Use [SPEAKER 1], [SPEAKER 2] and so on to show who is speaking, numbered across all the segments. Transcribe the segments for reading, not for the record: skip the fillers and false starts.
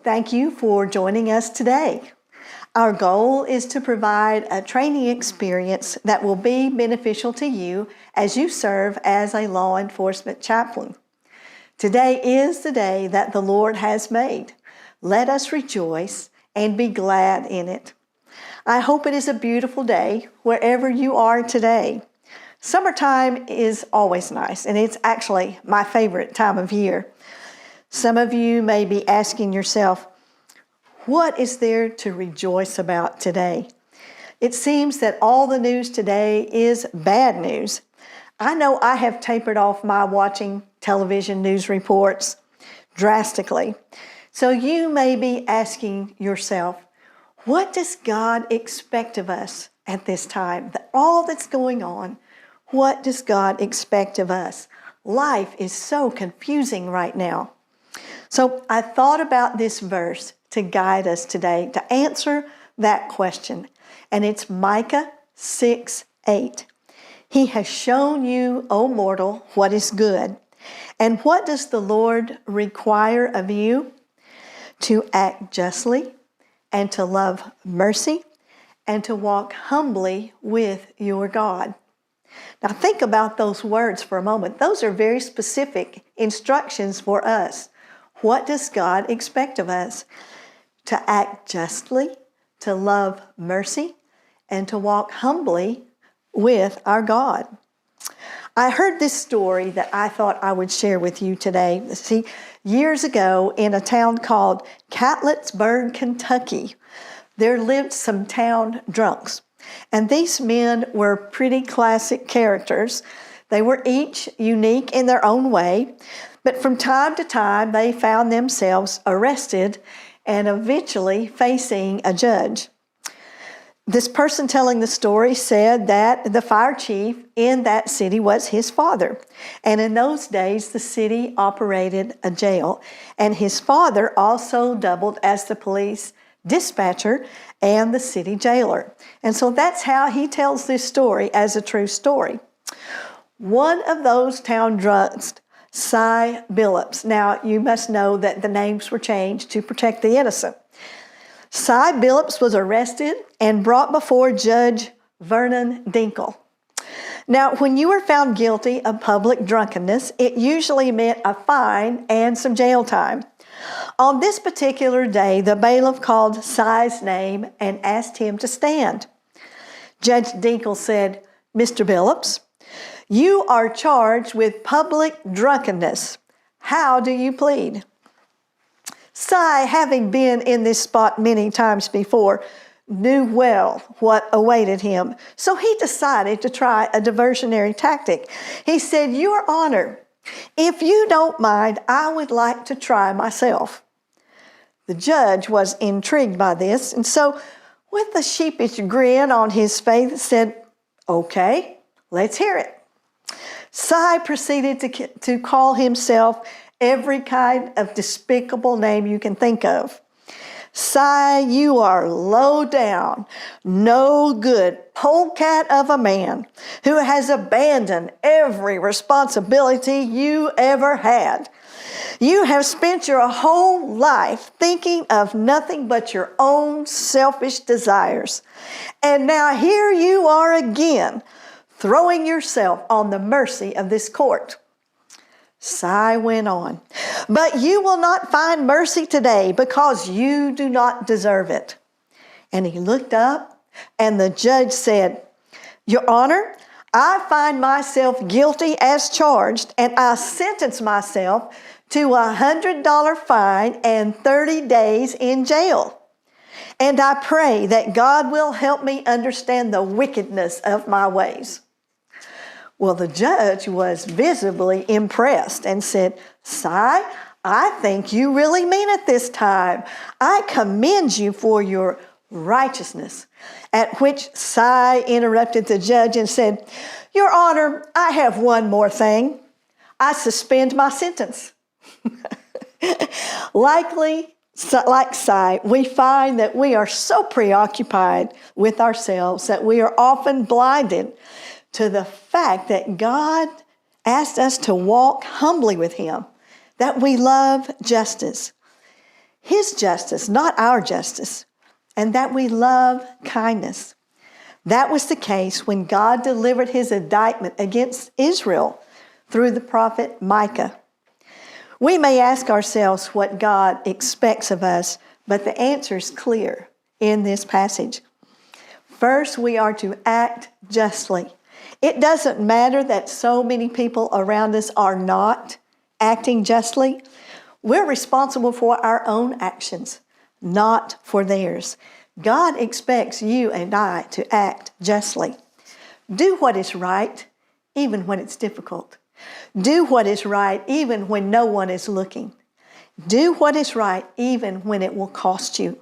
[SPEAKER 1] Thank you for joining us today. Our goal is to provide a training experience that will be beneficial to you as you serve as a law enforcement chaplain. Today is the day that the Lord has made. Let us rejoice and be glad in it. I hope it is a beautiful day wherever you are today. Summertime is always nice, and it's actually my favorite time of year. Some of you may be asking yourself, what is there to rejoice about today? It seems that all the news today is bad news. I know I have tapered off my watching television news reports drastically. So you may be asking yourself, what does God expect of us at this time? All that's going on, what does God expect of us? Life is so confusing right now. So I thought about this verse to guide us today, to answer that question. And it's Micah 6:8. He has shown you, O mortal, what is good. And what does the Lord require of you? To act justly, and to love mercy, and to walk humbly with your God. Now think about those words for a moment. Those are very specific instructions for us. What does God expect of us? To act justly, to love mercy, and to walk humbly with our God. I heard this story that I thought I would share with you today. See, years ago in a town called Catlettsburg, Kentucky, there lived some town drunks. And these men were pretty classic characters. They were each unique in their own way. But from time to time, they found themselves arrested and eventually facing a judge. This person telling the story said that the fire chief in that city was his father. And in those days, the city operated a jail. And his father also doubled as the police dispatcher and the city jailer. And so that's how he tells this story as a true story. One of those town drunks, Cy Billups. Now, you must know that the names were changed to protect the innocent. Cy Billups was arrested and brought before Judge Vernon Dinkle. Now, when you were found guilty of public drunkenness, it usually meant a fine and some jail time. On this particular day, the bailiff called Cy's name and asked him to stand. Judge Dinkle said, "Mr. Billups, you are charged with public drunkenness. How do you plead?" Cy, having been in this spot many times before, knew well what awaited him. So he decided to try a diversionary tactic. He said, "Your Honor, if you don't mind, I would like to try myself." The judge was intrigued by this, and so with a sheepish grin on his face said, "Okay, let's hear it." Cy proceeded to call himself every kind of despicable name you can think of. "Cy, you are low down, no good polecat of a man who has abandoned every responsibility you ever had. You have spent your whole life thinking of nothing but your own selfish desires. And now here you are again, throwing yourself on the mercy of this court." Cy went on, "But you will not find mercy today because you do not deserve it." And he looked up and the judge said, "Your Honor, I find myself guilty as charged and I sentence myself to a $100 fine and 30 days in jail. And I pray that God will help me understand the wickedness of my ways." Well, the judge was visibly impressed and said, "Cy, I think you really mean it this time. I commend you for your righteousness." At which Cy interrupted the judge and said, "Your Honor, I have one more thing. I suspend my sentence." Likely, like Cy, we find that we are so preoccupied with ourselves that we are often blinded to the fact that God asked us to walk humbly with Him, that we love justice. His justice, not our justice, and that we love kindness. That was the case when God delivered his indictment against Israel through the prophet Micah. We may ask ourselves what God expects of us, but the answer is clear in this passage. First, we are to act justly. It doesn't matter that so many people around us are not acting justly. We're responsible for our own actions, not for theirs. God expects you and I to act justly. Do what is right, even when it's difficult. Do what is right, even when no one is looking. Do what is right, even when it will cost you.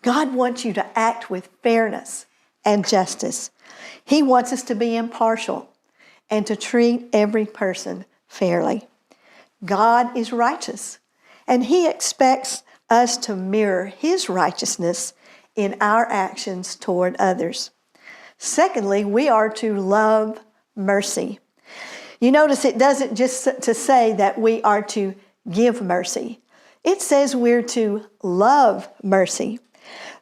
[SPEAKER 1] God wants you to act with fairness and justice. He wants us to be impartial and to treat every person fairly. God is righteous, and he expects us to mirror his righteousness in our actions toward others. Secondly, we are to love mercy. You notice it doesn't just to say that we are to give mercy. It says we're to love mercy.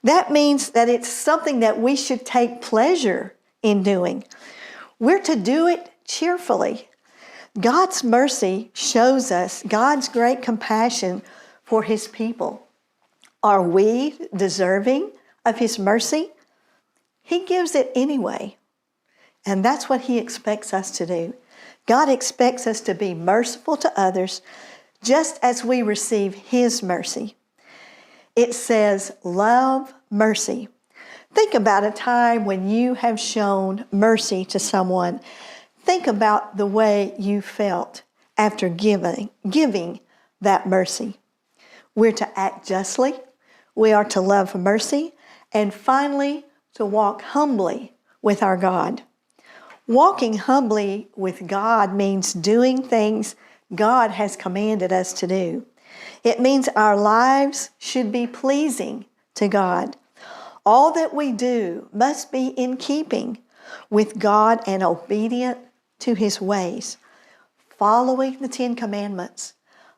[SPEAKER 1] That means that it's something that we should take pleasure in doing. We're to do it cheerfully. God's mercy shows us God's great compassion for his people. Are we deserving of his mercy? He gives it anyway. And that's what he expects us to do. God expects us to be merciful to others just as we receive his mercy. It says, love mercy. Think about a time when you have shown mercy to someone. Think about the way you felt after giving that mercy. We're to act justly. We are to love mercy. And finally, to walk humbly with our God. Walking humbly with God means doing things God has commanded us to do. It means our lives should be pleasing to God. All that we do must be in keeping with God and obedient to his ways, following the 10 Commandments,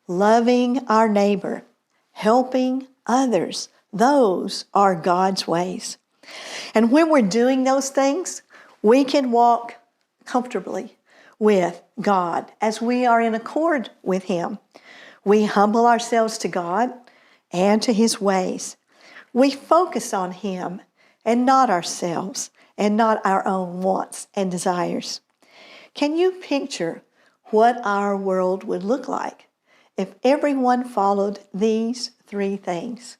[SPEAKER 1] loving our neighbor, helping others. Those are God's ways. And when we're doing those things, we can walk comfortably with God as we are in accord with him. We humble ourselves to God and to his ways. We focus on him and not ourselves and not our own wants and desires. Can you picture what our world would look like if everyone followed these 3 things?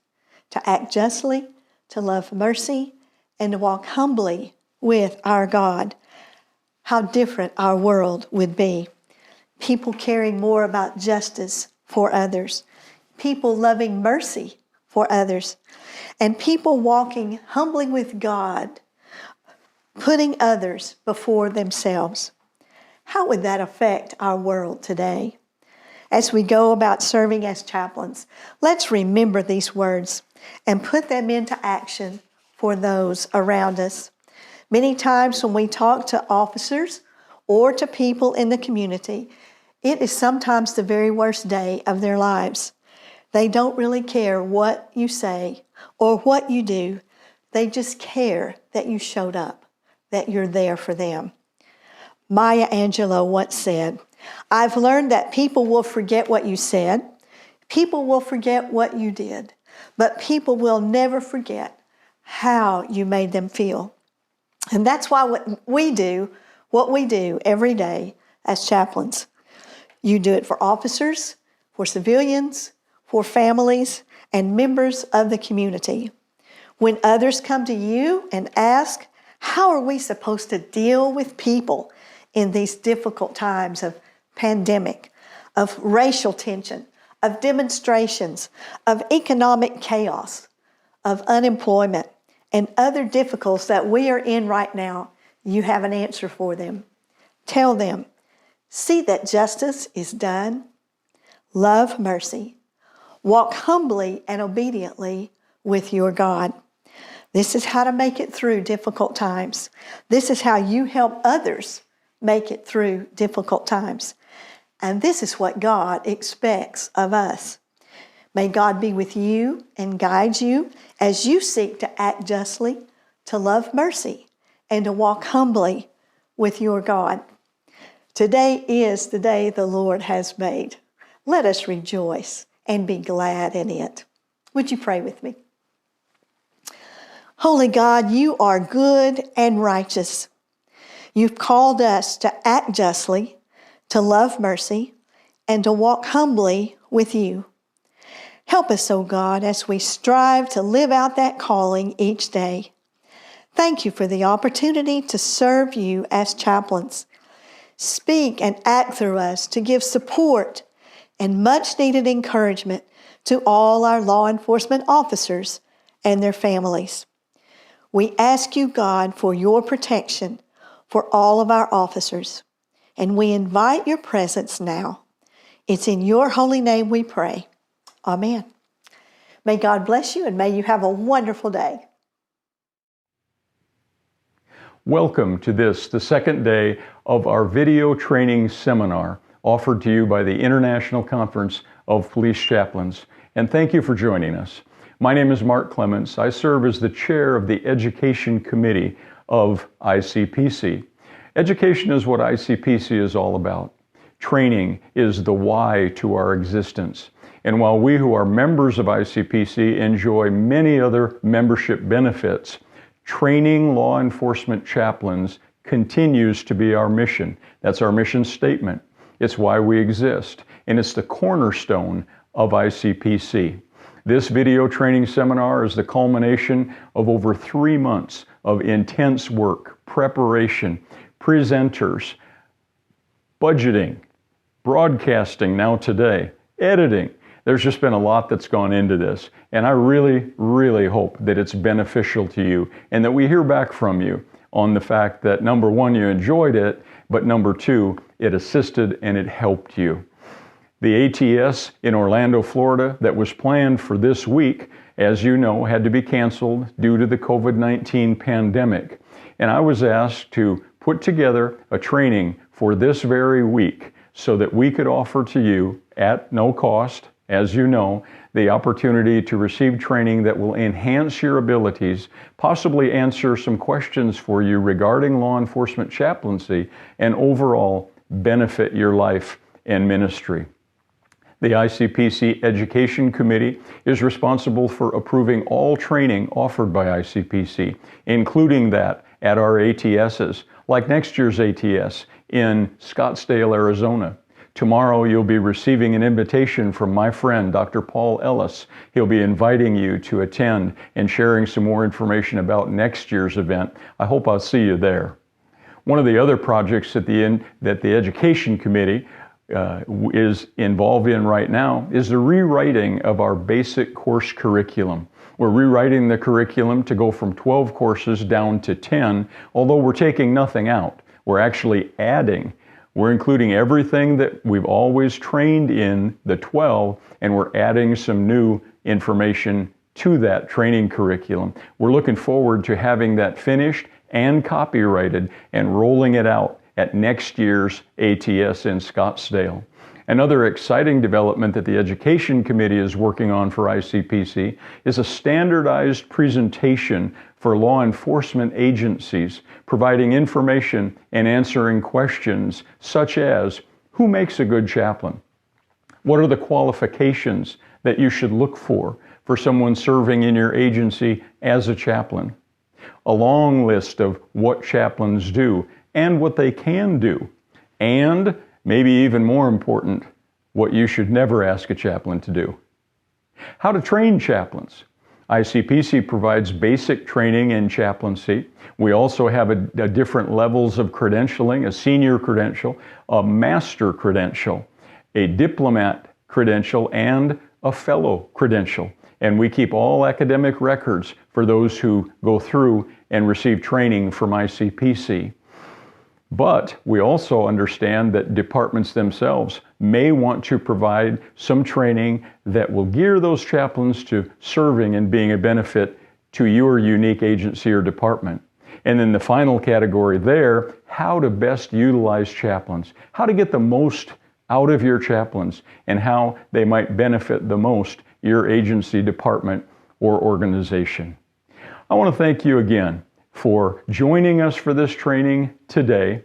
[SPEAKER 1] To act justly, to love mercy, and to walk humbly with our God. How different our world would be. People caring more about justice for others. People loving mercy for others. And people walking humbly with God, putting others before themselves. How would that affect our world today? As we go about serving as chaplains, let's remember these words and put them into action for those around us. Many times when we talk to officers or to people in the community, it is sometimes the very worst day of their lives. They don't really care what you say or what you do. They just care that you showed up, that you're there for them. Maya Angelou once said, "I've learned that people will forget what you said, people will forget what you did, but people will never forget how you made them feel." And that's why what we do every day as chaplains. You do it for officers, for civilians, for families, and members of the community. When others come to you and ask, how are we supposed to deal with people in these difficult times of pandemic, of racial tension, of demonstrations, of economic chaos, of unemployment, and other difficulties that we are in right now, you have an answer for them. Tell them, see that justice is done, love mercy, walk humbly and obediently with your God. This is how to make it through difficult times. This is how you help others make it through difficult times. And this is what God expects of us. May God be with you and guide you as you seek to act justly, to love mercy, and to walk humbly with your God. Today is the day the Lord has made. Let us rejoice and be glad in it. Would you pray with me? Holy God, you are good and righteous. You've called us to act justly, to love mercy, and to walk humbly with you. Help us, O God, as we strive to live out that calling each day. Thank you for the opportunity to serve you as chaplains. Speak and act through us to give support and much-needed encouragement to all our law enforcement officers and their families. We ask you, God, for your protection for all of our officers, and we invite your presence now. It's in your holy name we pray. Amen. May God bless you, and may you have a wonderful day.
[SPEAKER 2] Welcome to this, the second day of our video training seminar offered to you by the International Conference of Police Chaplains. And thank you for joining us. My name is Mark Clements. I serve as the chair of the Education Committee of ICPC. Education is what ICPC is all about. Training is the why to our existence. And while we who are members of ICPC enjoy many other membership benefits, training law enforcement chaplains continues to be our mission. That's our mission statement. It's why we exist, and it's the cornerstone of ICPC. This video training seminar is the culmination of over 3 months of intense work, preparation, presenters, budgeting, broadcasting now today, editing. There's just been a lot that's gone into this, and I really hope that it's beneficial to you and that we hear back from you on the fact that, number one, you enjoyed it, but number two, it assisted and it helped you. The ATS in Orlando, Florida, that was planned for this week, as you know, had to be canceled due to the COVID-19 pandemic. And I was asked to put together a training for this very week so that we could offer to you at no cost, as you know, the opportunity to receive training that will enhance your abilities, possibly answer some questions for you regarding law enforcement chaplaincy, and overall benefit your life and ministry. The ICPC Education Committee is responsible for approving all training offered by ICPC, including that at our ATSs, like next year's ATS in Scottsdale, Arizona. Tomorrow you'll be receiving an invitation from my friend, Dr. Paul Ellis. He'll be inviting you to attend and sharing some more information about next year's event. I hope I'll see you there. One of the other projects that the Education Committee is involved in right now is the rewriting of our basic course curriculum. We're rewriting the curriculum to go from 12 courses down to 10, although we're taking nothing out. We're actually adding. We're including everything that we've always trained in the 12, and we're adding some new information to that training curriculum. We're looking forward to having that finished and copyrighted and rolling it out at next year's ATS in Scottsdale. Another exciting development that the Education Committee is working on for ICPC is a standardized presentation for law enforcement agencies, providing information and answering questions such as, who makes a good chaplain? What are the qualifications that you should look for someone serving in your agency as a chaplain? A long list of what chaplains do and what they can do, and maybe even more important, what you should never ask a chaplain to do. How to train chaplains. ICPC provides basic training in chaplaincy. We also have different levels of credentialing, a senior credential, a master credential, a diplomat credential, and a fellow credential. And we keep all academic records for those who go through and receive training from ICPC. But we also understand that departments themselves may want to provide some training that will gear those chaplains to serving and being a benefit to your unique agency or department. And then the final category there, how to best utilize chaplains, how to get the most out of your chaplains, and how they might benefit the most your agency, department, or organization. I want to thank you again for joining us for this training today.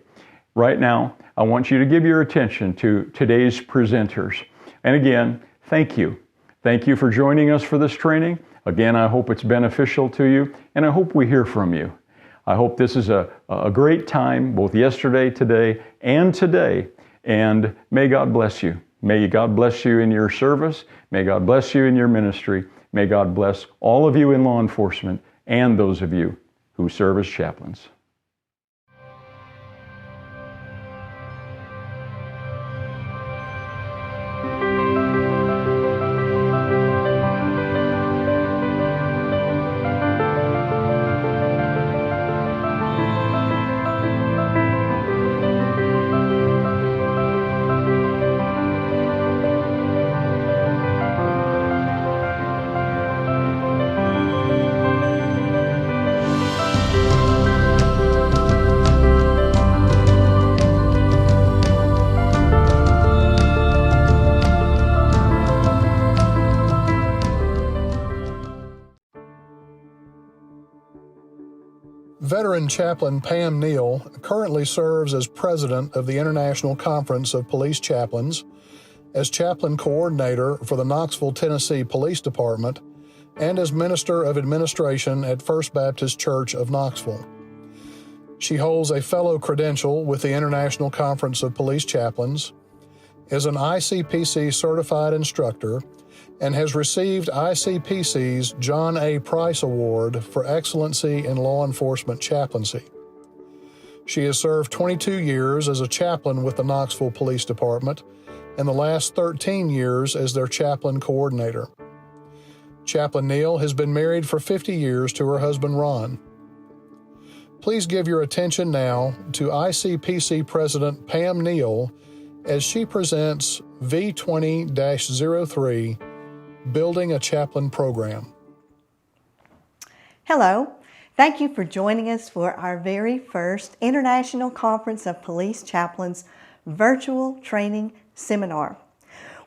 [SPEAKER 2] Right now, I want you to give your attention to today's presenters. And again, thank you. Thank you for joining us for this training. Again, I hope it's beneficial to you, and I hope we hear from you. I hope this is a great time, both yesterday, today, and today, and may God bless you. May God bless you in your service. May God bless you in your ministry. May God bless all of you in law enforcement and those of you who serve as chaplains.
[SPEAKER 3] Veteran Chaplain Pam Neal currently serves as president of the International Conference of Police Chaplains, as chaplain coordinator for the Knoxville, Tennessee Police Department, and as minister of administration at First Baptist Church of Knoxville. She holds a fellow credential with the International Conference of Police Chaplains, is an ICPC certified instructor, and has received ICPC's John A. Price Award for Excellency in Law Enforcement Chaplaincy. She has served 22 years as a chaplain with the Knoxville Police Department and the last 13 years as their chaplain coordinator. Chaplain Neal has been married for 50 years to her husband Ron. Please give your attention now to ICPC President Pam Neal as she presents V20-03, Building a Chaplain Program.
[SPEAKER 1] Hello. Thank you for joining us for our very first International Conference of Police Chaplains virtual training seminar.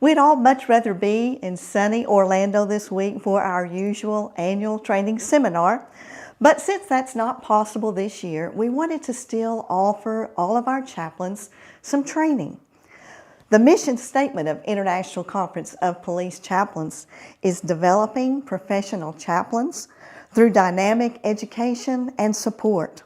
[SPEAKER 1] We'd all much rather be in sunny Orlando this week for our usual annual training seminar, but since that's not possible this year, we wanted to still offer all of our chaplains some training. The mission statement of International Conference of Police Chaplains is developing professional chaplains through dynamic education and support.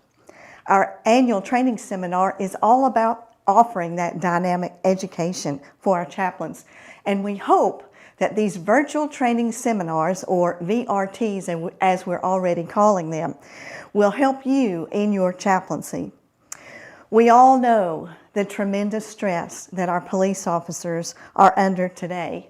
[SPEAKER 1] Our annual training seminar is all about offering that dynamic education for our chaplains, and we hope that these virtual training seminars, or VRTs as we're already calling them, will help you in your chaplaincy. We all know the tremendous stress that our police officers are under today.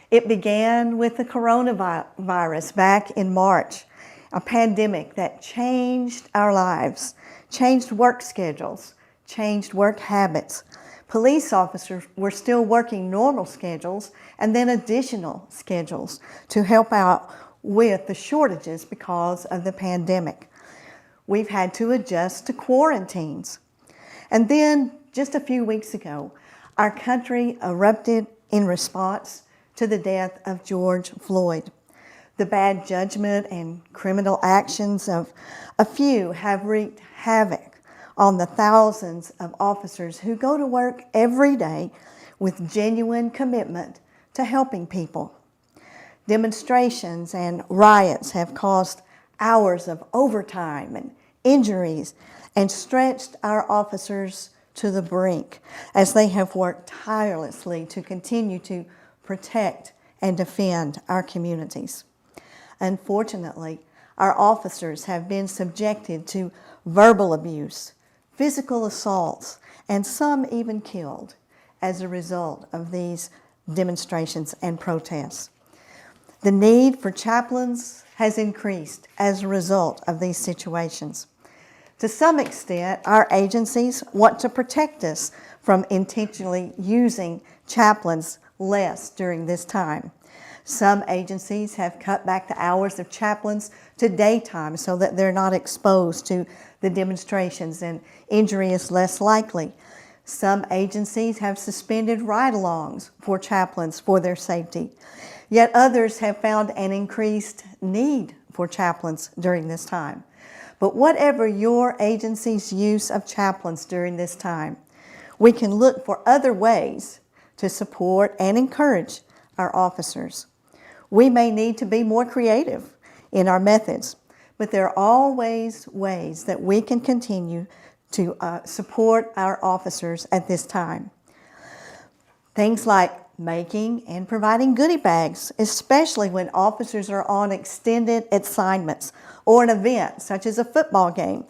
[SPEAKER 1] It began with the coronavirus back in March, a pandemic that changed our lives, changed work schedules, changed work habits. Police officers were still working normal schedules and then additional schedules to help out with the shortages because of the pandemic. We've had to adjust to quarantines. And then, just a few weeks ago, our country erupted in response to the death of George Floyd. The bad judgment and criminal actions of a few have wreaked havoc on the thousands of officers who go to work every day with genuine commitment to helping people. Demonstrations and riots have caused hours of overtime and injuries and stretched our officers to the brink as they have worked tirelessly to continue to protect and defend our communities. Unfortunately, our officers have been subjected to verbal abuse, physical assaults, and some even killed as a result of these demonstrations and protests. The need for chaplains has increased as a result of these situations. To some extent, our agencies want to protect us from intentionally using chaplains less during this time. Some agencies have cut back the hours of chaplains to daytime so that they're not exposed to the demonstrations and injury is less likely. Some agencies have suspended ride-alongs for chaplains for their safety. Yet others have found an increased need for chaplains during this time. But whatever your agency's use of chaplains during this time, we can look for other ways to support and encourage our officers. We may need to be more creative in our methods, but there are always ways that we can continue to support our officers at this time. Things like making and providing goodie bags, especially when officers are on extended assignments or an event such as a football game.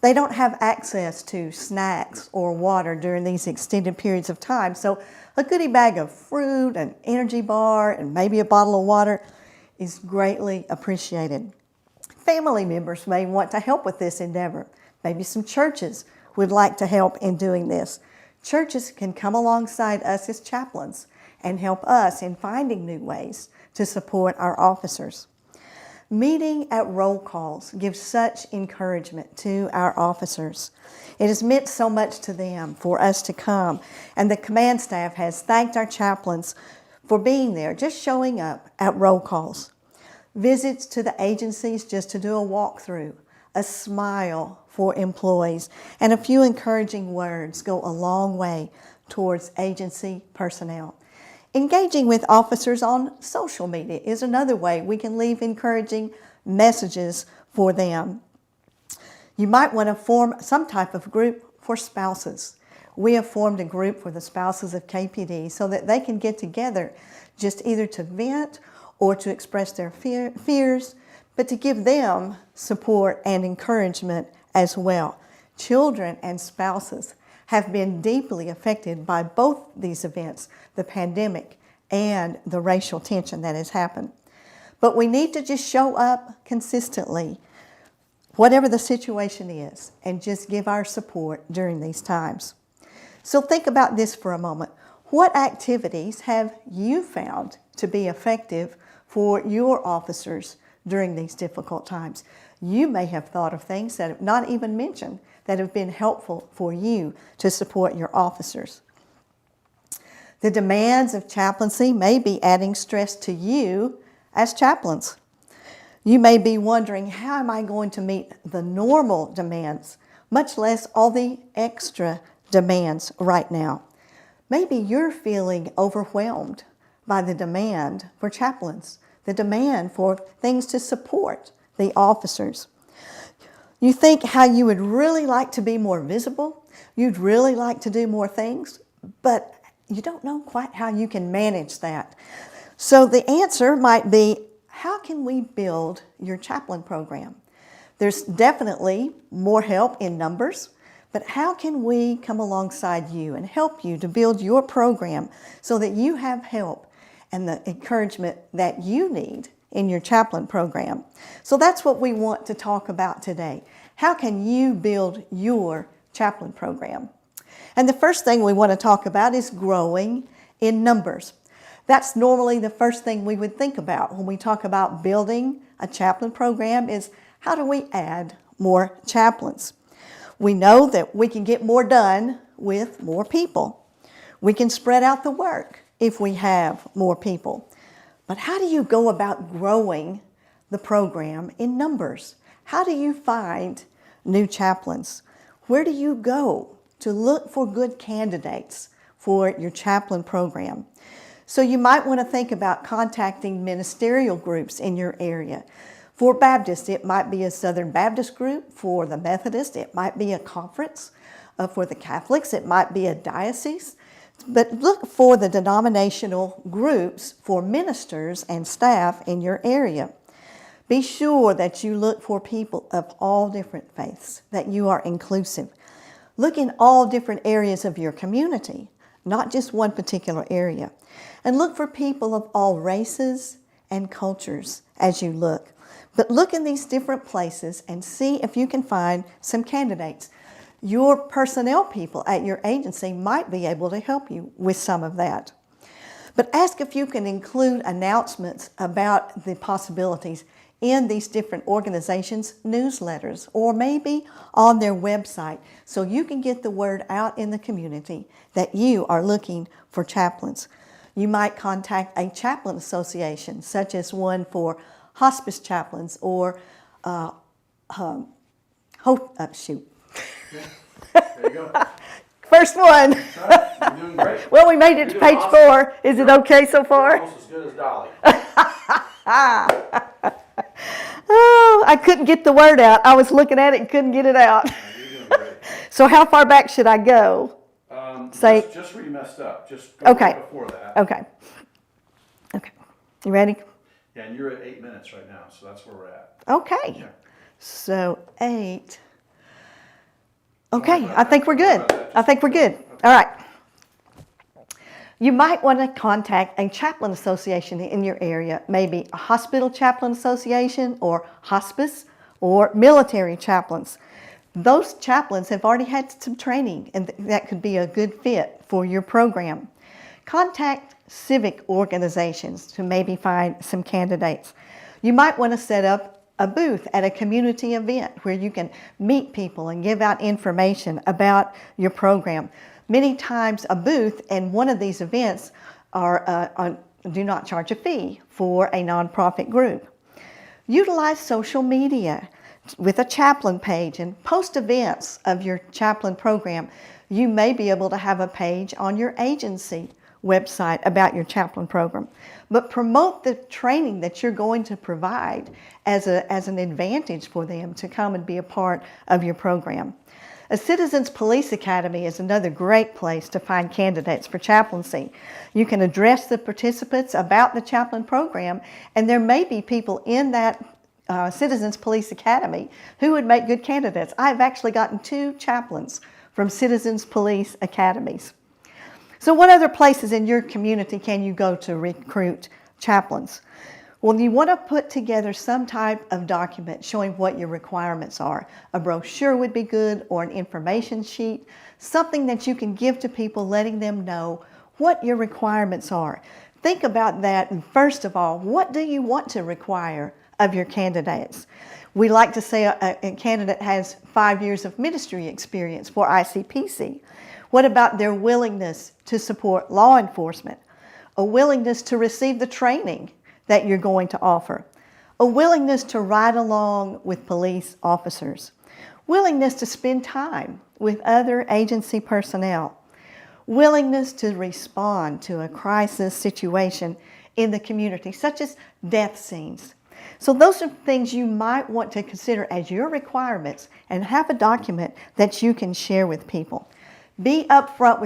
[SPEAKER 1] They don't have access to snacks or water during these extended periods of time, so a goodie bag of fruit, an energy bar, and maybe a bottle of water is greatly appreciated. Family members may want to help with this endeavor. Maybe some churches would like to help in doing this. Churches can come alongside us as chaplains and help us in finding new ways to support our officers. Meeting at roll calls gives such encouragement to our officers. It has meant so much to them for us to come, and the command staff has thanked our chaplains for being there, just showing up at roll calls. Visits to the agencies just to do a walkthrough, a smile for employees, and a few encouraging words go a long way towards agency personnel. Engaging with officers on social media is another way we can leave encouraging messages for them. You might want to form some type of group for spouses. We have formed a group for the spouses of KPD so that they can get together just either to vent or to express their fears, but to give them support and encouragement as well. Children and spouses have been deeply affected by both these events, the pandemic and the racial tension that has happened. But we need to just show up consistently, whatever the situation is, and just give our support during these times. So think about this for a moment. What activities have you found to be effective for your officers during these difficult times? You may have thought of things that have not even mentioned that have been helpful for you to support your officers. The demands of chaplaincy may be adding stress to you as chaplains. You may be wondering, how am I going to meet the normal demands, much less all the extra demands right now? Maybe you're feeling overwhelmed by the demand for chaplains, the demand for things to support the officers. You think how you would really like to be more visible, you'd really like to do more things, but you don't know quite how you can manage that. So the answer might be, how can we build your chaplain program? There's definitely more help in numbers, but how can we come alongside you and help you to build your program so that you have help and the encouragement that you need in your chaplain program? So that's what we want to talk about today. How can you build your chaplain program? And the first thing we want to talk about is growing in numbers. That's normally the first thing we would think about when we talk about building a chaplain program, is how do we add more chaplains? We know that we can get more done with more people. We can spread out the work if we have more people. But how do you go about growing the program in numbers? How do you find new chaplains? Where do you go to look for good candidates for your chaplain program? So you might want to think about contacting ministerial groups in your area. For Baptists, it might be a Southern Baptist group. For the Methodists, it might be a conference. For the Catholics, it might be a diocese. But look for the denominational groups for ministers and staff in your area. Be sure that you look for people of all different faiths, that you are inclusive. Look in all different areas of your community, not just one particular area. And look for people of all races and cultures as you look. But look in these different places and see if you can find some candidates. Your personnel people at your agency might be able to help you with some of that. But ask if you can include announcements about the possibilities in these different organizations' newsletters, or maybe on their website, so you can get the word out in the community that you are looking for chaplains. You might contact a chaplain association, such as one for hospice chaplains or shoot.
[SPEAKER 2] There you go.
[SPEAKER 1] First one.
[SPEAKER 2] You're doing great.
[SPEAKER 1] Well, we made it to page 4. Is it okay so far?
[SPEAKER 2] Almost as good as Dolly.
[SPEAKER 1] Oh, I couldn't get the word out. I was looking at it and couldn't get it out.
[SPEAKER 2] You're doing great.
[SPEAKER 1] So how far back should I go? Say-
[SPEAKER 2] just where you messed up. Just go
[SPEAKER 1] Okay.
[SPEAKER 2] right before that.
[SPEAKER 1] Okay. Okay. You ready?
[SPEAKER 2] Yeah, and you're at 8 minutes right now, so that's where we're at.
[SPEAKER 1] Okay.
[SPEAKER 2] Yeah.
[SPEAKER 1] So 8. Okay, I think we're good. I think we're good. All right. You might want to contact a chaplain association in your area, maybe a hospital chaplain association or hospice or military chaplains. Those chaplains have already had some training, and that could be a good fit for your program. Contact civic organizations to maybe find some candidates. You might want to set up a booth at a community event where you can meet people and give out information about your program. Many times a booth and one of these events do not charge a fee for a nonprofit group. Utilize social media with a chaplain page and post events of your chaplain program. You may be able to have a page on your agency website about your chaplain program, but promote the training that you're going to provide as an advantage for them to come and be a part of your program. A Citizens Police Academy is another great place to find candidates for chaplaincy. You can address the participants about the chaplain program, and there may be people in that Citizens Police Academy who would make good candidates. I've actually gotten 2 chaplains from Citizens Police Academies. So what other places in your community can you go to recruit chaplains? Well, you want to put together some type of document showing what your requirements are. A brochure would be good, or an information sheet, something that you can give to people letting them know what your requirements are. Think about that, and first of all, what do you want to require of your candidates? We like to say a candidate has 5 years of ministry experience for ICPC. What about their willingness to support law enforcement? A willingness to receive the training that you're going to offer? A willingness to ride along with police officers? Willingness to spend time with other agency personnel? Willingness to respond to a crisis situation in the community, such as death scenes. So those are things you might want to consider as your requirements and have a document that you can share with people. Be upfront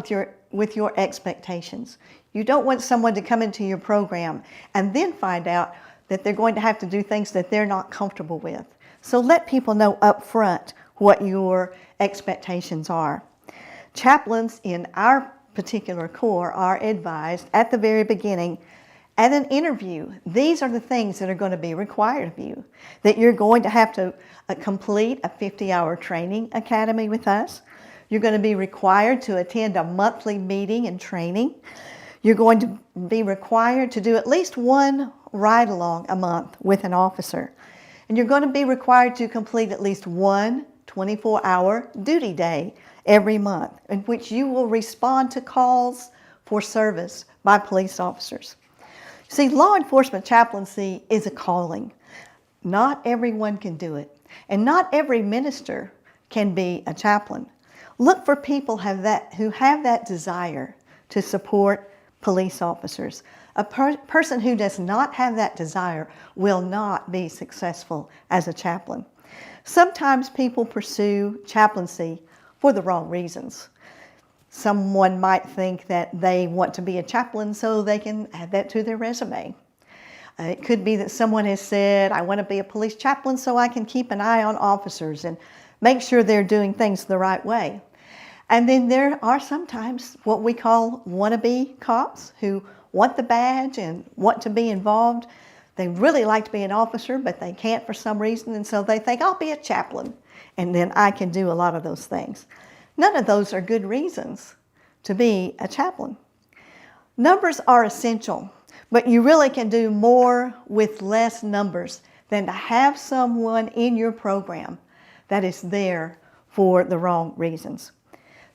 [SPEAKER 1] with your expectations. You don't want someone to come into your program and then find out that they're going to have to do things that they're not comfortable with. So let people know upfront what your expectations are. Chaplains in our particular corps are advised at the very beginning at an interview. These are the things that are going to be required of you. That you're going to have to complete a 50-hour training academy with us. You're going to be required to attend a monthly meeting and training. You're going to be required to do at least one ride-along a month with an officer. And you're going to be required to complete at least one 24-hour duty day every month, in which you will respond to calls for service by police officers. See, law enforcement chaplaincy is a calling. Not everyone can do it, and not every minister can be a chaplain. Look for people who have that desire to support police officers. A person who does not have that desire will not be successful as a chaplain. Sometimes people pursue chaplaincy for the wrong reasons. Someone might think that they want to be a chaplain so they can add that to their resume. It could be that someone has said, I want to be a police chaplain so I can keep an eye on officers and make sure they're doing things the right way. And then there are sometimes what we call wannabe cops who want the badge and want to be involved. They really like to be an officer, but they can't for some reason, and so they think, I'll be a chaplain, and then I can do a lot of those things. None of those are good reasons to be a chaplain. Numbers are essential, but you really can do more with less numbers than to have someone in your program that is there for the wrong reasons.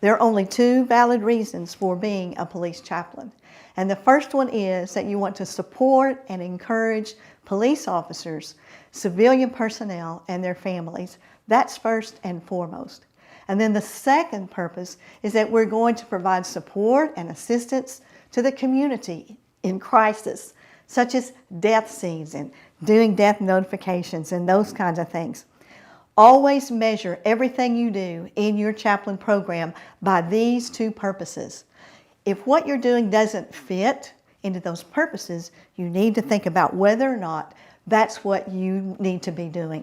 [SPEAKER 1] There are only two valid reasons for being a police chaplain. And the first one is that you want to support and encourage police officers, civilian personnel, and their families. That's first and foremost. And then the second purpose is that we're going to provide support and assistance to the community in crisis, such as death scenes and doing death notifications and those kinds of things. Always measure everything you do in your chaplain program by these two purposes. If what you're doing doesn't fit into those purposes, you need to think about whether or not that's what you need to be doing.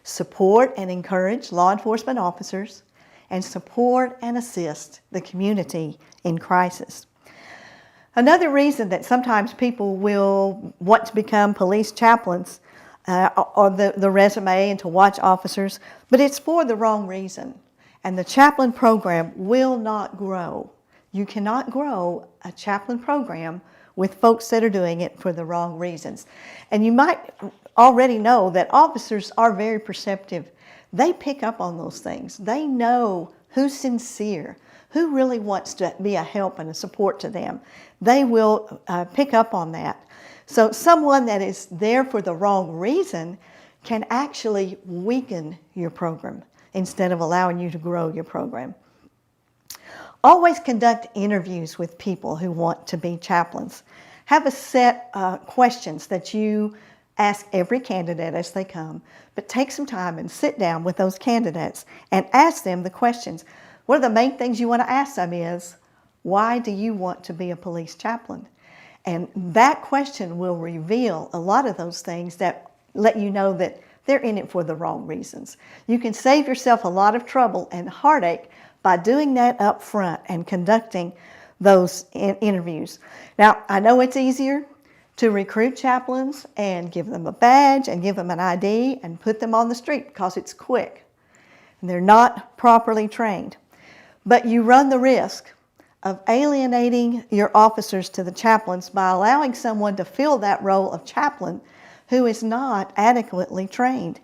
[SPEAKER 1] Support and encourage law enforcement officers, and support and assist the community in crisis. Another reason that sometimes people will want to become police chaplains or the resume and to watch officers, but it's for the wrong reason. And the chaplain program will not grow. You cannot grow a chaplain program with folks that are doing it for the wrong reasons. And you might already know that officers are very perceptive. They pick up on those things. They know who's sincere, who really wants to be a help and a support to them. They will pick up on that. So someone that is there for the wrong reason can actually weaken your program instead of allowing you to grow your program. Always conduct interviews with people who want to be chaplains. Have a set questions that you ask every candidate as they come, but take some time and sit down with those candidates and ask them the questions. One of the main things you want to ask them is, why do you want to be a police chaplain? And that question will reveal a lot of those things that let you know that they're in it for the wrong reasons. You can save yourself a lot of trouble and heartache by doing that up front and conducting those interviews. Now, I know it's easier to recruit chaplains and give them a badge and give them an ID and put them on the street because it's quick and they're not properly trained. But you run the risk of alienating your officers to the chaplains by allowing someone to fill that role of chaplain who is not adequately trained.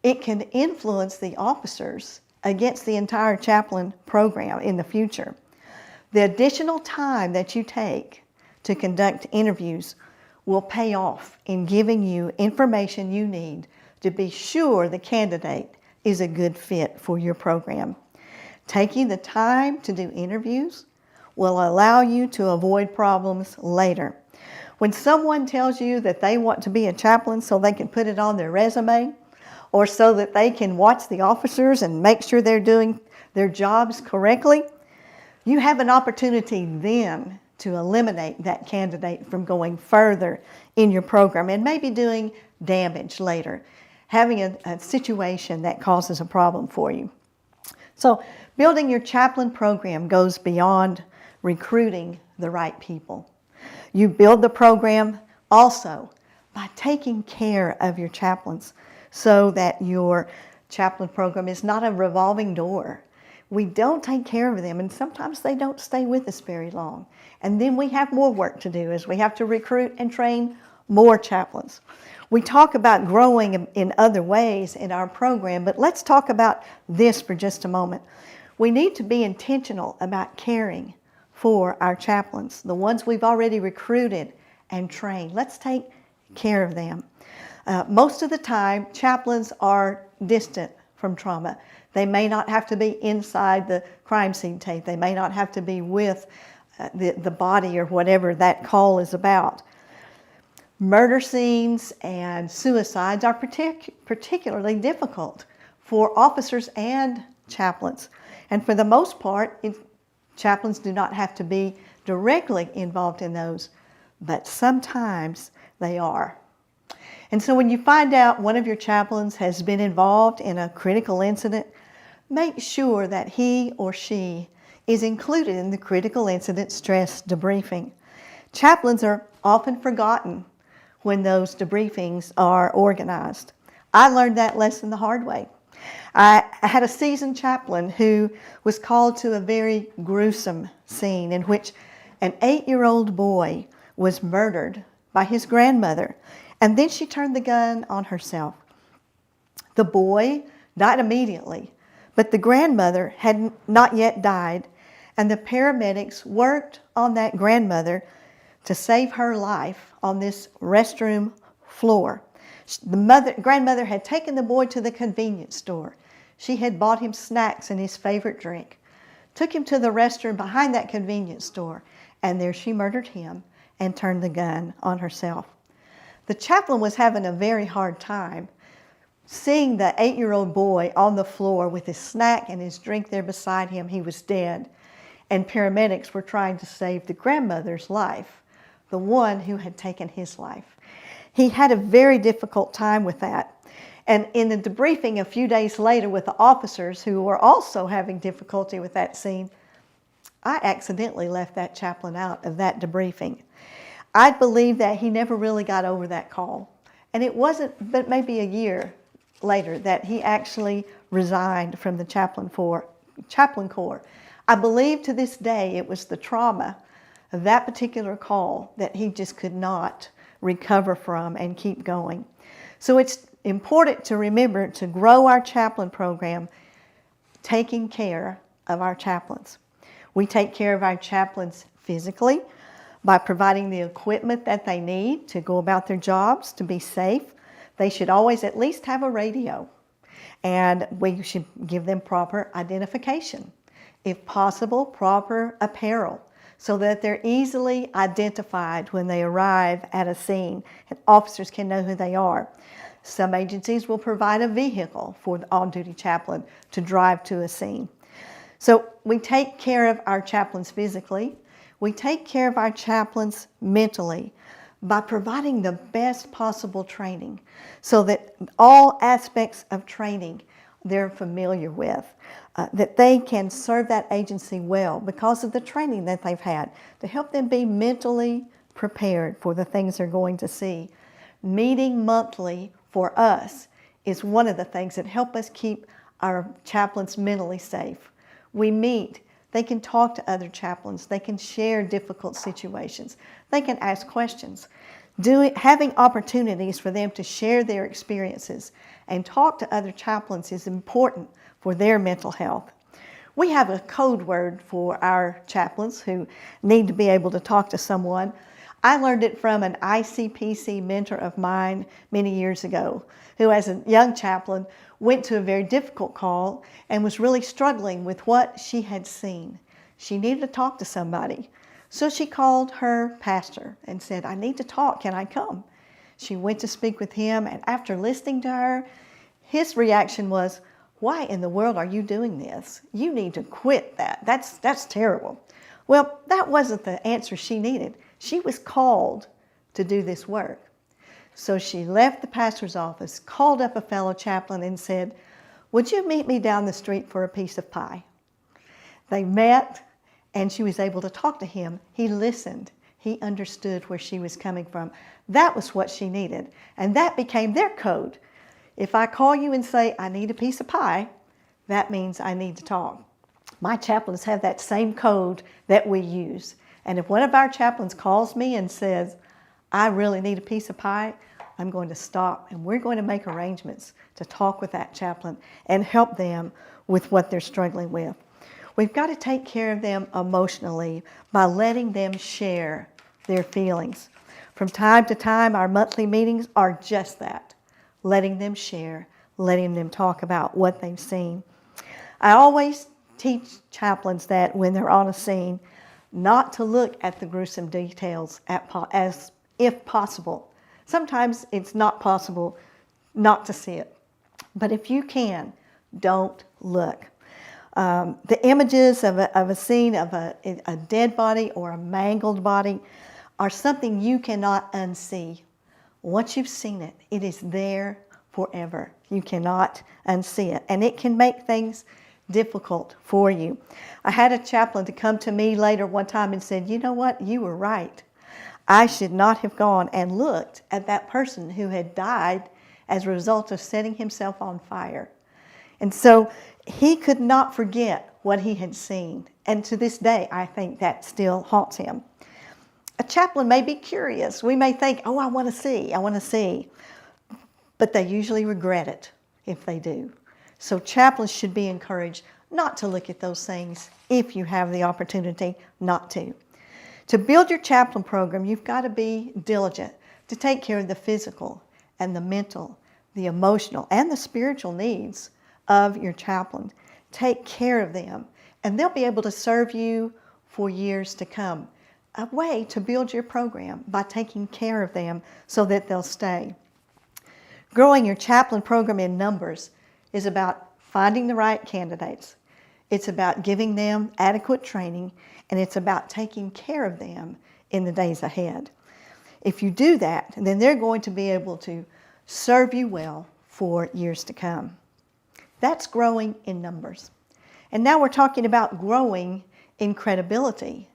[SPEAKER 1] It can influence the officers against the entire chaplain program in the future. The additional time that you take to conduct interviews will pay off in giving you information you need to be sure the candidate is a good fit for your program. Taking the time to do interviews will allow you to avoid problems later. When someone tells you that they want to be a chaplain so they can put it on their resume, or so that they can watch the officers and make sure they're doing their jobs correctly, you have an opportunity then to eliminate that candidate from going further in your program and maybe doing damage later, having a situation that causes a problem for you. So building your chaplain program goes beyond recruiting the right people. You build the program also by taking care of your chaplains so that your chaplain program is not a revolving door. We don't take care of them, and sometimes they don't stay with us very long. And then we have more work to do as we have to recruit and train more chaplains. We talk about growing in other ways in our program, but let's talk about this for just a moment. We need to be intentional about caring for our chaplains, the ones we've already recruited and trained. Let's take care of them. Most of the time, chaplains are distant from trauma. They may not have to be inside the crime scene tape. They may not have to be with the body or whatever that call is about. Murder scenes and suicides are particularly difficult for officers and chaplains. And for the most part, chaplains do not have to be directly involved in those, but sometimes they are. And so when you find out one of your chaplains has been involved in a critical incident, make sure that he or she is included in the critical incident stress debriefing. Chaplains are often forgotten when those debriefings are organized. I learned that lesson the hard way. I had a seasoned chaplain who was called to a very gruesome scene in which an 8-year-old boy was murdered by his grandmother, and then she turned the gun on herself. The boy died immediately, but the grandmother had not yet died, And the paramedics worked on that grandmother to save her life on this restroom floor. The grandmother had taken the boy to the convenience store. She had bought him snacks and his favorite drink, took him to the restroom behind that convenience store, and there she murdered him and turned the gun on herself. The chaplain was having a very hard time seeing the 8-year-old boy on the floor with his snack and his drink there beside him. He was dead, and paramedics were trying to save the grandmother's life, the one who had taken his life. He had a very difficult time with that. And in the debriefing a few days later with the officers who were also having difficulty with that scene, I accidentally left that chaplain out of that debriefing. I believe that he never really got over that call. And it wasn't but maybe a year later that he actually resigned from the chaplain corps. I believe to this day it was the trauma of that particular call that he just could not recover from and keep going. So it's important to remember to grow our chaplain program, taking care of our chaplains. We take care of our chaplains physically by providing the equipment that they need to go about their jobs, to be safe. They should always at least have a radio, and we should give them proper identification. If possible, proper apparel, so that they're easily identified when they arrive at a scene and officers can know who they are. Some agencies will provide a vehicle for the on-duty chaplain to drive to a scene. So we take care of our chaplains physically. We take care of our chaplains mentally by providing the best possible training so that all aspects of training they're familiar with, that they can serve that agency well because of the training that they've had to help them be mentally prepared for the things they're going to see. Meeting monthly for us is one of the things that help us keep our chaplains mentally safe. We meet, they can talk to other chaplains, they can share difficult situations, they can ask questions. Having opportunities for them to share their experiences and talk to other chaplains is important for their mental health. We have a code word for our chaplains who need to be able to talk to someone. I learned it from an ICPC mentor of mine many years ago, who as a young chaplain went to a very difficult call and was really struggling with what she had seen. She needed to talk to somebody. So she called her pastor and said, "I need to talk, can I come?" She went to speak with him, and after listening to her, his reaction was, "Why in the world are you doing this? You need to quit that. That's terrible." Well, that wasn't the answer she needed. She was called to do this work. So she left the pastor's office, called up a fellow chaplain and said, "Would you meet me down the street for a piece of pie?" They met, and she was able to talk to him. He listened. He understood where she was coming from. That was what she needed, and that became their code. If I call you and say, "I need a piece of pie," that means I need to talk. My chaplains have that same code that we use. And if one of our chaplains calls me and says, "I really need a piece of pie," I'm going to stop and we're going to make arrangements to talk with that chaplain and help them with what they're struggling with. We've got to take care of them emotionally by letting them share their feelings. From time to time, our monthly meetings are just that, letting them share, letting them talk about what they've seen. I always teach chaplains that when they're on a scene, not to look at the gruesome details as if possible. Sometimes it's not possible not to see it. But if you can, don't look. The images of a scene of a dead body or a mangled body are something you cannot unsee. Once you've seen it, it is there forever. You cannot unsee it. And it can make things difficult for you. I had a chaplain to come to me later one time and said, "You know what? You were right. I should not have gone and looked at that person who had died as a result of setting himself on fire." And so he could not forget what he had seen. And to this day, I think that still haunts him. A chaplain may be curious. We may think, "Oh, I want to see. But they usually regret it if they do. So chaplains should be encouraged, not to look at those things if you have the opportunity not to. To build your chaplain program, you've got to be diligent to take care of the physical and the mental, the emotional, and the spiritual needs of your chaplain. Take care of them, and they'll be able to serve you for years to come. A way to build your program by taking care of them so that they'll stay. Growing your chaplain program in numbers is about finding the right candidates. It's about giving them adequate training, and it's about taking care of them in the days ahead. If you do that, then they're going to be able to serve you well for years to come. That's growing in numbers. And now we're talking about growing in credibility.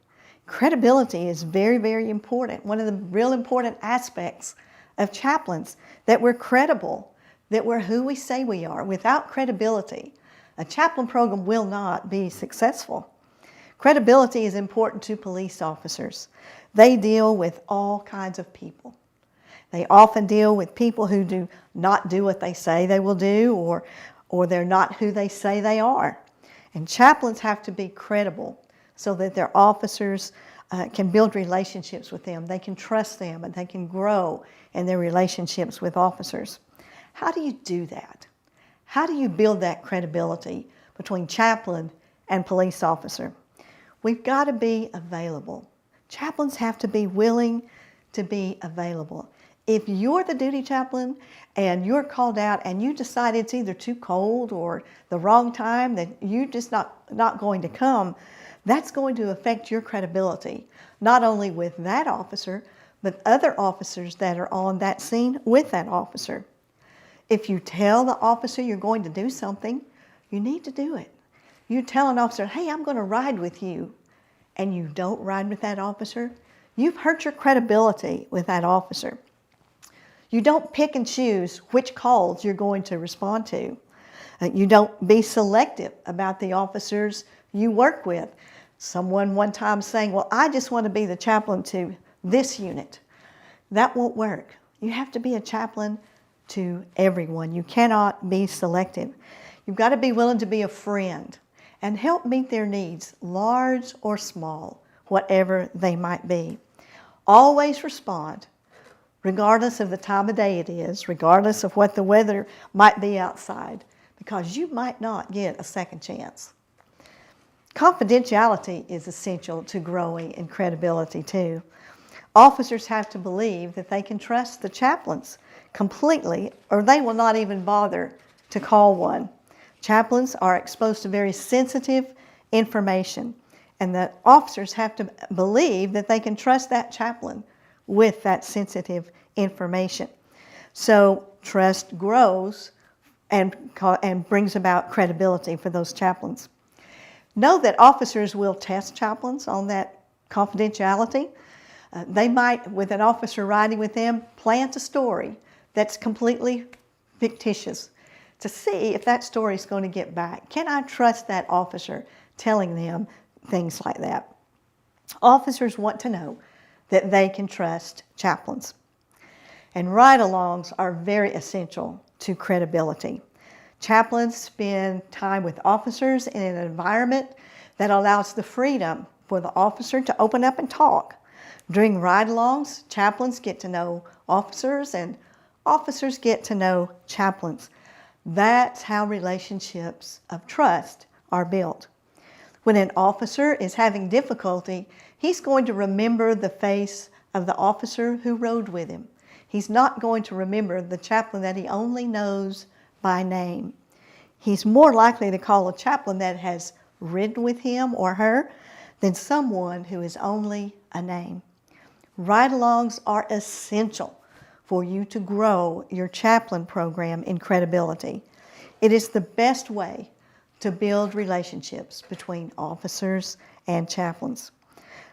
[SPEAKER 1] Credibility is very, very important. One of the real important aspects of chaplains, that we're credible, that we're who we say we are. Without credibility, a chaplain program will not be successful. Credibility is important to police officers. They deal with all kinds of people. They often deal with people who do not do what they say they will do, or they're not who they say they are. And chaplains have to be credible so that their officers can build relationships with them. They can trust them, and they can grow in their relationships with officers. How do you do that? How do you build that credibility between chaplain and police officer? We've got to be available. Chaplains have to be willing to be available. If you're the duty chaplain and you're called out and you decide it's either too cold or the wrong time, that you're just not going to come, that's going to affect your credibility, not only with that officer, but other officers that are on that scene with that officer. If you tell the officer you're going to do something, you need to do it. You tell an officer, hey, I'm going to ride with you, and you don't ride with that officer, you've hurt your credibility with that officer. You don't pick and choose which calls you're going to respond to. You don't be selective about the officers you work with. Someone one time saying, well, I just want to be the chaplain to this unit. That won't work. You have to be a chaplain to everyone. You cannot be selective. You've got to be willing to be a friend and help meet their needs, large or small, whatever they might be. Always respond, regardless of the time of day it is, regardless of what the weather might be outside, because you might not get a second chance. Confidentiality is essential to growing in credibility too. Officers have to believe that they can trust the chaplains completely, or they will not even bother to call one. Chaplains are exposed to very sensitive information, and the officers have to believe that they can trust that chaplain with that sensitive information. So trust grows and brings about credibility for those chaplains. Know that officers will test chaplains on that confidentiality. They might, with an officer riding with them, plant a story that's completely fictitious to see if that story is going to get back. Can I trust that officer telling them things like that? Officers want to know that they can trust chaplains. And ride-alongs are very essential to credibility. Chaplains spend time with officers in an environment that allows the freedom for the officer to open up and talk. During ride-alongs, chaplains get to know officers and officers get to know chaplains. That's how relationships of trust are built. When an officer is having difficulty, he's going to remember the face of the officer who rode with him. He's not going to remember the chaplain that he only knows by name. He's more likely to call a chaplain that has ridden with him or her than someone who is only a name. Ride-alongs are essential for you to grow your chaplain program in credibility. It is the best way to build relationships between officers and chaplains.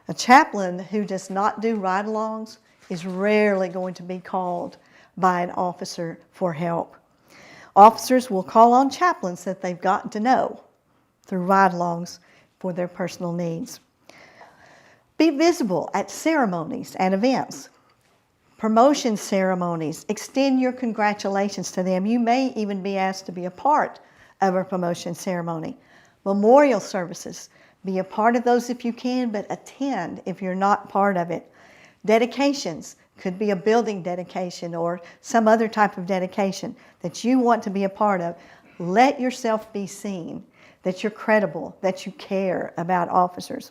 [SPEAKER 1] A chaplain who does not do ride-alongs is rarely going to be called by an officer for help. Officers will call on chaplains that they've gotten to know through ride-alongs for their personal needs. Be visible at ceremonies and events. Promotion ceremonies, extend your congratulations to them. You may even be asked to be a part of a promotion ceremony. Memorial services, be a part of those if you can, but attend if you're not part of it. Dedications, could be a building dedication or some other type of dedication that you want to be a part of. Let yourself be seen, that you're credible, that you care about officers.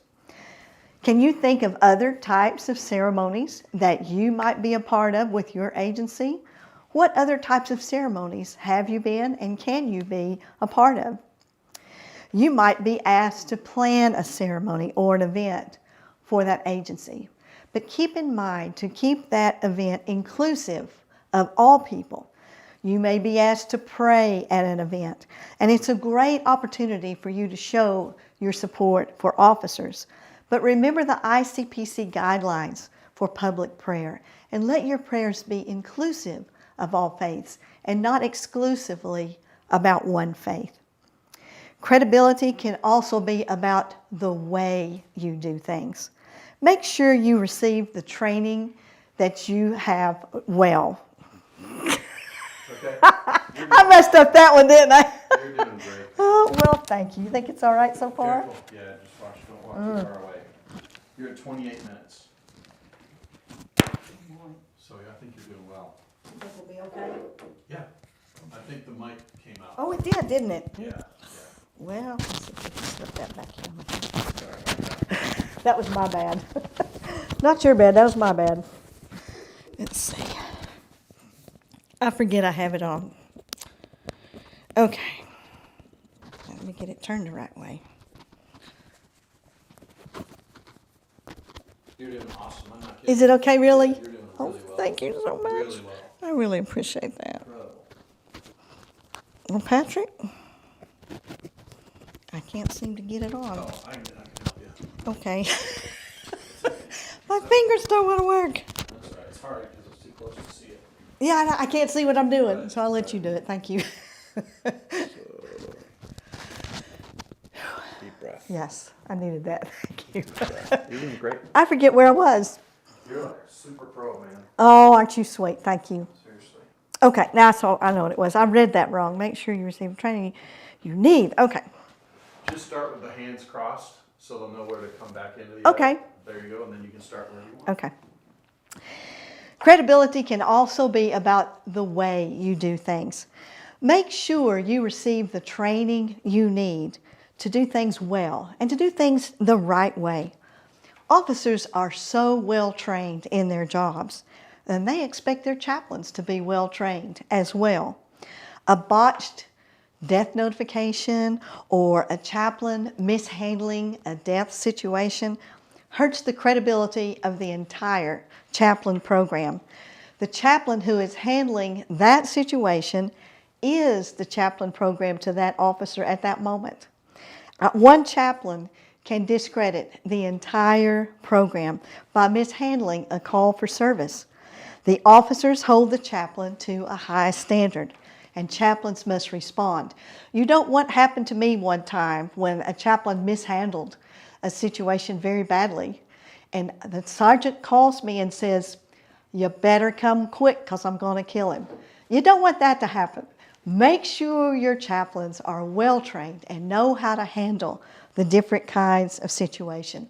[SPEAKER 1] Can you think of other types of ceremonies that you might be a part of with your agency? What other types of ceremonies have you been and can you be a part of? You might be asked to plan a ceremony or an event for that agency. But keep in mind to keep that event inclusive of all people. You may be asked to pray at an event, and it's a great opportunity for you to show your support for officers. But remember the ICPC guidelines for public prayer, and let your prayers be inclusive of all faiths and not exclusively about one faith. Credibility can also be about the way you do things. Make sure you receive the training that you have well.
[SPEAKER 2] Okay.
[SPEAKER 1] I messed up that one, didn't I?
[SPEAKER 2] You're doing great.
[SPEAKER 1] Oh, well, thank you. You think it's all right so far?
[SPEAKER 2] Careful. Yeah, just watch. Don't walk too far away. You're at 28 minutes. So yeah, I think you're doing well.
[SPEAKER 1] You think we'll be okay?
[SPEAKER 2] Yeah. I think the mic came out.
[SPEAKER 1] Oh, it did, didn't it?
[SPEAKER 2] Yeah.
[SPEAKER 1] Well, let's see if we can slip that back in.
[SPEAKER 2] Sorry about that.
[SPEAKER 1] That was my bad. Not your bad, that was my bad. Let's see. I forget I have it on. Okay. Let me get it turned the right way.
[SPEAKER 2] You're doing awesome. I'm not kidding.
[SPEAKER 1] Is it okay, really?
[SPEAKER 2] You're doing
[SPEAKER 1] Oh,
[SPEAKER 2] really well.
[SPEAKER 1] thank you so much.
[SPEAKER 2] Really well.
[SPEAKER 1] I really appreciate that.
[SPEAKER 2] Incredible.
[SPEAKER 1] Well, Patrick, I can't seem to get it on.
[SPEAKER 2] Oh, I can help you.
[SPEAKER 1] Okay. My fingers don't want to work.
[SPEAKER 2] That's right. It's hard because it's too close to see it.
[SPEAKER 1] Yeah, I can't see what I'm doing, so I'll let you do it. Thank you.
[SPEAKER 2] Deep breath.
[SPEAKER 1] Yes, I needed that. Thank you.
[SPEAKER 2] You're doing great.
[SPEAKER 1] I forget where I was.
[SPEAKER 2] You're like a super pro, man.
[SPEAKER 1] Oh, aren't you sweet? Thank you.
[SPEAKER 2] Seriously.
[SPEAKER 1] Okay, now I know what it was. I read that wrong. Make sure you receive training you need. Okay.
[SPEAKER 2] Just start with the hands crossed so they'll know where to come back into the
[SPEAKER 1] Okay.
[SPEAKER 2] There you go, and then you can start wherever you want.
[SPEAKER 1] Okay. Credibility can also be about the way you do things. Make sure you receive the training you need to do things well and to do things the right way. Officers are so well trained in their jobs, and they expect their chaplains to be well trained as well. A botched death notification or a chaplain mishandling a death situation hurts the credibility of the entire chaplain program. The chaplain who is handling that situation is the chaplain program to that officer at that moment. One chaplain can discredit the entire program by mishandling a call for service. The officers hold the chaplain to a high standard, and chaplains must respond. You don't want what happened to me one time when a chaplain mishandled a situation very badly, and the sergeant calls me and says, "You better come quick because I'm going to kill him." You don't want that to happen. Make sure your chaplains are well trained and know how to handle the different kinds of situation.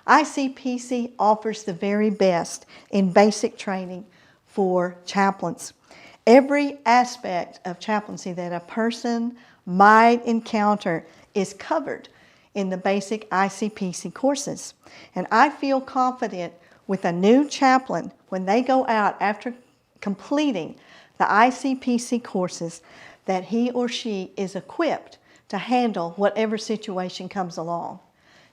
[SPEAKER 1] ICPC offers the very best in basic training for chaplains. Every aspect of chaplaincy that a person might encounter is covered in the basic ICPC courses. And I feel confident with a new chaplain when they go out after completing the ICPC courses that he or she is equipped to handle whatever situation comes along.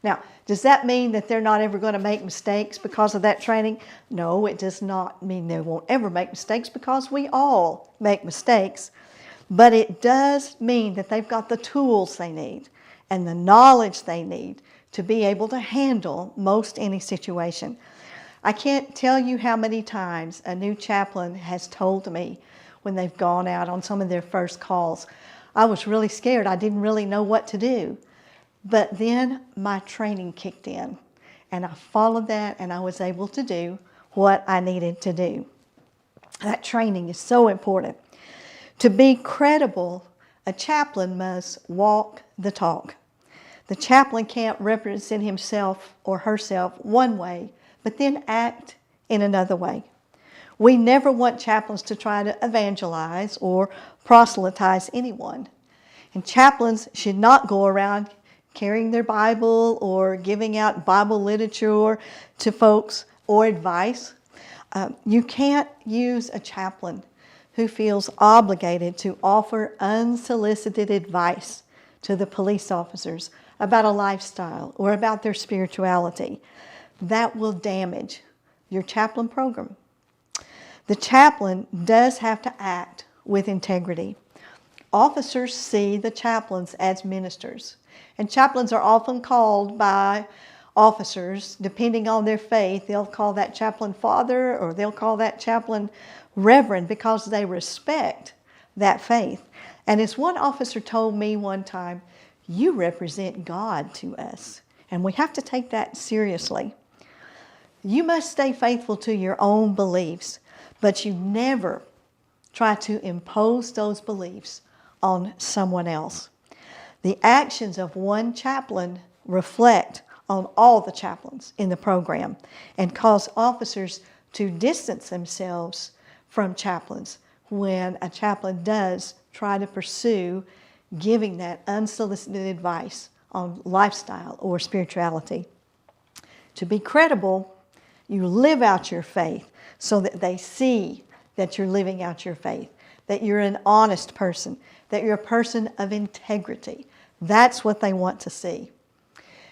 [SPEAKER 1] Now, does that mean that they're not ever going to make mistakes because of that training? No, it does not mean they won't ever make mistakes because we all make mistakes. But it does mean that they've got the tools they need and the knowledge they need to be able to handle most any situation. I can't tell you how many times a new chaplain has told me when they've gone out on some of their first calls, "I was really scared. I didn't really know what to do." But then my training kicked in, and I followed that, and I was able to do what I needed to do. That training is so important. To be credible, a chaplain must walk the talk. The chaplain can't represent himself or herself one way, but then act in another way. We never want chaplains to try to evangelize or proselytize anyone. And chaplains should not go around carrying their Bible or giving out Bible literature to folks or advice. You can't use a chaplain who feels obligated to offer unsolicited advice to the police officers about a lifestyle or about their spirituality. That will damage your chaplain program. The chaplain does have to act with integrity. Officers see the chaplains as ministers, and chaplains are often called by officers, depending on their faith. They'll call that chaplain father, or they'll call that chaplain reverend, because they respect that faith. And as one officer told me one time, you represent God to us, and we have to take that seriously. You must stay faithful to your own beliefs, but you never try to impose those beliefs on someone else. The actions of one chaplain reflect on all the chaplains in the program and cause officers to distance themselves from chaplains when a chaplain does try to pursue giving that unsolicited advice on lifestyle or spirituality. To be credible, you live out your faith so that they see that you're living out your faith, that you're an honest person, that you're a person of integrity. That's what they want to see.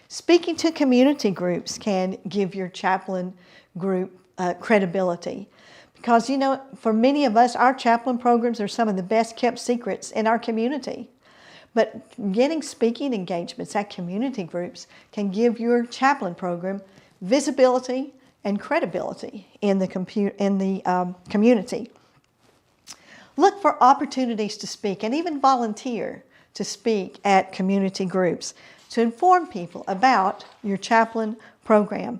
[SPEAKER 1] Speaking to community groups can give your chaplain group credibility. Because, you know, for many of us, our chaplain programs are some of the best kept secrets in our community. But getting speaking engagements at community groups can give your chaplain program visibility and credibility in the community. Look for opportunities to speak and even volunteer to speak at community groups to inform people about your chaplain program.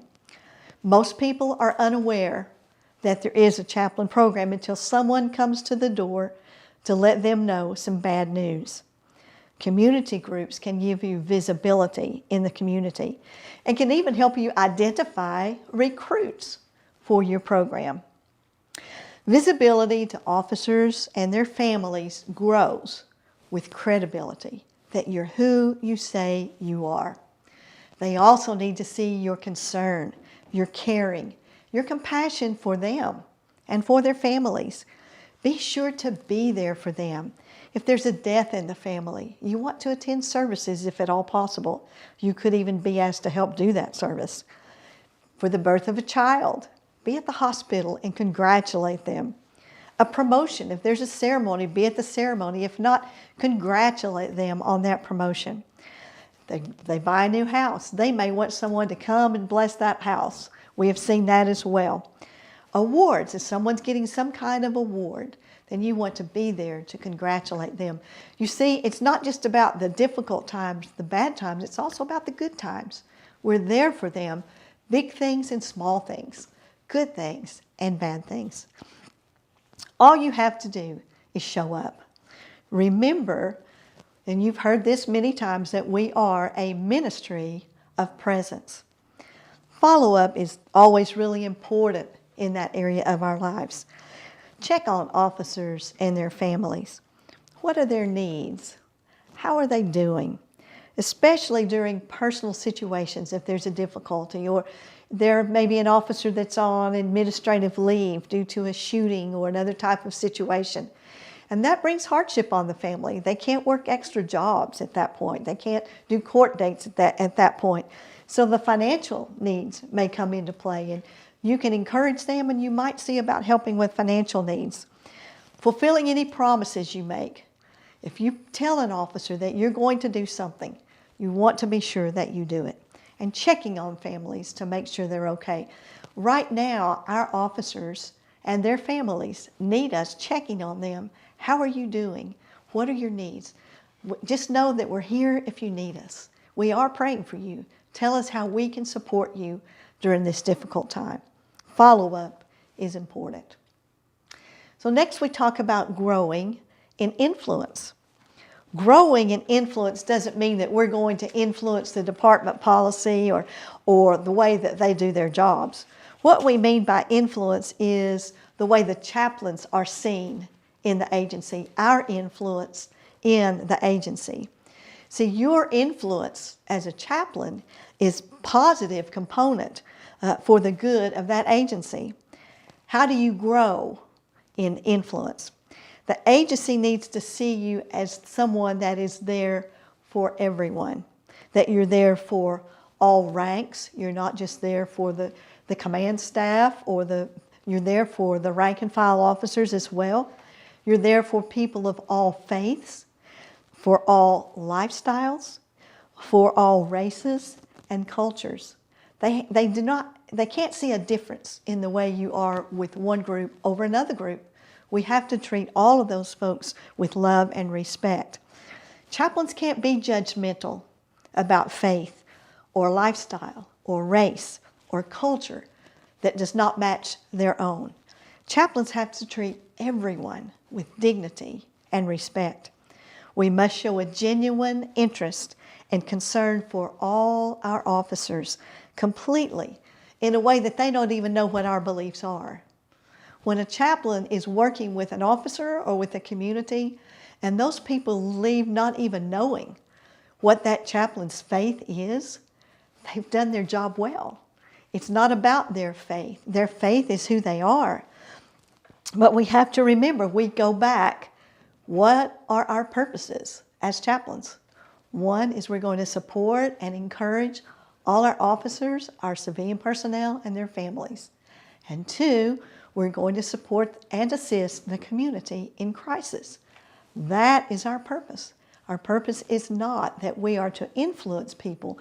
[SPEAKER 1] Most people are unaware that there is a chaplain program until someone comes to the door to let them know some bad news. Community groups can give you visibility in the community and can even help you identify recruits for your program. Visibility to officers and their families grows with credibility, that you're who you say you are. They also need to see your concern, your caring, your compassion for them and for their families. Be sure to be there for them. If there's a death in the family, you want to attend services if at all possible. You could even be asked to help do that service. For the birth of a child, be at the hospital and congratulate them. A promotion, if there's a ceremony, be at the ceremony. If not, congratulate them on that promotion. They buy a new house. They may want someone to come and bless that house. We have seen that as well. Awards, if someone's getting some kind of award, then you want to be there to congratulate them. You see, it's not just about the difficult times, the bad times, it's also about the good times. We're there for them, big things and small things, good things and bad things. All you have to do is show up. Remember, and you've heard this many times, that we are a ministry of presence. Follow-up is always really important in that area of our lives. Check on officers and their families. What are their needs? How are they doing? Especially during personal situations, if there's a difficulty, or there may be an officer that's on administrative leave due to a shooting or another type of situation. And that brings hardship on the family. They can't work extra jobs at that point. They can't do court dates at that point. So the financial needs may come into play, and you can encourage them, and you might see about helping with financial needs. Fulfilling any promises you make. If you tell an officer that you're going to do something, you want to be sure that you do it. And checking on families to make sure they're okay. Right now, our officers and their families need us checking on them. How are you doing? What are your needs? Just know that we're here if you need us. We are praying for you. Tell us how we can support you during this difficult time. Follow-up is important. So next we talk about growing in influence. Growing in influence doesn't mean that we're going to influence the department policy or the way that they do their jobs. What we mean by influence is the way the chaplains are seen in the agency, our influence in the agency. See, your influence as a chaplain is a positive component for the good of that agency. How do you grow in influence? The agency needs to see you as someone that is there for everyone, that you're there for all ranks. You're not just there for the command staff you're there for the rank and file officers as well. You're there for people of all faiths, for all lifestyles, for all races and cultures. They can't see a difference in the way you are with one group over another group. We have to treat all of those folks with love and respect. Chaplains can't be judgmental about faith or lifestyle or race or culture that does not match their own. Chaplains have to treat everyone with dignity and respect. We must show a genuine interest and concern for all our officers completely in a way that they don't even know what our beliefs are. When a chaplain is working with an officer or with a community, and those people leave not even knowing what that chaplain's faith is, they've done their job well. It's not about their faith. Their faith is who they are. But we have to remember, we go back, what are our purposes as chaplains? One is we're going to support and encourage all our officers, our civilian personnel, and their families. And two, we're going to support and assist the community in crisis. That is our purpose. Our purpose is not that we are to influence people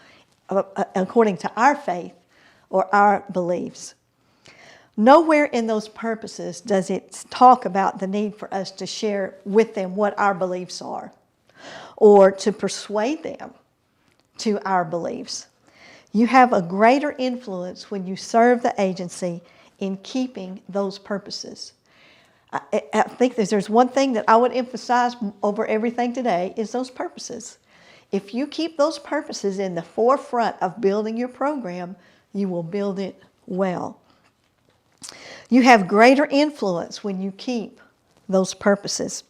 [SPEAKER 1] according to our faith or our beliefs. Nowhere in those purposes does it talk about the need for us to share with them what our beliefs are or to persuade them to our beliefs. You have a greater influence when you serve the agency in keeping those purposes. I think there's one thing that I would emphasize over everything today is those purposes. If you keep those purposes in the forefront of building your program, you will build it well. You have greater influence when you keep those purposes.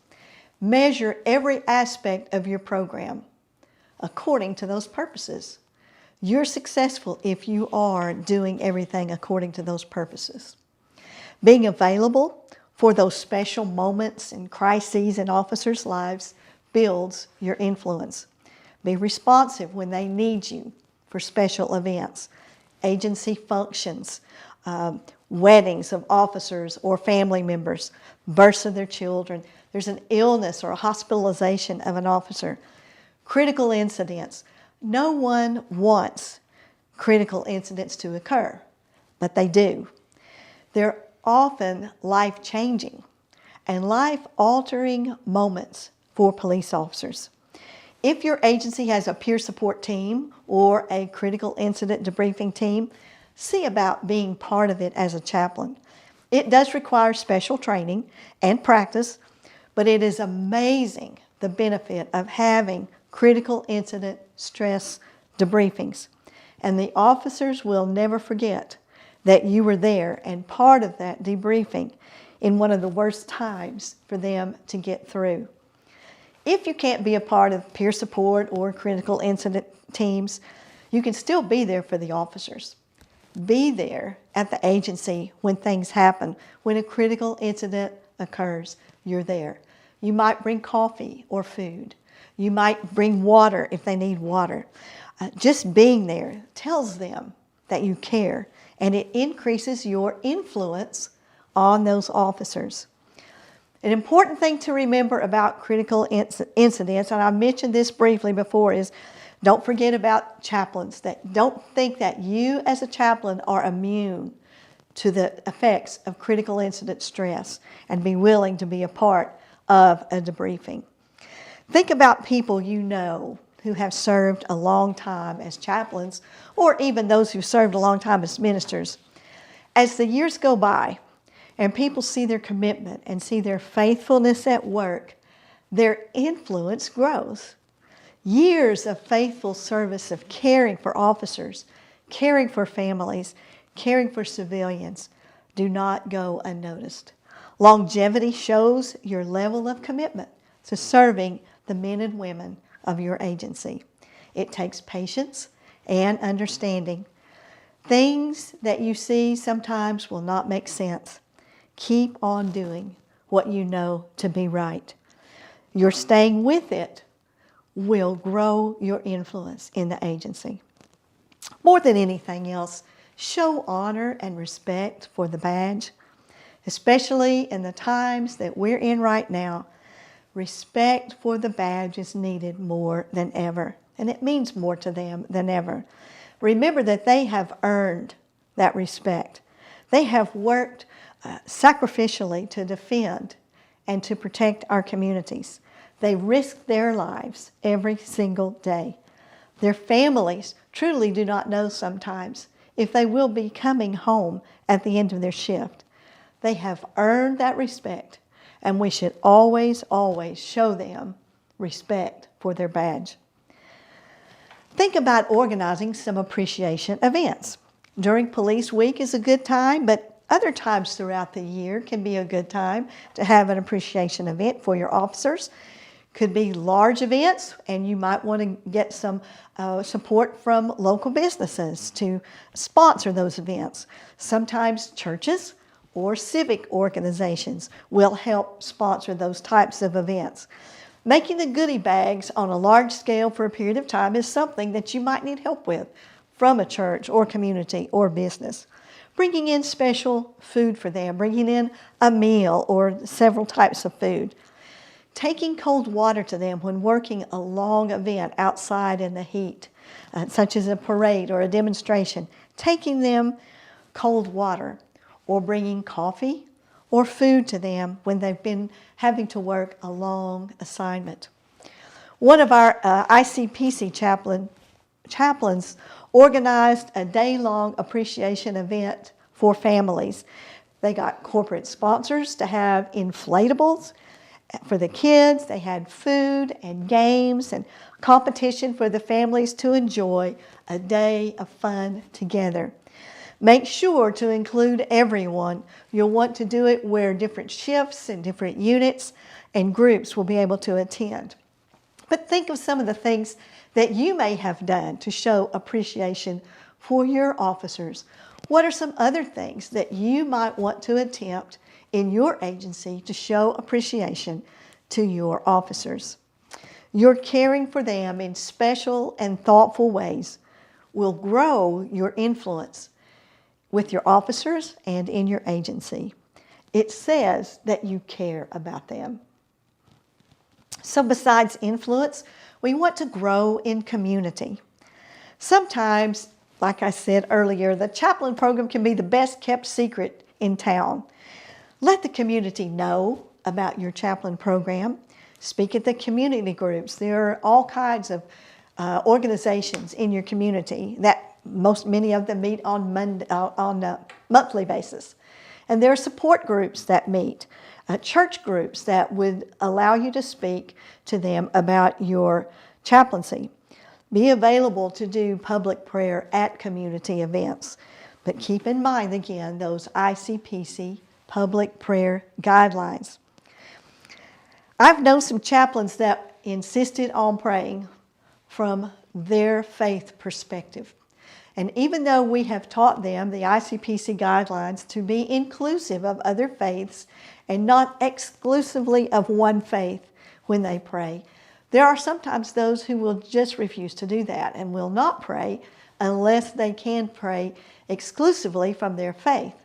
[SPEAKER 1] Measure every aspect of your program according to those purposes. You're successful if you are doing everything according to those purposes. Being available for those special moments and crises in officers' lives builds your influence. Be responsive when they need you for special events, agency functions, weddings of officers or family members, births of their children. There's an illness or a hospitalization of an officer. Critical incidents. No one wants critical incidents to occur, but they do. They're often life-changing and life-altering moments for police officers. If your agency has a peer support team or a critical incident debriefing team, see about being part of it as a chaplain. It does require special training and practice, but it is amazing the benefit of having critical incident stress debriefings. And the officers will never forget that you were there and part of that debriefing in one of the worst times for them to get through. If you can't be a part of peer support or critical incident teams, you can still be there for the officers. Be there at the agency when things happen. When a critical incident occurs, you're there. You might bring coffee or food. You might bring water if they need water. Just being there tells them that you care, and it increases your influence on those officers. An important thing to remember about critical incidents, and I mentioned this briefly before, is don't forget about chaplains. Don't think that you as a chaplain are immune to the effects of critical incident stress and be willing to be a part of a debriefing. Think about people you know who have served a long time as chaplains or even those who served a long time as ministers. As the years go by and people see their commitment and see their faithfulness at work, their influence grows. Years of faithful service of caring for officers, caring for families, caring for civilians do not go unnoticed. Longevity shows your level of commitment to serving the men and women of your agency. It takes patience and understanding. Things that you see sometimes will not make sense. Keep on doing what you know to be right. Your staying with it will grow your influence in the agency. More than anything else, show honor and respect for the badge, especially in the times that we're in right now. Respect for the badge is needed more than ever, and it means more to them than ever. Remember that they have earned that respect. They have worked sacrificially to defend and to protect our communities. They risk their lives every single day. Their families truly do not know sometimes if they will be coming home at the end of their shift. They have earned that respect, and we should always, always show them respect for their badge. Think about organizing some appreciation events. During Police Week is a good time, but other times throughout the year can be a good time to have an appreciation event for your officers. Could be large events, and you might want to get some support from local businesses to sponsor those events. Sometimes churches or civic organizations will help sponsor those types of events. Making the goodie bags on a large scale for a period of time is something that you might need help with from a church or community or business. Bringing in special food for them, bringing in a meal or several types of food. Taking cold water to them when working a long event outside in the heat, such as a parade or a demonstration. Taking them cold water, or bringing coffee or food to them when they've been having to work a long assignment. One of our ICPC chaplains organized a day-long appreciation event for families. They got corporate sponsors to have inflatables for the kids. They had food and games and competition for the families to enjoy a day of fun together. Make sure to include everyone. You'll want to do it where different shifts and different units and groups will be able to attend. But think of some of the things that you may have done to show appreciation for your officers. What are some other things that you might want to attempt in your agency to show appreciation to your officers? Your caring for them in special and thoughtful ways will grow your influence with your officers and in your agency. It says that you care about them. So besides influence, we want to grow in community. Sometimes, like I said earlier, the chaplain program can be the best kept secret in town. Let the community know about your chaplain program. Speak at the community groups. There are all kinds of organizations in your community that many of them meet on a monthly basis. And there are support groups that meet, church groups that would allow you to speak to them about your chaplaincy. Be available to do public prayer at community events. But keep in mind, again, those ICPC public prayer guidelines. I've known some chaplains that insisted on praying from their faith perspective. And even though we have taught them the ICPC guidelines to be inclusive of other faiths and not exclusively of one faith when they pray, there are sometimes those who will just refuse to do that and will not pray unless they can pray exclusively from their faith.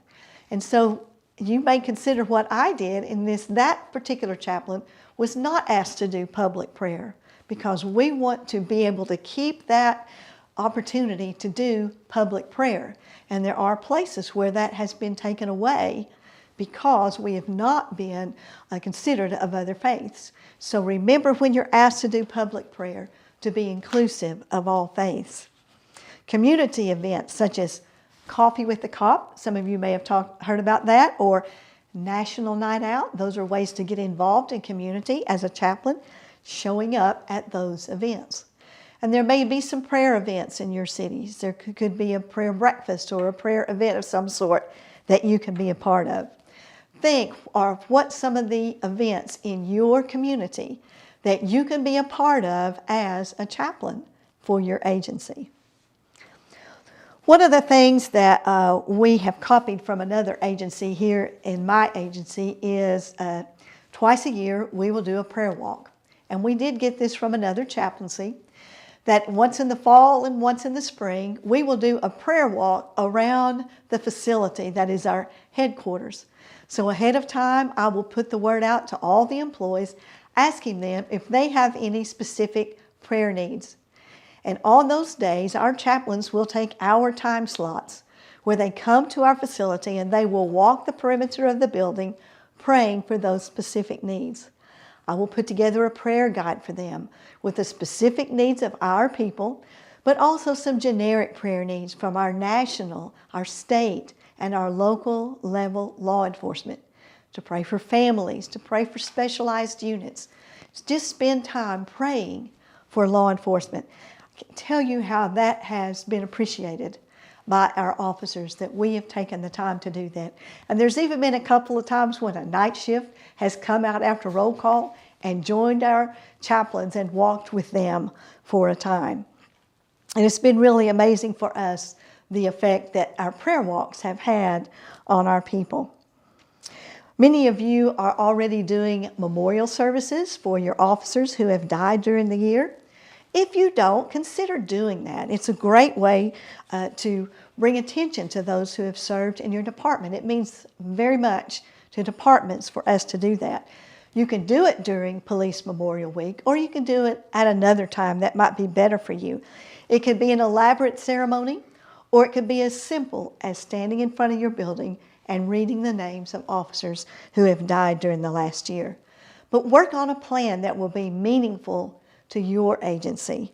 [SPEAKER 1] And so you may consider what I did in that particular chaplain was not asked to do public prayer, because we want to be able to keep that opportunity to do public prayer. And there are places where that has been taken away because we have not been considerate of other faiths. So remember, when you're asked to do public prayer, to be inclusive of all faiths. Community events such as Coffee with the Cop, some of you may have heard about that, or National Night Out, those are ways to get involved in community as a chaplain, showing up at those events. And there may be some prayer events in your cities. There could be a prayer breakfast or a prayer event of some sort that you can be a part of. Think of what some of the events in your community that you can be a part of as a chaplain for your agency. One of the things that we have copied from another agency here in my agency is twice a year we will do a prayer walk. And we did get this from another chaplaincy, that once in the fall and once in the spring, we will do a prayer walk around the facility that is our headquarters. So ahead of time, I will put the word out to all the employees, asking them if they have any specific prayer needs. And on those days, our chaplains will take our time slots where they come to our facility and they will walk the perimeter of the building praying for those specific needs. I will put together a prayer guide for them with the specific needs of our people, but also some generic prayer needs from our national, our state, and our local level law enforcement. To pray for families, to pray for specialized units. Just spend time praying for law enforcement. I can tell you how that has been appreciated by our officers, that we have taken the time to do that. And there's even been a couple of times when a night shift has come out after roll call and joined our chaplains and walked with them for a time. And it's been really amazing for us, the effect that our prayer walks have had on our people. Many of you are already doing memorial services for your officers who have died during the year. If you don't, consider doing that. It's a great way to bring attention to those who have served in your department. It means very much to departments for us to do that. You can do it during Police Memorial Week, or you can do it at another time that might be better for you. It could be an elaborate ceremony, or it could be as simple as standing in front of your building and reading the names of officers who have died during the last year. But work on a plan that will be meaningful to your agency.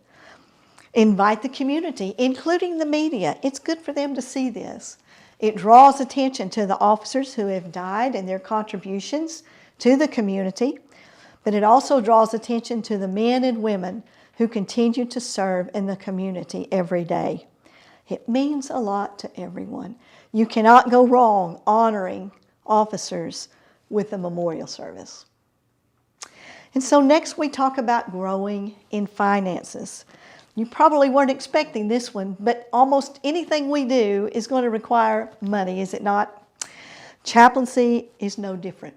[SPEAKER 1] Invite the community, including the media. It's good for them to see this. It draws attention to the officers who have died and their contributions to the community, but it also draws attention to the men and women who continue to serve in the community every day. It means a lot to everyone. You cannot go wrong honoring officers with a memorial service. And so next we talk about growing in finances. You probably weren't expecting this one, but almost anything we do is going to require money, is it not? Chaplaincy is no different.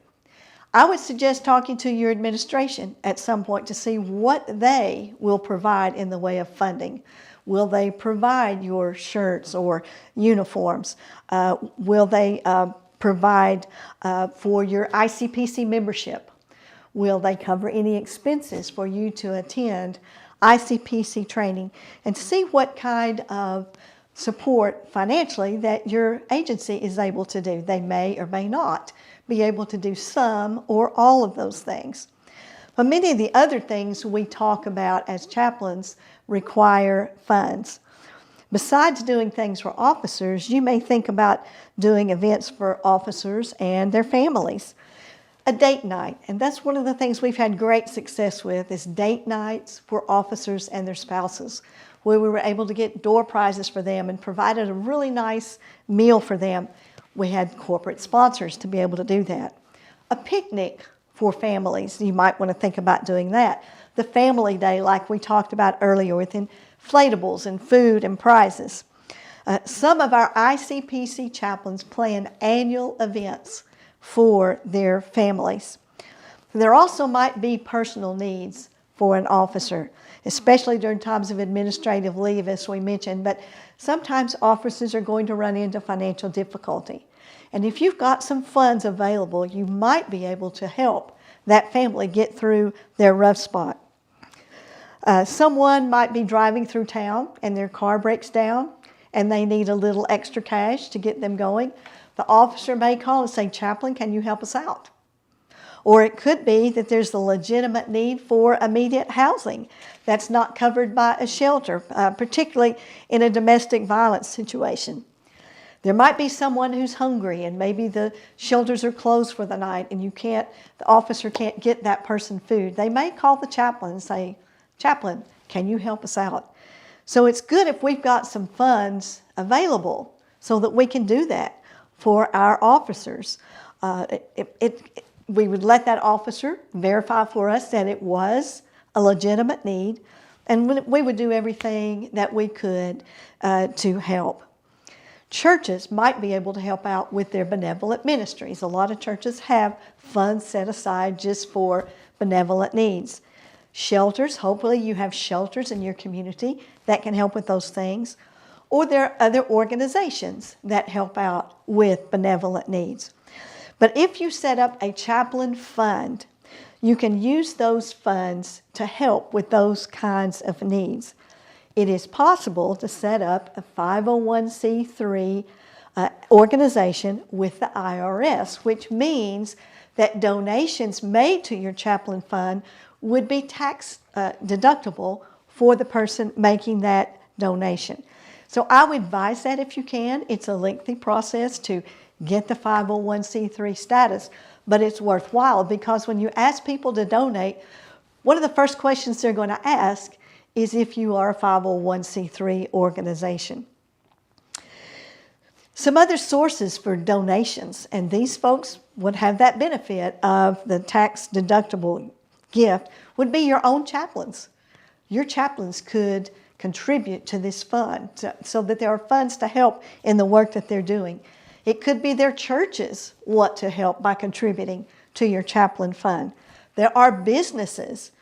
[SPEAKER 1] I would suggest talking to your administration at some point to see what they will provide in the way of funding. Will they provide your shirts or uniforms? Will they provide for your ICPC membership? Will they cover any expenses for you to attend ICPC training, and see what kind of support financially that your agency is able to do? They may or may not be able to do some or all of those things. But many of the other things we talk about as chaplains require funds. Besides doing things for officers, you may think about doing events for officers and their families. A date night, and that's one of the things we've had great success with, is date nights for officers and their spouses, where we were able to get door prizes for them and provided a really nice meal for them. We had corporate sponsors to be able to do that. A picnic for families, you might want to think about doing that. The family day, like we talked about earlier, with inflatables and food and prizes. Some of our ICPC chaplains plan annual events for their families. There also might be personal needs for an officer, especially during times of administrative leave, as we mentioned, but sometimes officers are going to run into financial difficulty. And if you've got some funds available, you might be able to help that family get through their rough spot. Someone might be driving through town and their car breaks down and they need a little extra cash to get them going. The officer may call and say, "Chaplain, can you help us out?" Or it could be that there's a legitimate need for immediate housing that's not covered by a shelter, particularly in a domestic violence situation. There might be someone who's hungry and maybe the shelters are closed for the night and the officer can't get that person food. They may call the chaplain and say, "Chaplain, can you help us out?" So it's good if we've got some funds available so that we can do that for our officers. We would let that officer verify for us that it was a legitimate need, and we would do everything that we could to help. Churches might be able to help out with their benevolent ministries. A lot of churches have funds set aside just for benevolent needs. Shelters, hopefully you have shelters in your community that can help with those things. Or there are other organizations that help out with benevolent needs. But if you set up a chaplain fund, you can use those funds to help with those kinds of needs. It is possible to set up a 501c3 organization with the IRS, which means that donations made to your chaplain fund would be tax deductible for the person making that donation. So I would advise that if you can. It's a lengthy process to get the 501c3 status, but it's worthwhile because when you ask people to donate, one of the first questions they're going to ask is if you are a 501c3 organization. Some other sources for donations, and these folks would have that benefit of the tax deductible gift, would be your own chaplains. Your chaplains could contribute to this fund so that there are funds to help in the work that they're doing. It could be their churches want to help by contributing to your chaplain fund. There are businesses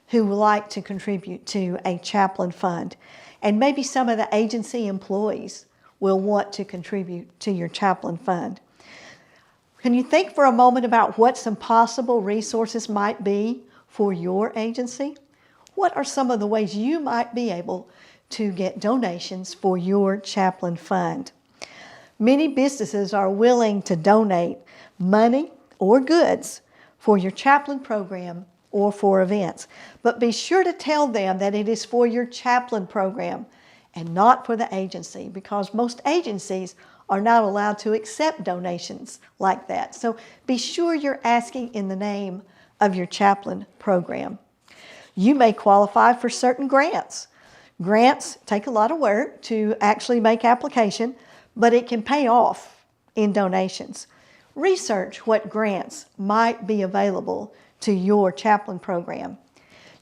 [SPEAKER 1] who would like to contribute to a chaplain fund. And maybe some of the agency employees will want to contribute to your chaplain fund. Can you think for a moment about what some possible resources might be for your agency? What are some of the ways you might be able to get donations for your chaplain fund? Many businesses are willing to donate money or goods for your chaplain program or for events. But be sure to tell them that it is for your chaplain program and not for the agency, because most agencies are not allowed to accept donations like that. So be sure you're asking in the name of your chaplain program. You may qualify for certain grants. Grants take a lot of work to actually make application, but it can pay off in donations. Research what grants might be available to your chaplain program.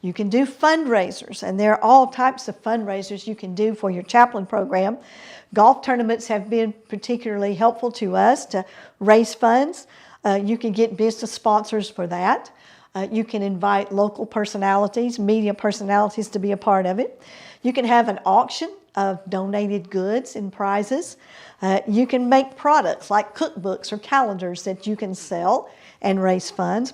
[SPEAKER 1] You can do fundraisers, and there are all types of fundraisers you can do for your chaplain program. Golf tournaments have been particularly helpful to us to raise funds. You can get business sponsors for that. You can invite local personalities, media personalities to be a part of it. You can have an auction of donated goods and prizes. You can make products like cookbooks or calendars that you can sell and raise funds.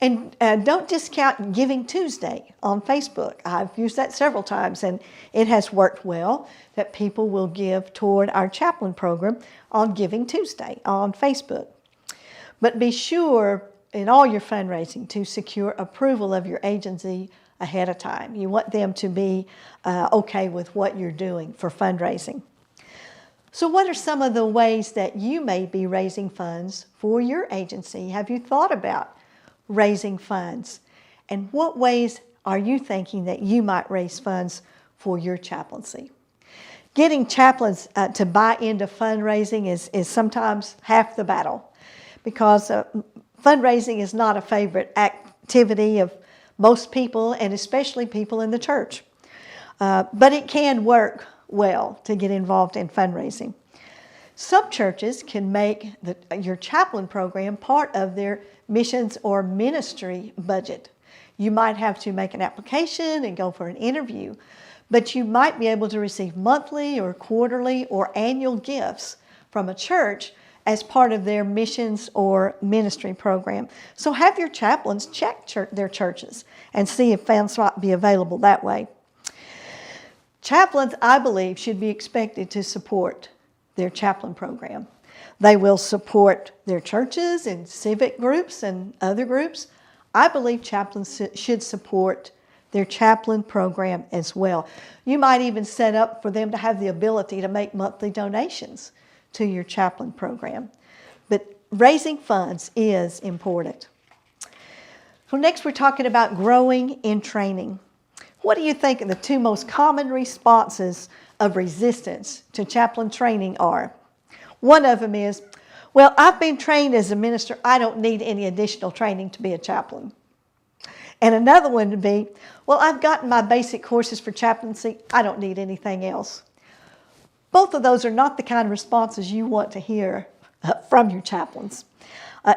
[SPEAKER 1] And don't discount Giving Tuesday on Facebook. I've used that several times, and it has worked well that people will give toward our chaplain program on Giving Tuesday on Facebook. But be sure in all your fundraising to secure approval of your agency ahead of time. You want them to be okay with what you're doing for fundraising. So what are some of the ways that you may be raising funds for your agency? Have you thought about raising funds? And what ways are you thinking that you might raise funds for your chaplaincy? Getting chaplains to buy into fundraising is sometimes half the battle, because fundraising is not a favorite activity of most people, and especially people in the church. But it can work well to get involved in fundraising. Some churches can make your chaplain program part of their missions or ministry budget. You might have to make an application and go for an interview, but you might be able to receive monthly or quarterly or annual gifts from a church as part of their missions or ministry program. So have your chaplains check their churches and see if funds might be available that way. Chaplains, I believe, should be expected to support their chaplain program. They will support their churches and civic groups and other groups. I believe chaplains should support their chaplain program as well. You might even set up for them to have the ability to make monthly donations to your chaplain program. But raising funds is important. So next we're talking about growing in training. What do you think the two most common responses of resistance to chaplain training are? One of them is, well, I've been trained as a minister. I don't need any additional training to be a chaplain. And another one would be, well, I've gotten my basic courses for chaplaincy. I don't need anything else. Both of those are not the kind of responses you want to hear from your chaplains.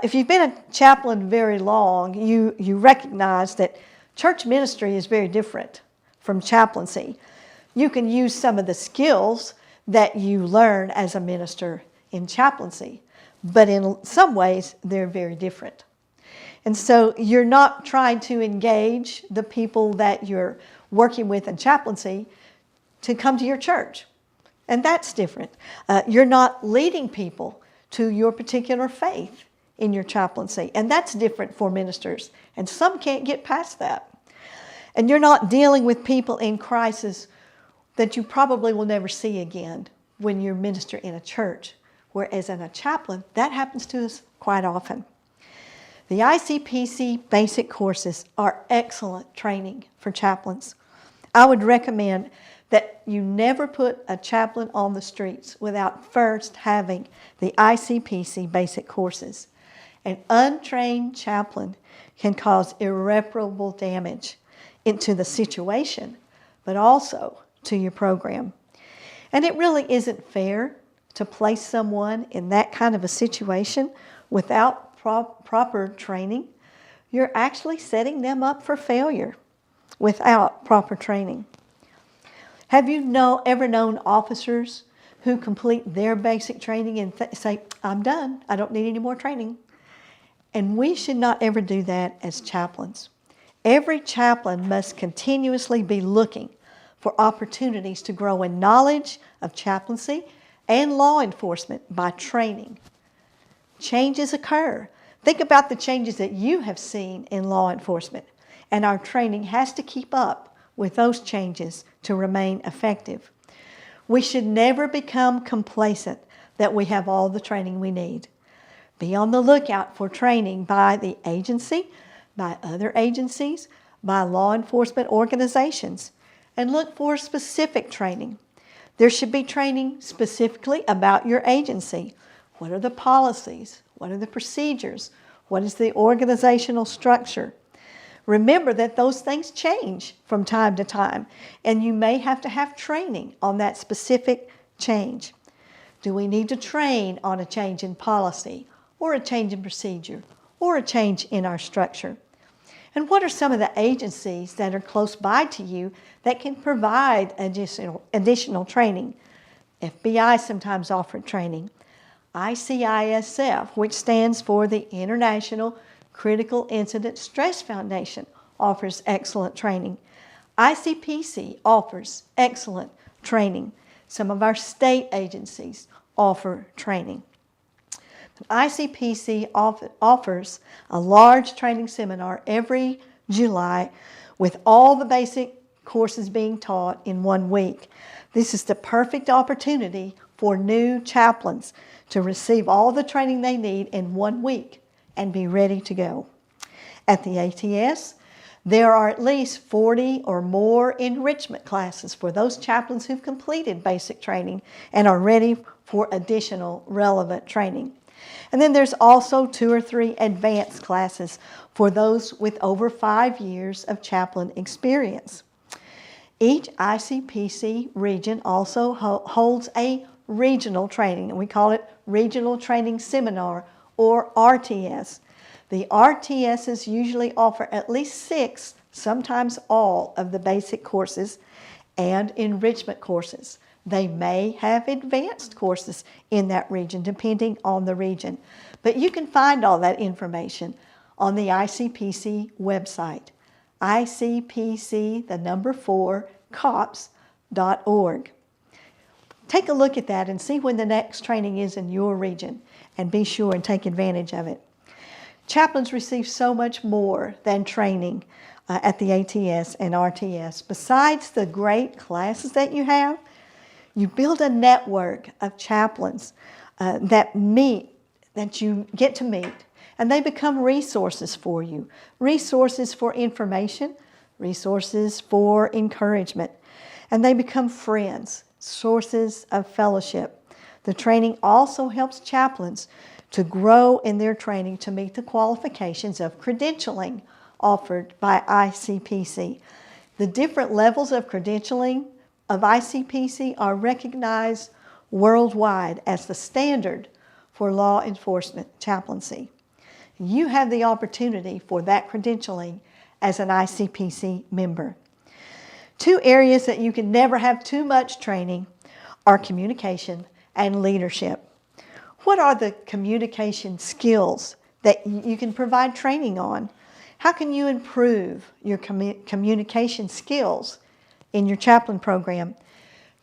[SPEAKER 1] If you've been a chaplain very long, you recognize that church ministry is very different from chaplaincy. You can use some of the skills that you learn as a minister in chaplaincy, but in some ways they're very different. And so you're not trying to engage the people that you're working with in chaplaincy to come to your church. And that's different. You're not leading people to your particular faith in your chaplaincy. And that's different for ministers. And some can't get past that. And you're not dealing with people in crisis that you probably will never see again when you're minister in a church. Whereas in a chaplain, that happens to us quite often. The ICPC basic courses are excellent training for chaplains. I would recommend that you never put a chaplain on the streets without first having the ICPC basic courses. An untrained chaplain can cause irreparable damage into the situation, but also to your program. And it really isn't fair to place someone in that kind of a situation without proper training. You're actually setting them up for failure without proper training. Have you ever known officers who complete their basic training and say, I'm done, I don't need any more training? And we should not ever do that as chaplains. Every chaplain must continuously be looking for opportunities to grow in knowledge of chaplaincy and law enforcement by training. Changes occur. Think about the changes that you have seen in law enforcement, and our training has to keep up with those changes to remain effective. We should never become complacent that we have all the training we need. Be on the lookout for training by the agency, by other agencies, by law enforcement organizations, and look for specific training. There should be training specifically about your agency. What are the policies? What are the procedures? What is the organizational structure? Remember that those things change from time to time, and you may have to have training on that specific change. Do we need to train on a change in policy, or a change in procedure, or a change in our structure? And what are some of the agencies that are close by to you that can provide additional training? FBI sometimes offers training. ICISF, which stands for the International Critical Incident Stress Foundation, offers excellent training. ICPC offers excellent training. Some of our state agencies offer training. ICPC offers a large training seminar every July with all the basic courses being taught in 1 week. This is the perfect opportunity for new chaplains to receive all the training they need in 1 week and be ready to go. At the ATS, there are at least 40 or more enrichment classes for those chaplains who've completed basic training and are ready for additional relevant training. And then there's also 2 or 3 advanced classes for those with over 5 years of chaplain experience. Each ICPC region also holds a regional training, and we call it Regional Training Seminar, or RTS. The RTSs usually offer at least 6, sometimes all, of the basic courses and enrichment courses. They may have advanced courses in that region, depending on the region. But you can find all that information on the ICPC website, icpc4cops.org. Take a look at that and see when the next training is in your region, and be sure and take advantage of it. Chaplains receive so much more than training at the ATS and RTS. Besides the great classes that you have, you build a network of chaplains that you get to meet, and they become resources for you, resources for information, resources for encouragement, and they become friends, sources of fellowship. The training also helps chaplains to grow in their training to meet the qualifications of credentialing offered by ICPC. The different levels of credentialing of ICPC are recognized worldwide as the standard for law enforcement chaplaincy. You have the opportunity for that credentialing as an ICPC member. Two areas that you can never have too much training are communication and leadership. What are the communication skills that you can provide training on? How can you improve your communication skills in your chaplain program?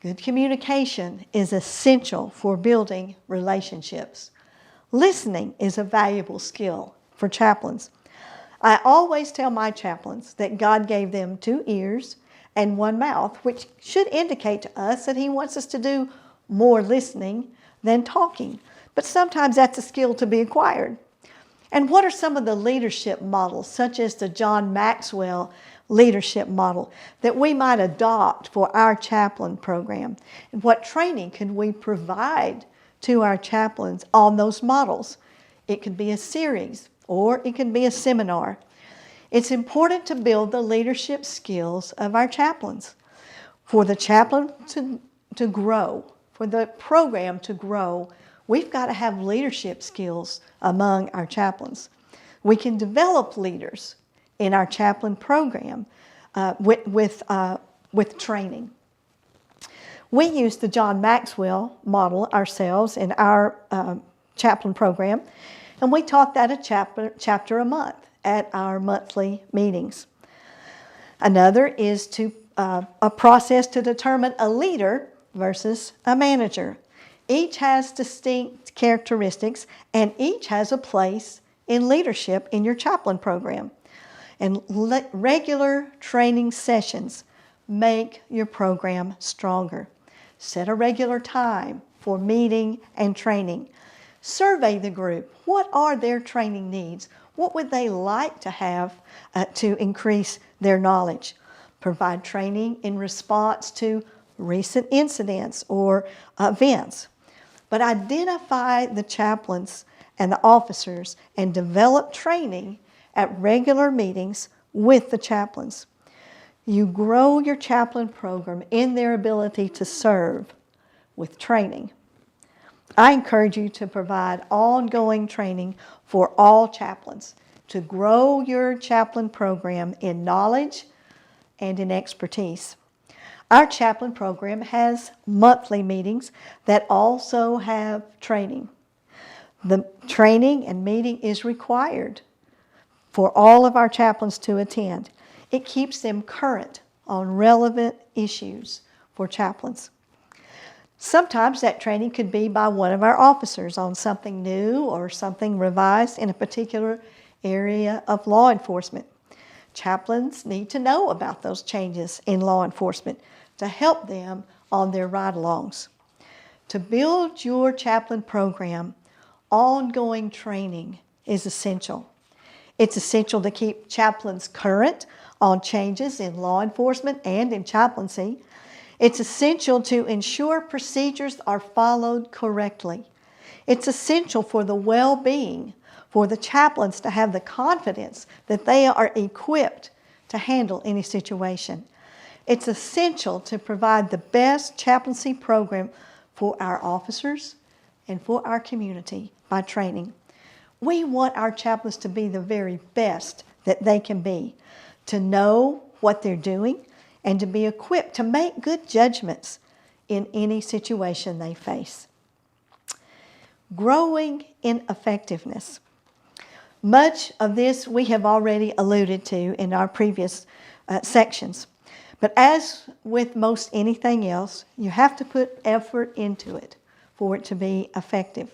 [SPEAKER 1] Good communication is essential for building relationships. Listening is a valuable skill for chaplains. I always tell my chaplains that God gave them 2 ears and 1 mouth, which should indicate to us that He wants us to do more listening than talking. But sometimes that's a skill to be acquired. And what are some of the leadership models, such as the John Maxwell leadership model, that we might adopt for our chaplain program? And what training can we provide to our chaplains on those models? It could be a series or it can be a seminar. It's important to build the leadership skills of our chaplains. For the chaplain to grow, for the program to grow, we've got to have leadership skills among our chaplains. We can develop leaders in our chaplain program with training. We use the John Maxwell model ourselves in our chaplain program, and we taught that a chapter a month at our monthly meetings. Another is a process to determine a leader versus a manager. Each has distinct characteristics, and each has a place in leadership in your chaplain program. And regular training sessions make your program stronger. Set a regular time for meeting and training. Survey the group. What are their training needs? What would they like to have to increase their knowledge? Provide training in response to recent incidents or events. But identify the chaplains and the officers and develop training at regular meetings with the chaplains. You grow your chaplain program in their ability to serve with training. I encourage you to provide ongoing training for all chaplains to grow your chaplain program in knowledge and in expertise. Our chaplain program has monthly meetings that also have training. The training and meeting is required for all of our chaplains to attend. It keeps them current on relevant issues for chaplains. Sometimes that training could be by one of our officers on something new or something revised in a particular area of law enforcement. Chaplains need to know about those changes in law enforcement to help them on their ride-alongs. To build your chaplain program, ongoing training is essential. It's essential to keep chaplains current on changes in law enforcement and in chaplaincy. It's essential to ensure procedures are followed correctly. It's essential for the well-being, for the chaplains to have the confidence that they are equipped to handle any situation. It's essential to provide the best chaplaincy program for our officers and for our community by training. We want our chaplains to be the very best that they can be, to know what they're doing, and to be equipped to make good judgments in any situation they face. Growing in effectiveness. Much of this we have already alluded to in our previous sections. But as with most anything else, you have to put effort into it for it to be effective.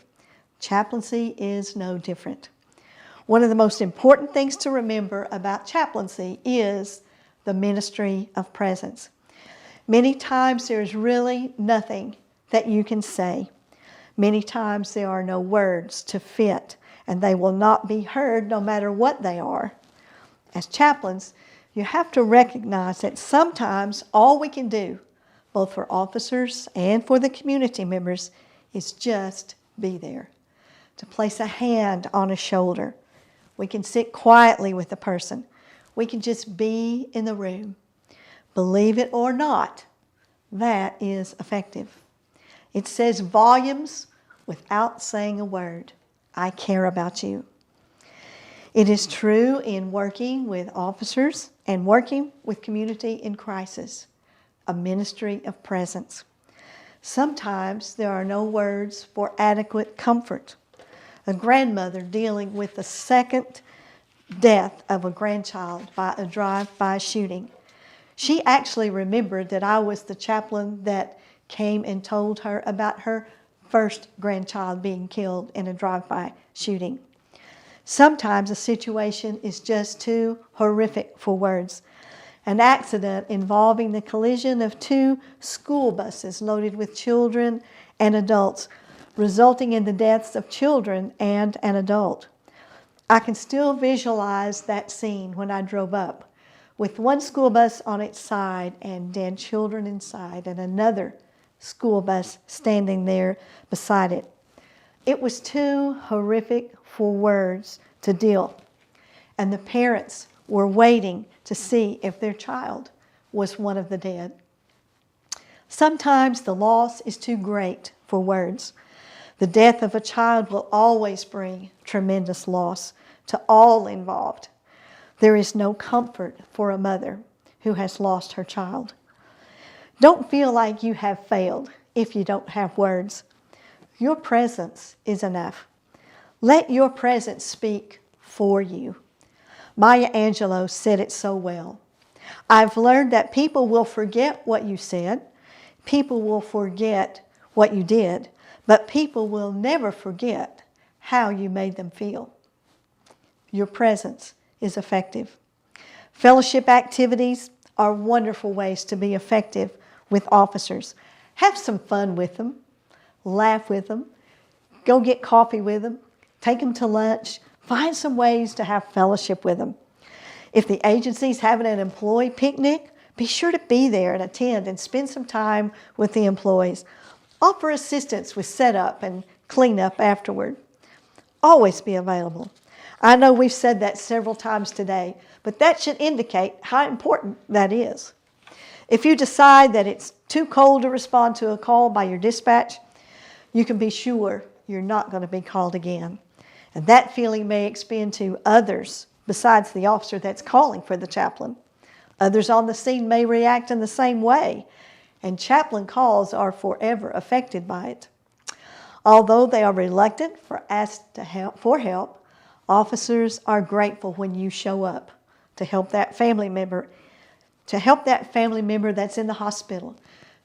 [SPEAKER 1] Chaplaincy is no different. One of the most important things to remember about chaplaincy is the ministry of presence. Many times there's really nothing that you can say. Many times there are no words to fit, and they will not be heard no matter what they are. As chaplains, you have to recognize that sometimes all we can do, both for officers and for the community members, is just be there. To place a hand on a shoulder. We can sit quietly with the person. We can just be in the room. Believe it or not, that is effective. It says volumes without saying a word. I care about you. It is true in working with officers and working with community in crisis, a ministry of presence. Sometimes there are no words for adequate comfort. A grandmother dealing with the second death of a grandchild by a drive-by shooting. She actually remembered that I was the chaplain that came and told her about her first grandchild being killed in a drive-by shooting. Sometimes a situation is just too horrific for words. An accident involving the collision of 2 school buses loaded with children and adults, resulting in the deaths of children and an adult. I can still visualize that scene when I drove up, with one school bus on its side and dead children inside, and another school bus standing there beside it. It was too horrific for words to deal, and the parents were waiting to see if their child was one of the dead. Sometimes the loss is too great for words. The death of a child will always bring tremendous loss to all involved. There is no comfort for a mother who has lost her child. Don't feel like you have failed if you don't have words. Your presence is enough. Let your presence speak for you. Maya Angelou said it so well. I've learned that people will forget what you said, people will forget what you did, but people will never forget how you made them feel. Your presence is effective. Fellowship activities are wonderful ways to be effective with officers. Have some fun with them, laugh with them, go get coffee with them, take them to lunch, find some ways to have fellowship with them. If the agency's having an employee picnic, be sure to be there and attend and spend some time with the employees. Offer assistance with setup and cleanup afterward. Always be available. I know we've said that several times today, but that should indicate how important that is. If you decide that it's too cold to respond to a call by your dispatch, you can be sure you're not going to be called again. And that feeling may extend to others besides the officer that's calling for the chaplain. Others on the scene may react in the same way, and chaplain calls are forever affected by it. Although they are reluctant for help, officers are grateful when you show up to help that family member, that's in the hospital,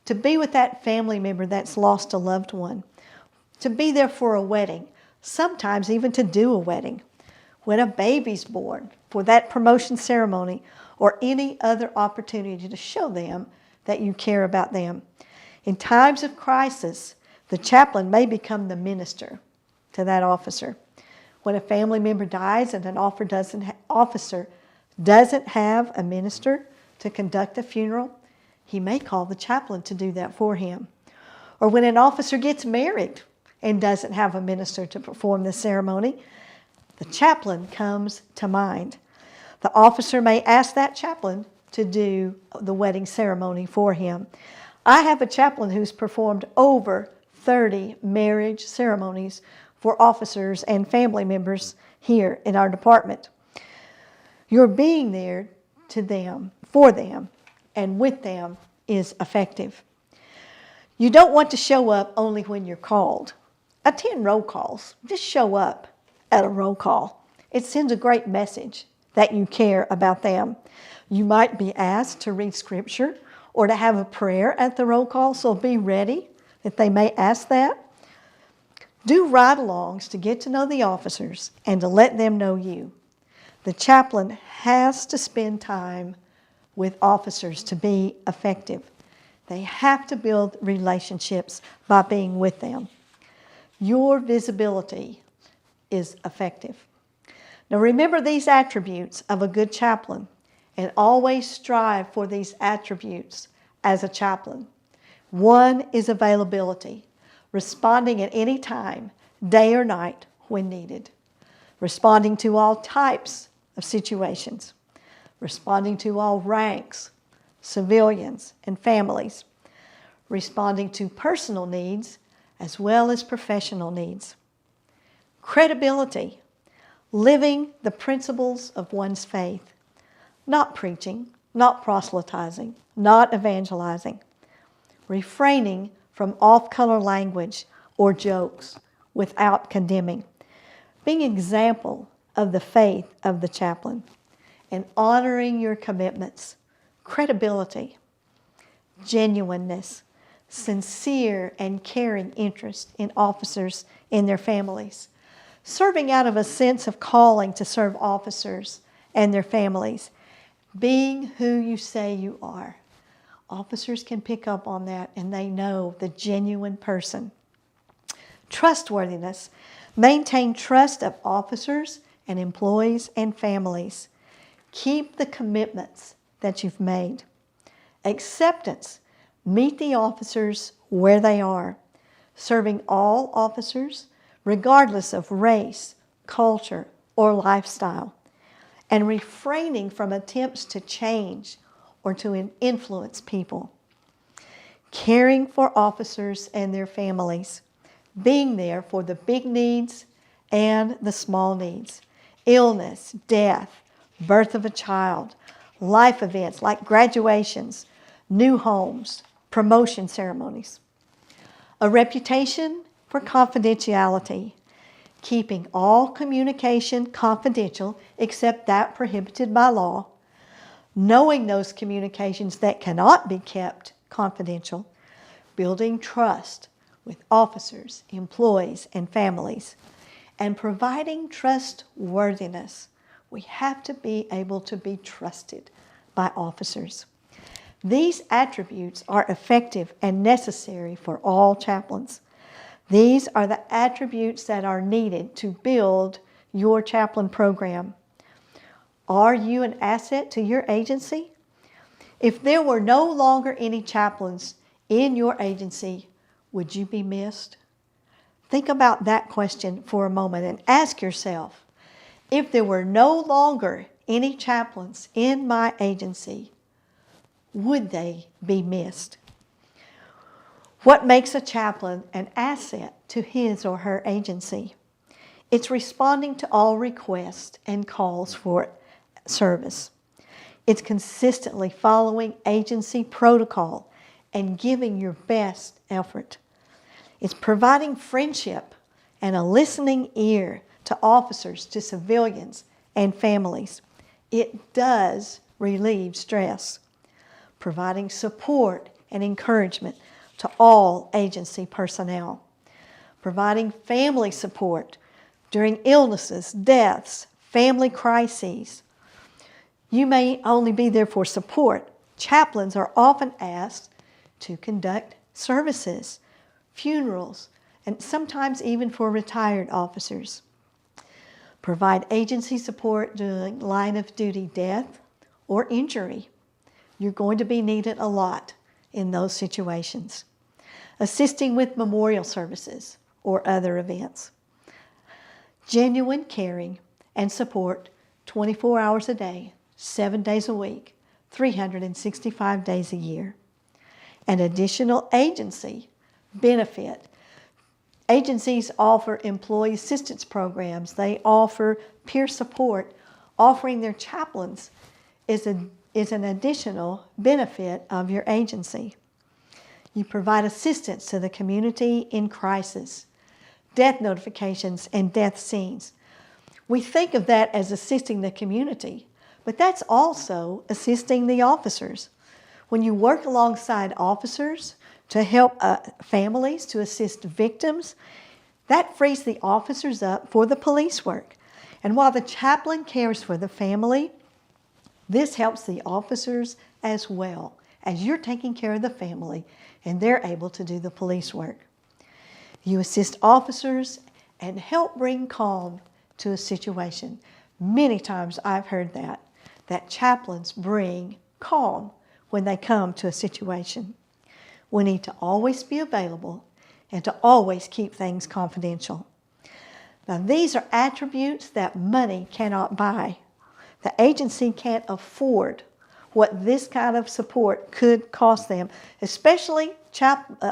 [SPEAKER 1] to be with that family member that's lost a loved one, to be there for a wedding, sometimes even to do a wedding, when a baby's born, for that promotion ceremony, or any other opportunity to show them that you care about them. In times of crisis, the chaplain may become the minister to that officer. When a family member dies and an officer doesn't have a minister to conduct the funeral, he may call the chaplain to do that for him. Or when an officer gets married and doesn't have a minister to perform the ceremony, the chaplain comes to mind. The officer may ask that chaplain to do the wedding ceremony for him. I have a chaplain who's performed over 30 marriage ceremonies for officers and family members here in our department. Your being there to them, for them, and with them is effective. You don't want to show up only when you're called. Attend roll calls. Just show up at a roll call. It sends a great message that you care about them. You might be asked to read scripture or to have a prayer at the roll call, so be ready that they may ask that. Do ride-alongs to get to know the officers and to let them know you. The chaplain has to spend time with officers to be effective. They have to build relationships by being with them. your visibility is effective. Now remember these attributes of a good chaplain and always strive for these attributes as a chaplain. One is availability, responding at any time, day or night, when needed. Responding to all types of situations. Responding to all ranks, civilians, and families. Responding to personal needs as well as professional needs. Credibility, living the principles of one's faith, not preaching, not proselytizing, not evangelizing. Refraining from off-color language or jokes without condemning. Being an example of the faith of the chaplain and honoring your commitments. Credibility, genuineness, sincere and caring interest in officers and their families. Serving out of a sense of calling to serve officers and their families. Being who you say you are. Officers can pick up on that and they know the genuine person. Trustworthiness. Maintain trust of officers and employees and families. Keep the commitments that you've made. Acceptance. Meet the officers where they are, serving all officers regardless of race, culture, or lifestyle, and refraining from attempts to change or to influence people. Caring for officers and their families, being there for the big needs and the small needs. Illness, death, birth of a child, life events like graduations, new homes, promotion ceremonies. A reputation for confidentiality, keeping all communication confidential except that prohibited by law, knowing those communications that cannot be kept confidential, building trust with officers, employees, and families, and providing trustworthiness. We have to be able to be trusted by officers. These attributes are effective and necessary for all chaplains. These are the attributes that are needed to build your chaplain program. Are you an asset to your agency? If there were no longer any chaplains in your agency, would you be missed? Think about that question for a moment and ask yourself, if there were no longer any chaplains in my agency, would they be missed? What makes a chaplain an asset to his or her agency? It's responding to all requests and calls for service. It's consistently following agency protocol and giving your best effort. It's providing friendship and a listening ear to officers, to civilians, and families. It does relieve stress. Providing support and encouragement to all agency personnel. Providing family support during illnesses, deaths, family crises. You may only be there for support. Chaplains are often asked to conduct services, funerals, and sometimes even for retired officers. Provide agency support during line of duty death or injury. You're going to be needed a lot in those situations. Assisting with memorial services or other events. Genuine caring and support 24 hours a day, 7 days a week, 365 days a year. An additional agency benefit. Agencies offer employee assistance programs. They offer peer support. Offering their chaplains is an additional benefit of your agency. You provide assistance to the community in crisis, death notifications, and death scenes. We think of that as assisting the community, but that's also assisting the officers. When you work alongside officers to help families, to assist victims, that frees the officers up for the police work. And while the chaplain cares for the family, this helps the officers as well, as you're taking care of the family and they're able to do the police work. You assist officers and help bring calm to a situation. Many times I've heard that chaplains bring calm when they come to a situation. We need to always be available and to always keep things confidential. Now, these are attributes that money cannot buy. The agency can't afford what this kind of support could cost them, especially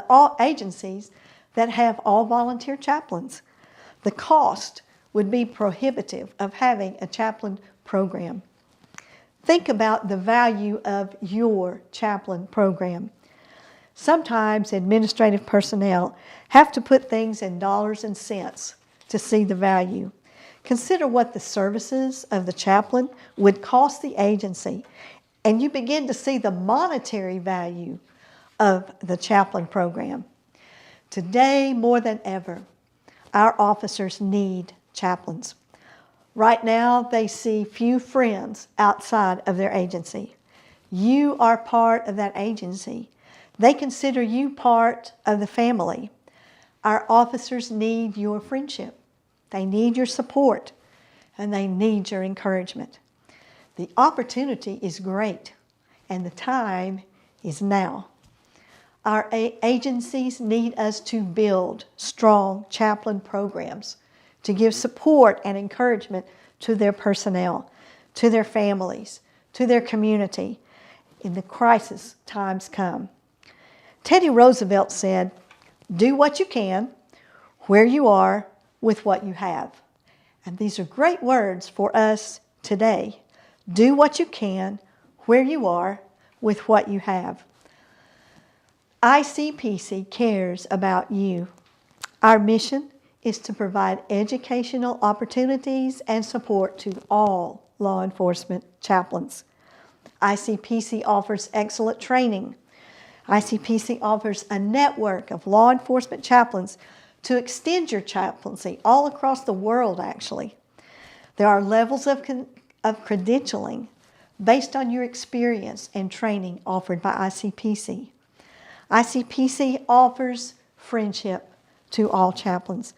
[SPEAKER 1] all agencies that have all volunteer chaplains. The cost would be prohibitive of having a chaplain program. Think about the value of your chaplain program. Sometimes administrative personnel have to put things in dollars and cents to see the value. Consider what the services of the chaplain would cost the agency, and you begin to see the monetary value of the chaplain program. Today, more than ever, our officers need chaplains. Right now, they see few friends outside of their agency. You are part of that agency. They consider you part of the family. Our officers need your friendship. They need your support, and they need your encouragement. The opportunity is great, and the time is now. Our agencies need us to build strong chaplain programs to give support and encouragement to their personnel, to their families, to their community in the crisis times come. Teddy Roosevelt said, "Do what you can, where you are, with what you have." And these are great words for us today. Do what you can, where you are, with what you have. ICPC cares about you. Our mission is to provide educational opportunities and support to all law enforcement chaplains. ICPC offers excellent training. ICPC offers a network of law enforcement chaplains to extend your chaplaincy all across the world, actually. There are levels of credentialing based on your experience and training offered by ICPC. ICPC offers friendship to all chaplains.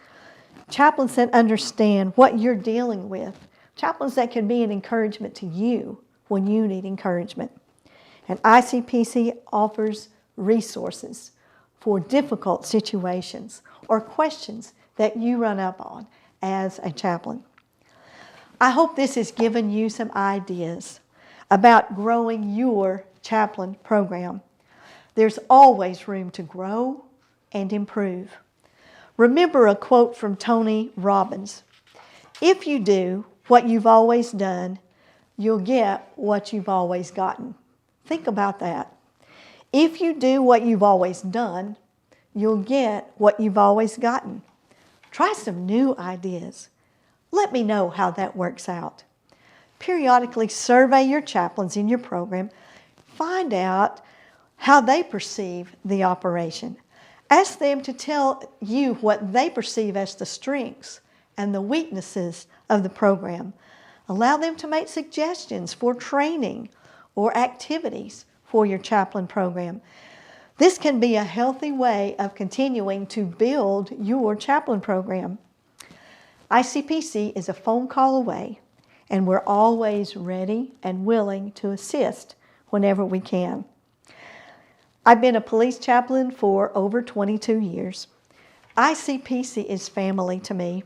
[SPEAKER 1] Chaplains that understand what you're dealing with. Chaplains that can be an encouragement to you when you need encouragement. And ICPC offers resources for difficult situations or questions that you run up on as a chaplain. I hope this has given you some ideas about growing your chaplain program. There's always room to grow and improve. Remember a quote from Tony Robbins: "If you do what you've always done, you'll get what you've always gotten." Think about that. If you do what you've always done, you'll get what you've always gotten. Try some new ideas. Let me know how that works out. Periodically survey your chaplains in your program. Find out how they perceive the operation. Ask them to tell you what they perceive as the strengths and the weaknesses of the program. Allow them to make suggestions for training or activities for your chaplain program. This can be a healthy way of continuing to build your chaplain program. ICPC is a phone call away, and we're always ready and willing to assist whenever we can. I've been a police chaplain for over 22 years. ICPC is family to me.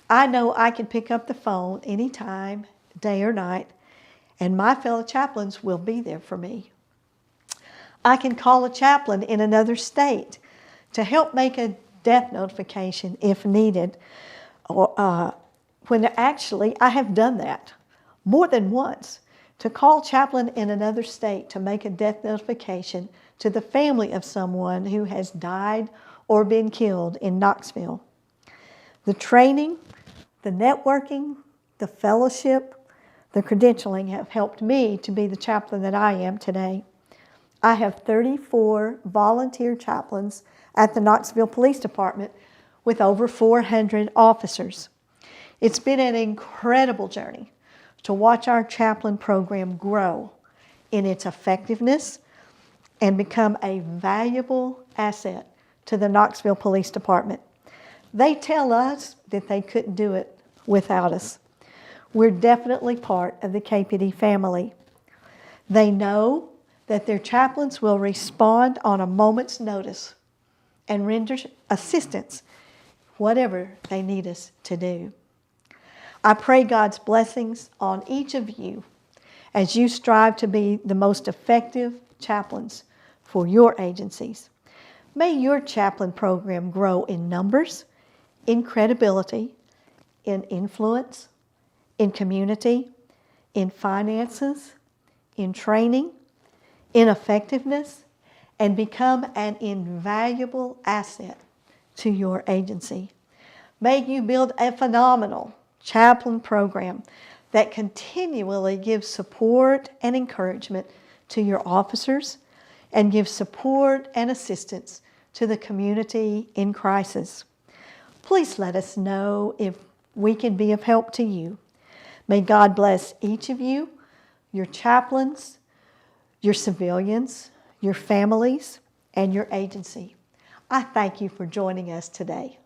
[SPEAKER 1] I know I can pick up the phone anytime, day or night, and my fellow chaplains will be there for me. I can call a chaplain in another state to help make a death notification if needed. When actually I have done that more than once, to call chaplain in another state to make a death notification to the family of someone who has died or been killed in Knoxville. The training, the networking, the fellowship, the credentialing have helped me to be the chaplain that I am today. I have 34 volunteer chaplains at the Knoxville Police Department with over 400 officers. It's been an incredible journey to watch our chaplain program grow in its effectiveness and become a valuable asset to the Knoxville Police Department. They tell us that they couldn't do it without us. We're definitely part of the KPD family. They know that their chaplains will respond on a moment's notice and render assistance, whatever they need us to do. I pray God's blessings on each of you as you strive to be the most effective chaplains for your agencies. May your chaplain program grow in numbers, in credibility, in influence, in community, in finances, in training, in effectiveness, and become an invaluable asset to your agency. May you build a phenomenal chaplain program that continually gives support and encouragement to your officers and gives support and assistance to the community in crisis. Please let us know if we can be of help to you. May God bless each of you, your chaplains, your civilians, your families, and your agency. I thank you for joining us today.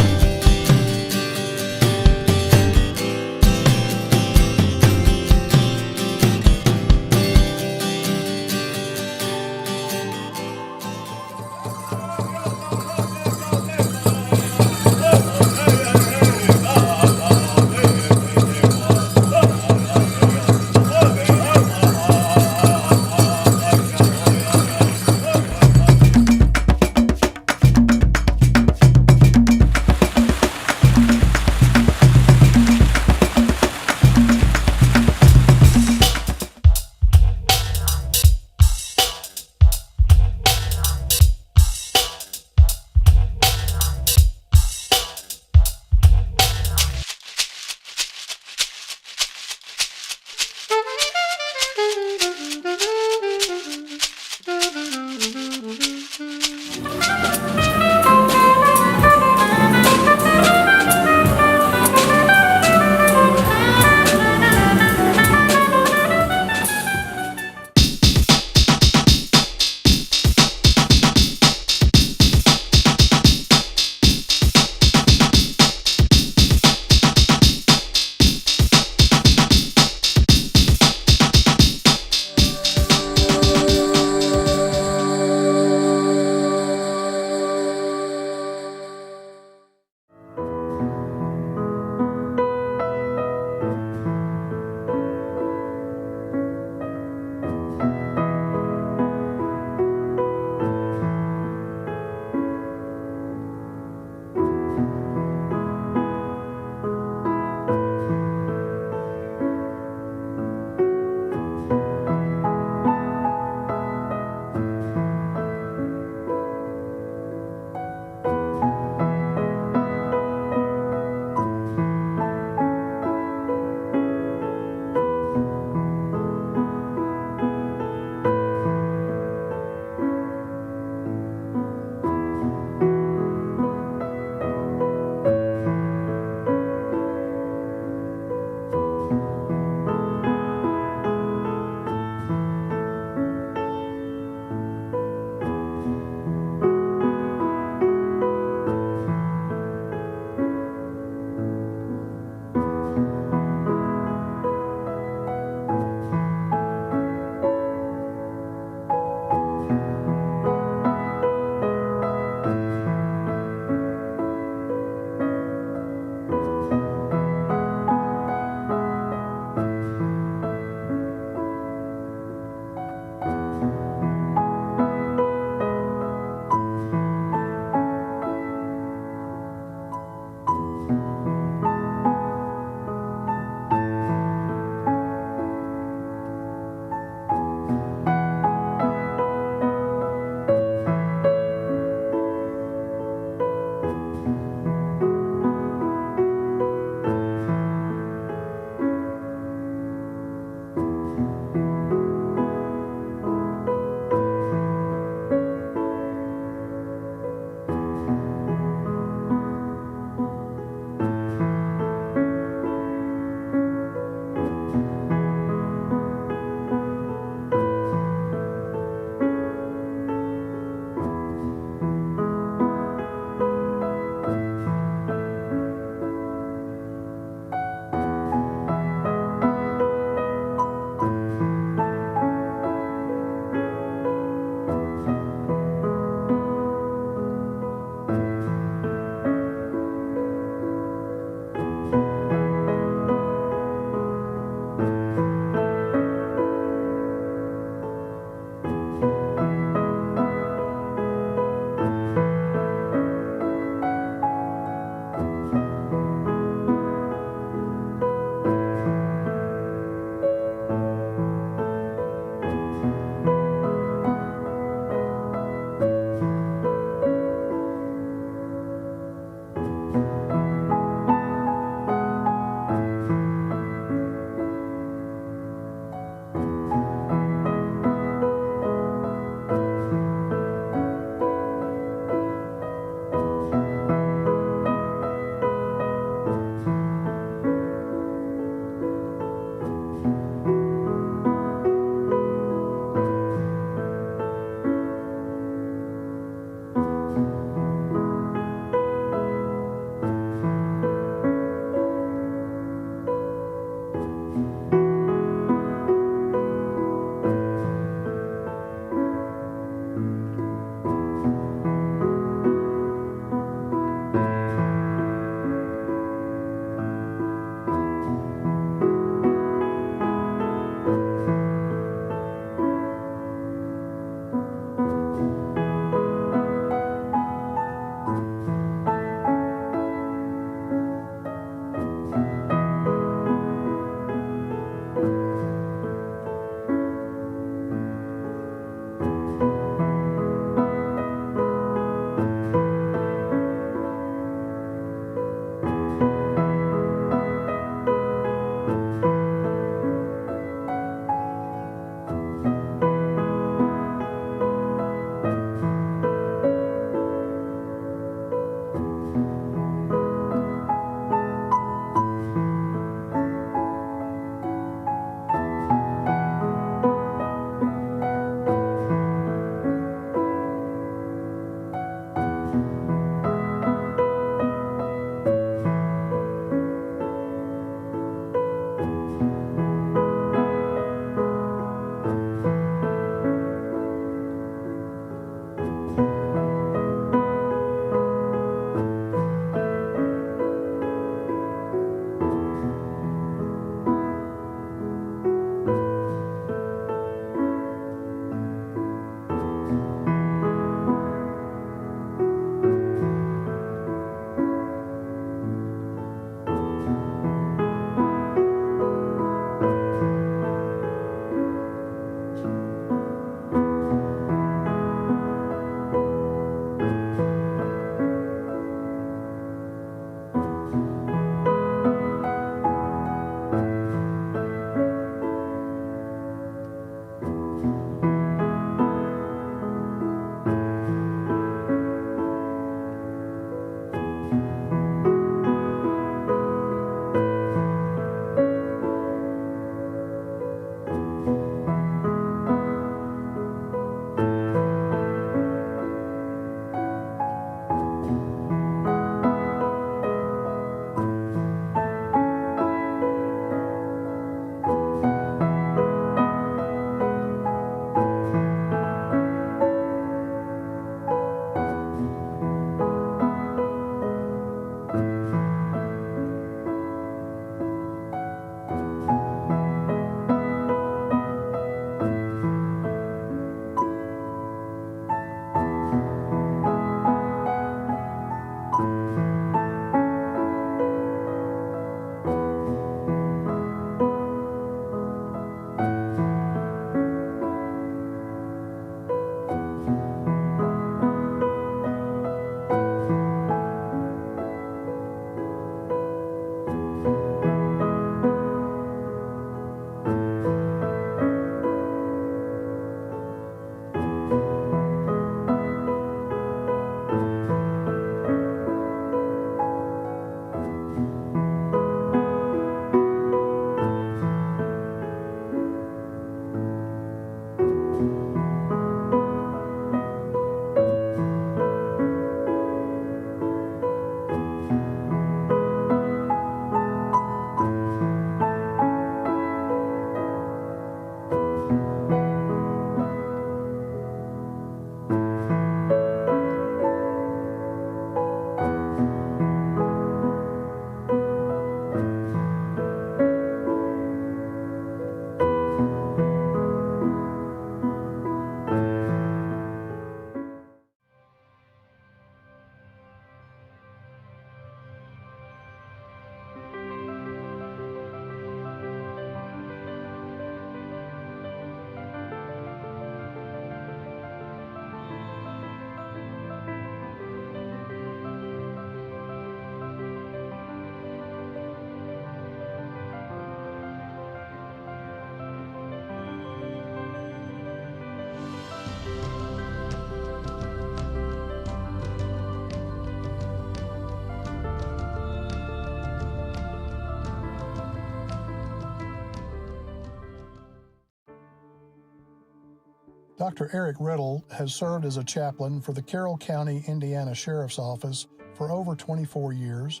[SPEAKER 3] Dr. Eric Riddle has served as a chaplain for the Carroll County, Indiana Sheriff's Office for over 24 years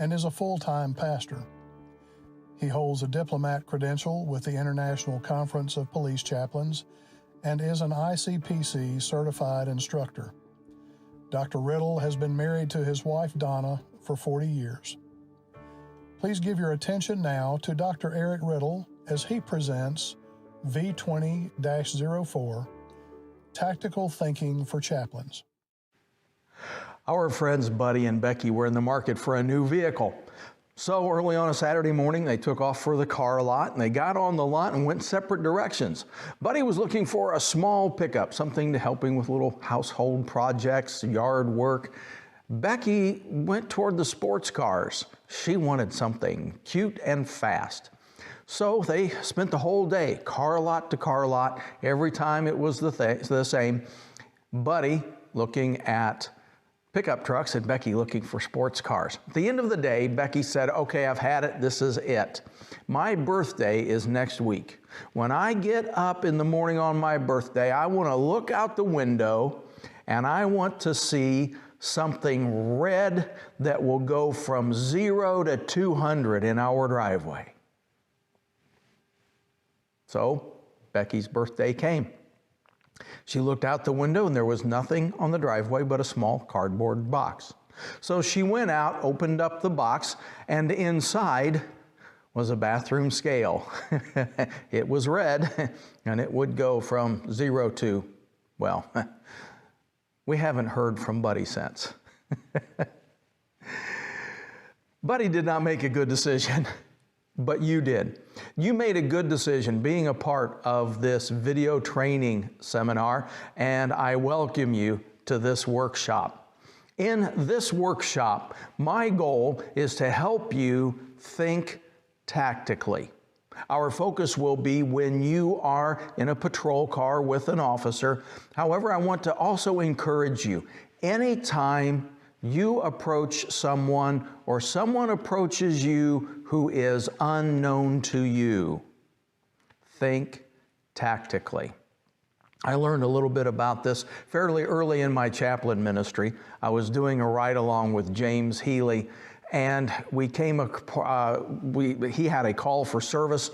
[SPEAKER 3] and is a full-time pastor. He holds a diplomat credential with the International Conference of Police Chaplains and is an ICPC certified instructor. Dr. Riddle has been married to his wife Donna for 40 years. Please give your attention now to Dr. Eric Riddle as he presents V20-04, Tactical Thinking for Chaplains.
[SPEAKER 4] Our friends Buddy and Becky were in the market for a new vehicle. So early on a Saturday morning, they took off for the car lot, and they got on the lot and went separate directions. Buddy was looking for a small pickup, something to help him with little household projects, yard work. Becky went toward the sports cars. She wanted something cute and fast. So they spent the whole day, car lot to car lot. Every time it was the same. Buddy looking at pickup trucks and Becky looking for sports cars. At the end of the day, Becky said, okay, I've had it. This is it. My birthday is next week. When I get up in the morning on my birthday, I want to look out the window and I want to see something red that will go from 0 to 200 in our driveway. So Becky's birthday came. She looked out the window and there was nothing on the driveway but a small cardboard box. So she went out, opened up the box, and inside was a bathroom scale. It was red, and it would go from 0 to, well, we haven't heard from Buddy since. Buddy did not make a good decision. But you did. You made a good decision being a part of this video training seminar, and I welcome you to this workshop. In this workshop, my goal is to help you think tactically. Our focus will be when you are in a patrol car with an officer. However, I want to also encourage you, anytime you approach someone or someone approaches you who is unknown to you, think tactically. I learned a little bit about this fairly early in my chaplain ministry. I was doing a ride-along with James Healy, and he had a call for service.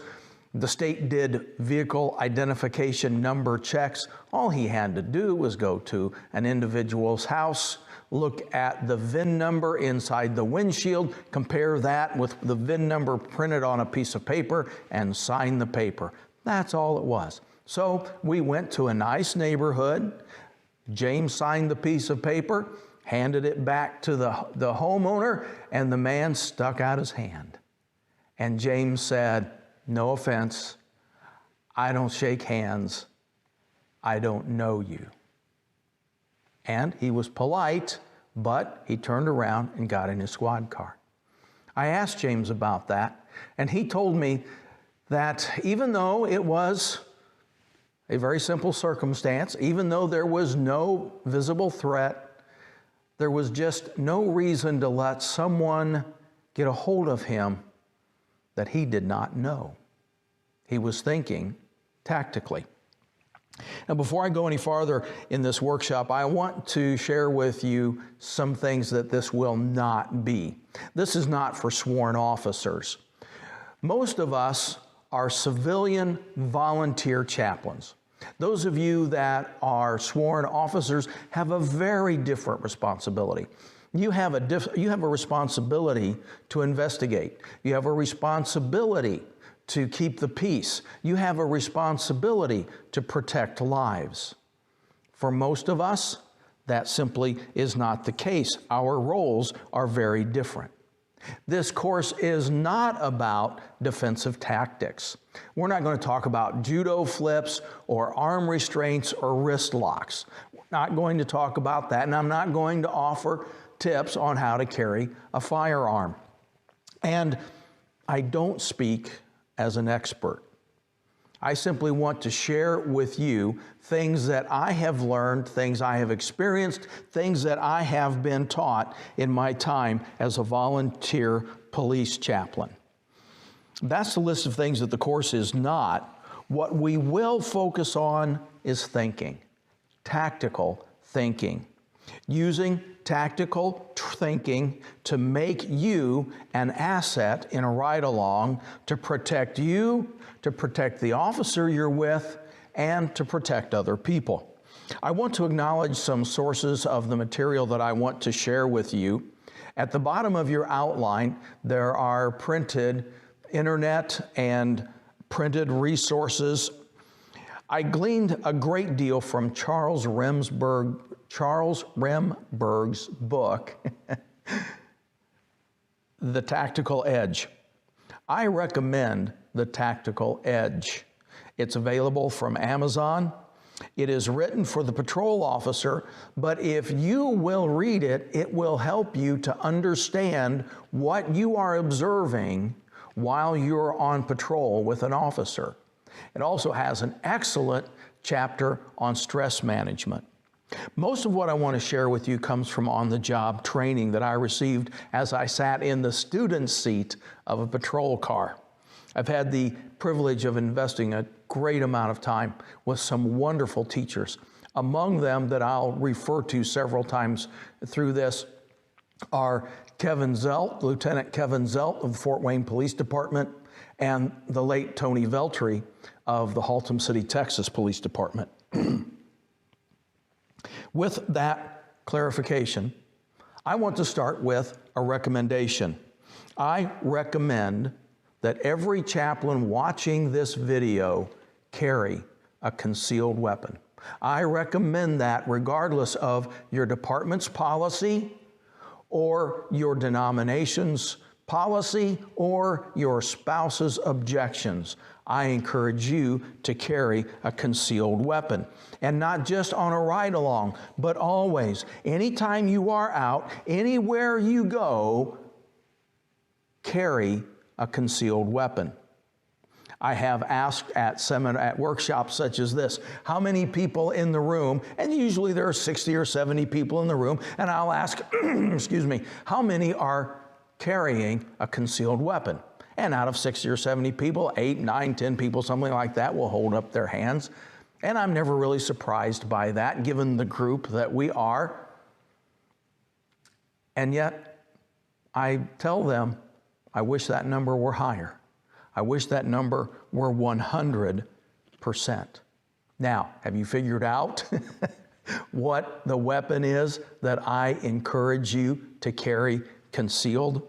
[SPEAKER 4] The state did vehicle identification number checks. All he had to do was go to an individual's house, look at the VIN number inside the windshield, compare that with the VIN number printed on a piece of paper, and sign the paper. That's all it was. So we went to a nice neighborhood. James signed the piece of paper, handed it back to the homeowner, and the man stuck out his hand. And James said, no offense, I don't shake hands. I don't know you. And he was polite, but he turned around and got in his squad car. I asked James about that, and he told me that even though it was a very simple circumstance, even though there was no visible threat, there was just no reason to let someone get a hold of him that he did not know. He was thinking tactically. Now, before I go any farther in this workshop, I want to share with you some things that this will not be. This is not for sworn officers. Most of us are civilian volunteer chaplains. Those of you that are sworn officers have a very different responsibility. You have a responsibility to investigate. You have a responsibility to keep the peace. You have a responsibility to protect lives. For most of us, that simply is not the case. Our roles are very different. This course is not about defensive tactics. We're not going to talk about judo flips or arm restraints or wrist locks. We're not going to talk about that, and I'm not going to offer tips on how to carry a firearm. And I don't speak as an expert. I simply want to share with you things that I have learned, things I have experienced, things that I have been taught in my time as a volunteer police chaplain. That's the list of things that the course is not. What we will focus on is thinking, tactical thinking. Using tactical thinking to make you an asset in a ride-along to protect you, to protect the officer you're with, and to protect other people. I want to acknowledge some sources of the material that I want to share with you. At the bottom of your outline, there are printed internet and printed resources. I gleaned a great deal from Charles Remberg's book, The Tactical Edge. I recommend The Tactical Edge. It's available from Amazon. It is written for the patrol officer, but if you will read it, it will help you to understand what you are observing while you're on patrol with an officer. It also has an excellent chapter on stress management. Most of what I want to share with you comes from on-the-job training that I received as I sat in the student seat of a patrol car. I've had the privilege of investing a great amount of time with some wonderful teachers. Among them that I'll refer to several times through this are Kevin Zelt, Lieutenant Kevin Zelt of the Fort Wayne Police Department, and the late Tony Veltri of the Haltom City, Texas Police Department. With that clarification, I want to start with a recommendation. I recommend that every chaplain watching this video carry a concealed weapon. I recommend that regardless of your department's policy or your denomination's policy or your spouse's objections. I encourage you to carry a concealed weapon. And not just on a ride-along, but always. Anytime you are out, anywhere you go, carry a concealed weapon. I have asked at workshops such as this, how many people in the room, and usually there are 60 or 70 people in the room, and I'll ask, excuse me, how many are carrying a concealed weapon? And out of 60 or 70 people, 8, 9, 10 people, something like that, will hold up their hands. And I'm never really surprised by that, given the group that we are. And yet, I tell them, I wish that number were higher. I wish that number were 100%. Now, have you figured out what the weapon is that I encourage you to carry concealed?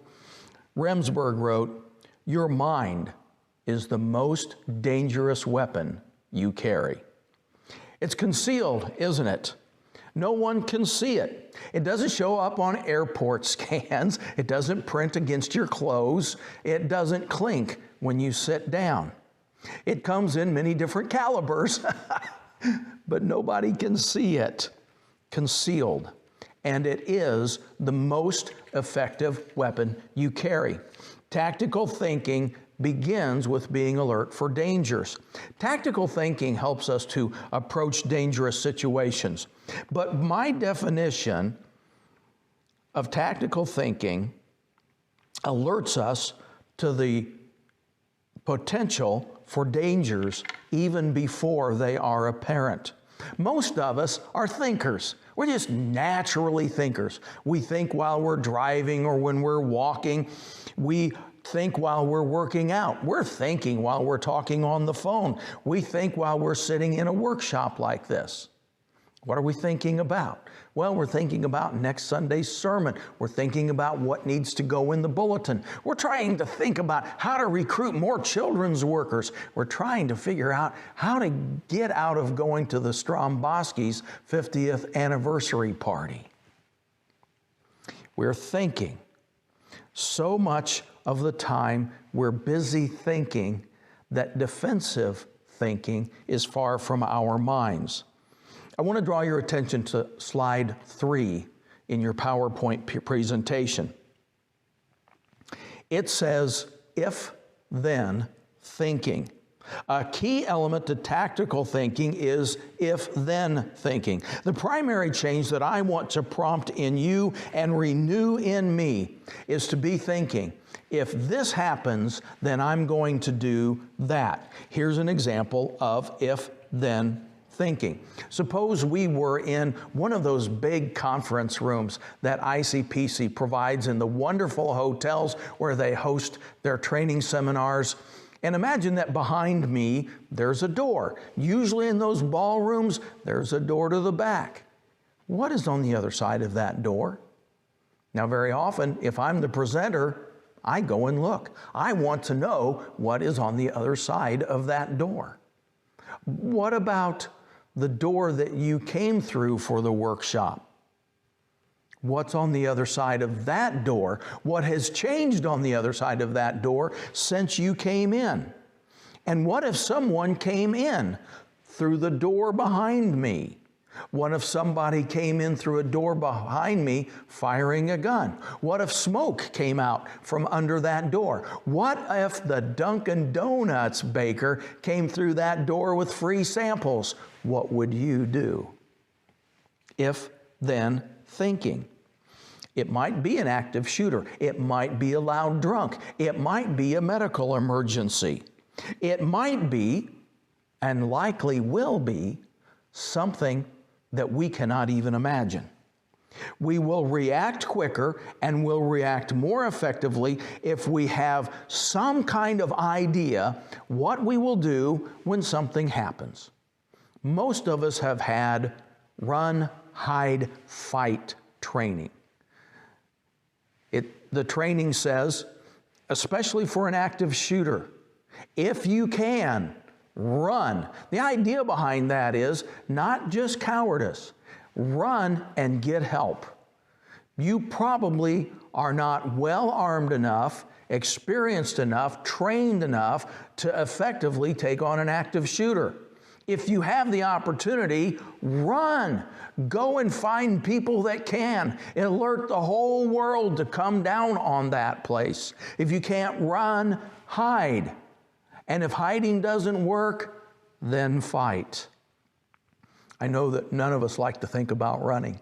[SPEAKER 4] Remsburg wrote, "Your mind is the most dangerous weapon you carry." It's concealed, isn't it? No one can see it. It doesn't show up on airport scans. It doesn't print against your clothes. It doesn't clink when you sit down. It comes in many different calibers, but nobody can see it. Concealed. And it is the most effective weapon you carry. Tactical thinking begins with being alert for dangers. Tactical thinking helps us to approach dangerous situations. But my definition of tactical thinking alerts us to the potential for dangers even before they are apparent. Most of us are thinkers. We're just naturally thinkers. We think while we're driving or when we're walking. We think while we're working out. We're thinking while we're talking on the phone. We think while we're sitting in a workshop like this. What are we thinking about? Well, we're thinking about next Sunday's sermon. We're thinking about what needs to go in the bulletin. We're trying to think about how to recruit more children's workers. We're trying to figure out how to get out of going to the Stromboski's 50th anniversary party. We're thinking. So much of the time we're busy thinking that defensive thinking is far from our minds. I want to draw your attention to slide 3 in your PowerPoint presentation. It says, if then thinking. A key element to tactical thinking is if-then thinking. The primary change that I want to prompt in you and renew in me is to be thinking, if this happens, then I'm going to do that. Here's an example of if-then thinking. Suppose we were in one of those big conference rooms that ICPC provides in the wonderful hotels where they host their training seminars. And imagine that behind me, there's a door. Usually in those ballrooms, there's a door to the back. What is on the other side of that door? Now, very often, if I'm the presenter, I go and look. I want to know what is on the other side of that door. What about the door that you came through for the workshop? What's on the other side of that door? What has changed on the other side of that door since you came in? And what if someone came in through the door behind me? What if somebody came in through a door behind me firing a gun? What if smoke came out from under that door? What if the Dunkin' Donuts baker came through that door with free samples? What would you do? If-then thinking. It might be an active shooter. It might be a loud drunk. It might be a medical emergency. It might be, and likely will be, something that we cannot even imagine. We will react quicker and will react more effectively if we have some kind of idea what we will do when something happens. Most of us have had run, hide, fight training. The training says, especially for an active shooter, if you can, run. The idea behind that is not just cowardice. Run and get help. You probably are not well armed enough, experienced enough, trained enough to effectively take on an active shooter. If you have the opportunity, run. Go and find people that can. Alert the whole world to come down on that place. If you can't run, hide. And if hiding doesn't work, then fight. I know that none of us like to think about running.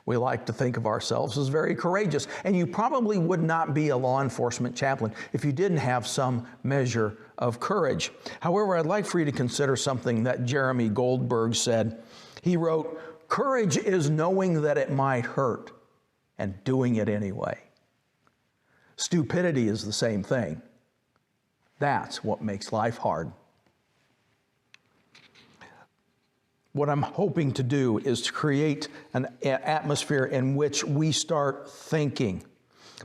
[SPEAKER 4] We like to think of ourselves as very courageous. And you probably would not be a law enforcement chaplain if you didn't have some measure of courage. However, I'd like for you to consider something that Jeremy Goldberg said. He wrote, "Courage is knowing that it might hurt and doing it anyway." Stupidity is the same thing. That's what makes life hard. What I'm hoping to do is to create an atmosphere in which we start thinking.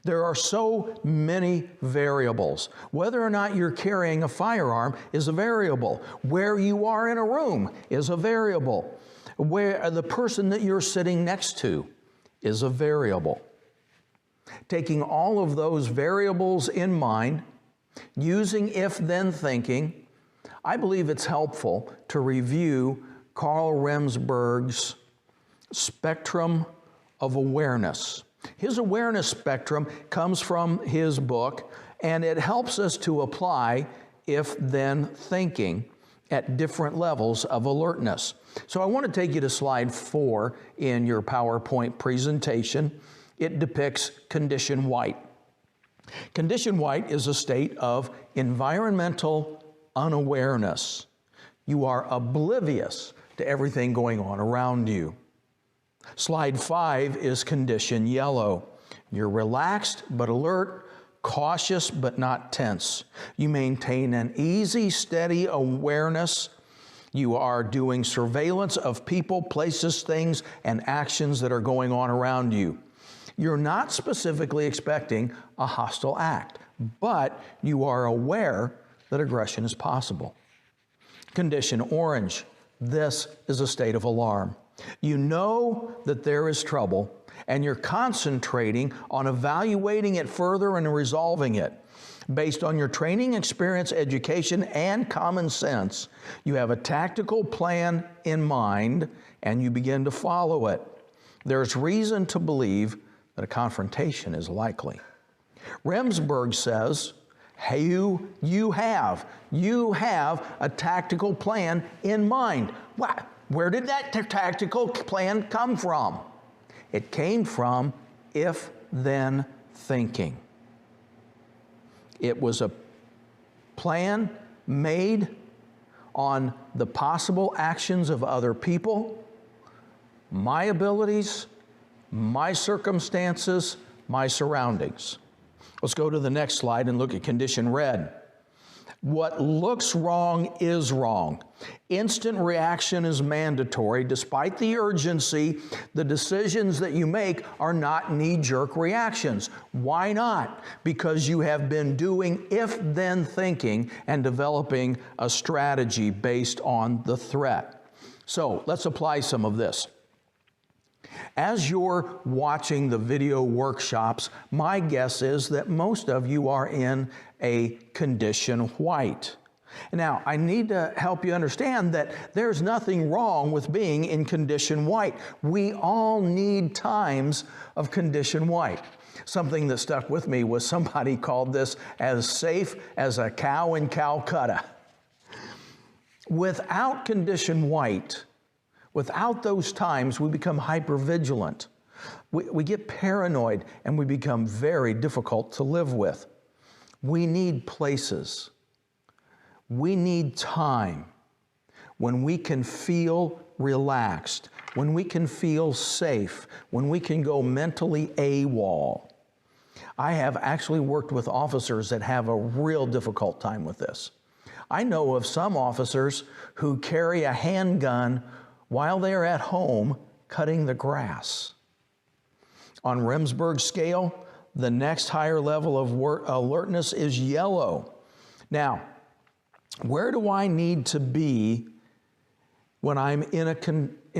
[SPEAKER 4] There are so many variables. Whether or not you're carrying a firearm is a variable. Where you are in a room is a variable. Where the person that you're sitting next to is a variable. Taking all of those variables in mind, using if-then thinking, I believe it's helpful to review Carl Remsburg's spectrum of awareness. His awareness spectrum comes from his book, and it helps us to apply if-then thinking at different levels of alertness. So I want to take you to slide 4 in your PowerPoint presentation. It depicts condition white. Condition white is a state of environmental unawareness. You are oblivious to everything going on around you. Slide 5 is condition yellow. You're relaxed but alert, cautious but not tense. You maintain an easy, steady awareness. You are doing surveillance of people, places, things, and actions that are going on around you. You're not specifically expecting a hostile act, but you are aware that aggression is possible. Condition orange. This is a state of alarm. You know that there is trouble, and you're concentrating on evaluating it further and resolving it. Based on your training, experience, education, and common sense, you have a tactical plan in mind, and you begin to follow it. There's reason to believe that a confrontation is likely. Remsburg says, You have a tactical plan in mind. Where did that tactical plan come from? It came from if-then thinking. It was a plan made on the possible actions of other people, my abilities, my circumstances, my surroundings. Let's go to the next slide and look at condition red. What looks wrong is wrong. Instant reaction is mandatory. Despite the urgency, the decisions that you make are not knee-jerk reactions. Why not? Because you have been doing if-then thinking and developing a strategy based on the threat. So let's apply some of this. As you're watching the video workshops, my guess is that most of you are in a condition white. Now, I need to help you understand that there's nothing wrong with being in condition white. We all need times of condition white. Something that stuck with me was somebody called this as safe as a cow in Calcutta. Without condition white, without those times, we become hypervigilant. We get paranoid and we become very difficult to live with. We need places. We need time when we can feel relaxed, when we can feel safe, when we can go mentally AWOL. I have actually worked with officers that have a real difficult time with this. I know of some officers who carry a handgun while they're at home cutting the grass. On Remsburg's scale, the next higher level of alertness is yellow. Now, where do I need to be when I'm in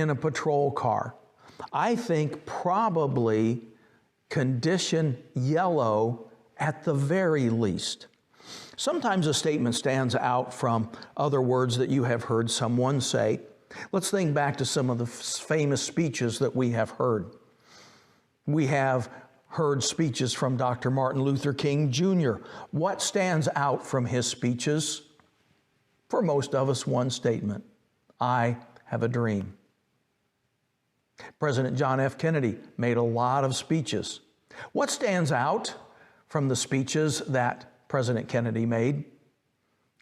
[SPEAKER 4] a patrol car? I think probably condition yellow at the very least. Sometimes a statement stands out from other words that you have heard someone say. Let's think back to some of the famous speeches that we have heard. We have heard speeches from Dr. Martin Luther King Jr. What stands out from his speeches? For most of us, one statement: I have a dream. President John F. Kennedy made a lot of speeches. What stands out from the speeches that President Kennedy made?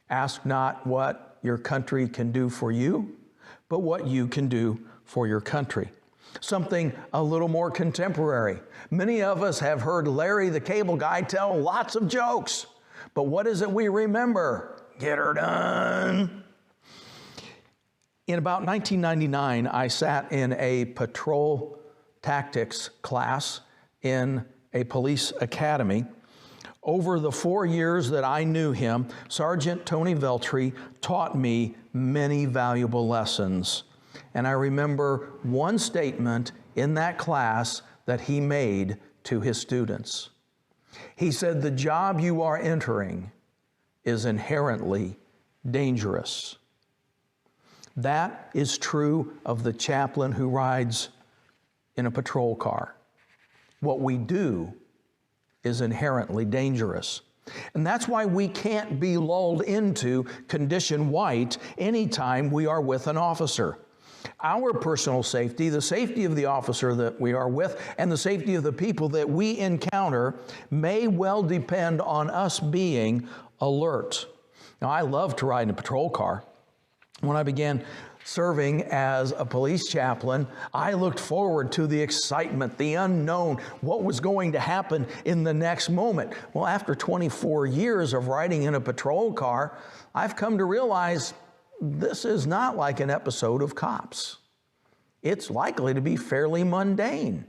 [SPEAKER 4] Ask not what your country can do for you, but what you can do for your country. Something a little more contemporary. Many of us have heard Larry the Cable Guy tell lots of jokes, but what is it we remember? Get her done. In about 1999, I sat in a patrol tactics class in a police academy. Over the 4 years that I knew him, Sergeant Tony Veltri taught me many valuable lessons. And I remember one statement in that class that he made to his students. He said, "The job you are entering is inherently dangerous." That is true of the chaplain who rides in a patrol car. What we do is inherently dangerous. And that's why we can't be lulled into condition white anytime we are with an officer. Our personal safety, the safety of the officer that we are with, and the safety of the people that we encounter may well depend on us being alert. Now, I love to ride in a patrol car. When I began serving as a police chaplain, I looked forward to the excitement, the unknown, what was going to happen in the next moment. Well, after 24 years of riding in a patrol car, I've come to realize this is not like an episode of Cops. It's likely to be fairly mundane.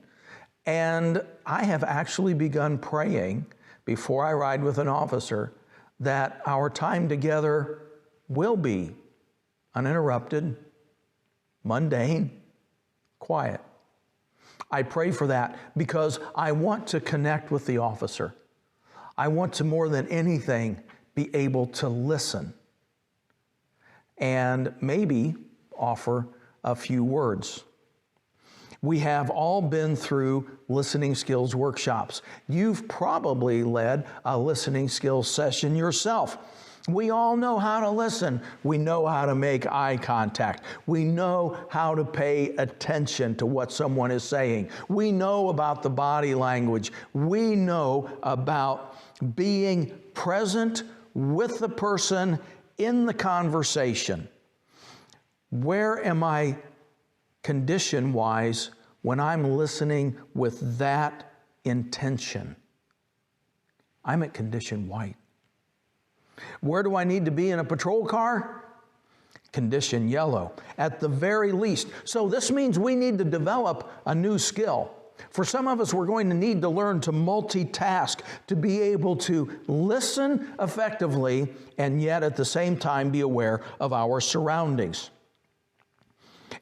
[SPEAKER 4] And I have actually begun praying before I ride with an officer that our time together will be uninterrupted, mundane, quiet. I pray for that because I want to connect with the officer. I want to, more than anything, be able to listen and maybe offer a few words. We have all been through listening skills workshops. You've probably led a listening skills session yourself. We all know how to listen. We know how to make eye contact. We know how to pay attention to what someone is saying. We know about the body language. We know about being present with the person in the conversation. Where am I condition-wise when I'm listening with that intention? I'm at condition white. Where do I need to be in a patrol car? Condition yellow, at the very least. So this means we need to develop a new skill. For some of us, we're going to need to learn to multitask, to be able to listen effectively and yet at the same time be aware of our surroundings.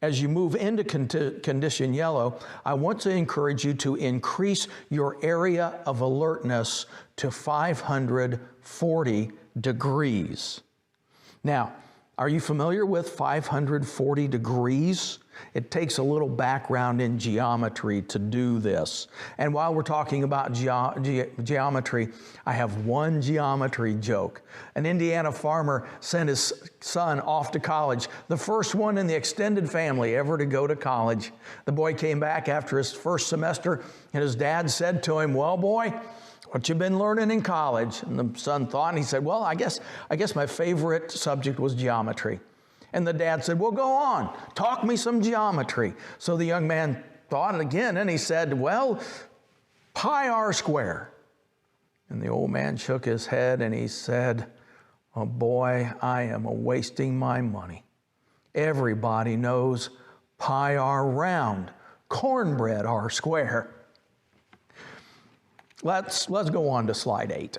[SPEAKER 4] As you move into condition yellow, I want to encourage you to increase your area of alertness to 540 degrees. Now, are you familiar with 540 degrees? It takes a little background in geometry to do this. And while we're talking about geometry, I have one geometry joke. An Indiana farmer sent his son off to college, the first one in the extended family ever to go to college. The boy came back after his first semester, and his dad said to him, "Well, boy, what you been learning in college?" And the son thought, and he said, "Well, I guess my favorite subject was geometry." And the dad said, "Well, go on, talk me some geometry." So the young man thought again, and he said, "Well, pi r squared." And the old man shook his head and he said, "Oh boy, I am wasting my money. Everybody knows pi r round, cornbread r square." Let's go on to slide 8.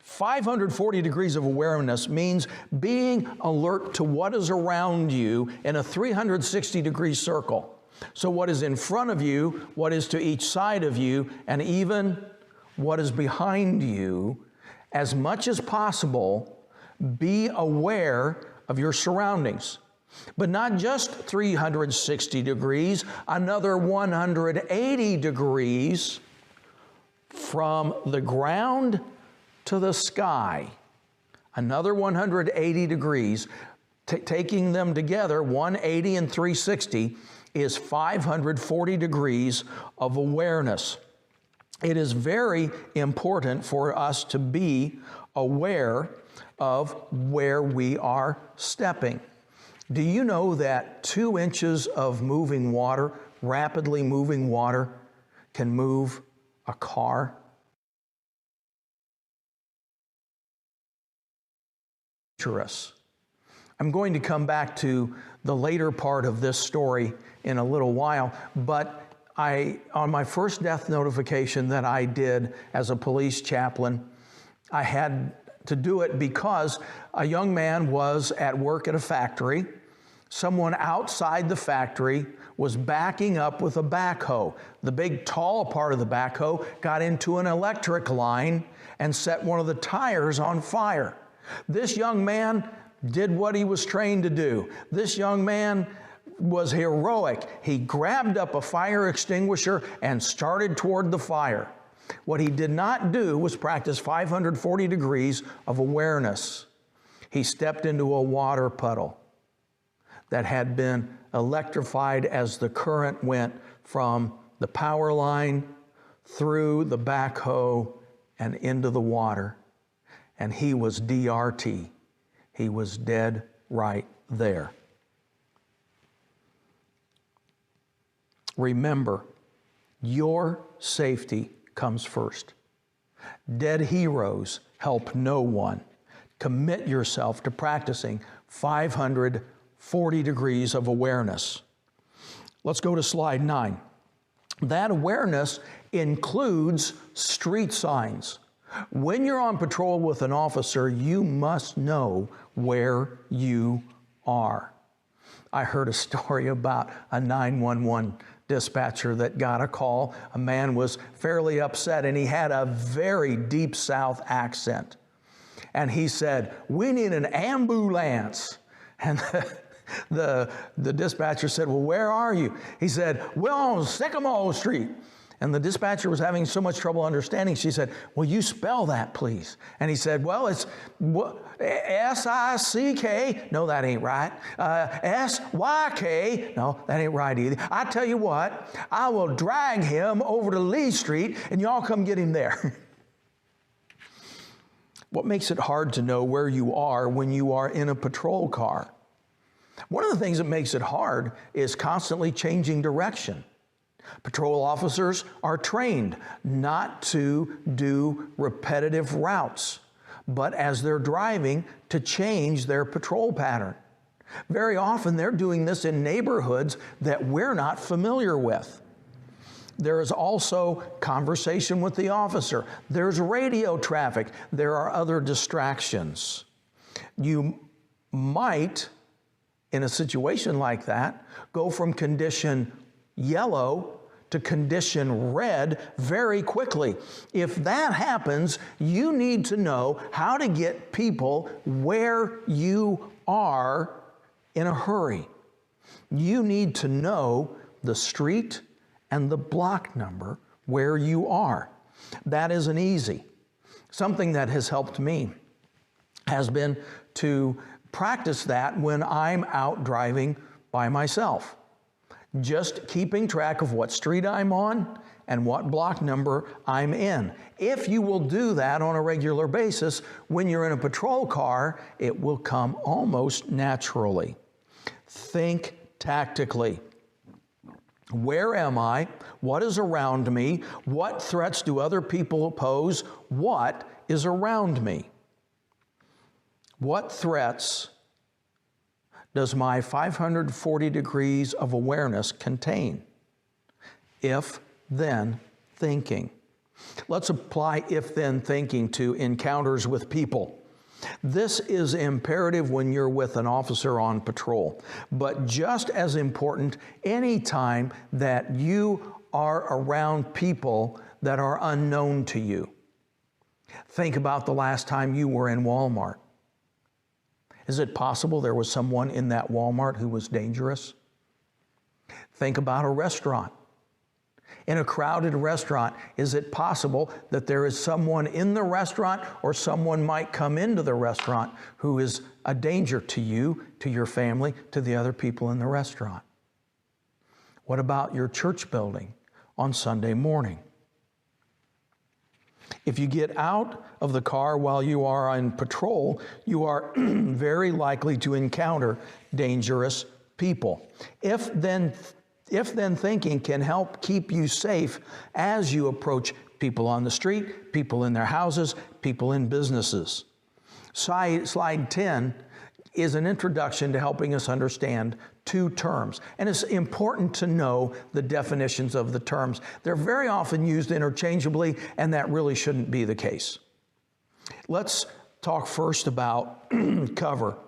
[SPEAKER 4] 540 degrees of awareness means being alert to what is around you in a 360-degree circle. So what is in front of you, what is to each side of you, and even what is behind you. As much as possible, be aware of your surroundings. But not just 360 degrees, another 180 degrees from the ground to the sky. Another 180 degrees, taking them together, 180 and 360, is 540 degrees of awareness. It is very important for us to be aware of where we are stepping. Do you know that 2 inches of moving water, rapidly moving water, can move a car? I'm going to come back to the later part of this story in a little while, but on my first death notification that I did as a police chaplain, I had to do it because a young man was at work at a factory. Someone outside the factory was backing up with a backhoe. The big tall part of the backhoe got into an electric line and set one of the tires on fire. This young man did what he was trained to do. This young man was heroic. He grabbed up a fire extinguisher and started toward the fire. What he did not do was practice 540 degrees of awareness. He stepped into a water puddle that had been electrified as the current went from the power line through the backhoe and into the water. And he was DRT. He was dead right there. Remember, your safety comes first. Dead heroes help no one. Commit yourself to practicing 540 degrees of awareness. Let's go to slide 9. That awareness includes street signs. When you're on patrol with an officer, you must know where you are. I heard a story about a 911 dispatcher that got a call. A man was fairly upset and he had a very deep South accent. And he said, "We need an ambulance." And The dispatcher said, well, where are you? He said, we're on Sycamore Street. And the dispatcher was having so much trouble understanding. She said, will you spell that, please? And he said, well, it's S-I-C-K. No, that ain't right. S-Y-K. No, that ain't right either. I tell you what, I will drag him over to Lee Street, and y'all come get him there. What makes it hard to know where you are when you are in a patrol car? One of the things that makes it hard is constantly changing direction. Patrol officers are trained not to do repetitive routes, but as they're driving, to change their patrol pattern. Very often they're doing this in neighborhoods that we're not familiar with. There is also conversation with the officer. There's radio traffic. There are other distractions. You might, in a situation like that, go from condition yellow to condition red very quickly. If that happens, you need to know how to get people where you are in a hurry. You need to know the street and the block number where you are. That isn't easy. Something that has helped me has been to practice that when I'm out driving by myself. Just keeping track of what street I'm on and what block number I'm in. If you will do that on a regular basis, when you're in a patrol car, it will come almost naturally. Think tactically. Where am I? What is around me? What threats do other people pose? What is around me? What threats does my 540 degrees of awareness contain? If-then thinking. Let's apply if-then thinking to encounters with people. This is imperative when you're with an officer on patrol, but just as important anytime that you are around people that are unknown to you. Think about the last time you were in Walmart. Is it possible there was someone in that Walmart who was dangerous? Think about a restaurant. In a crowded restaurant, is it possible that there is someone in the restaurant or someone might come into the restaurant who is a danger to you, to your family, to the other people in the restaurant? What about your church building on Sunday morning? If you get out of the car while you are on patrol, you are very likely to encounter dangerous people. If-then thinking can help keep you safe as you approach people on the street, people in their houses, people in businesses. Slide 10 is an introduction to helping us understand two terms. And it's important to know the definitions of the terms. They're very often used interchangeably, and that really shouldn't be the case. Let's talk first about cover.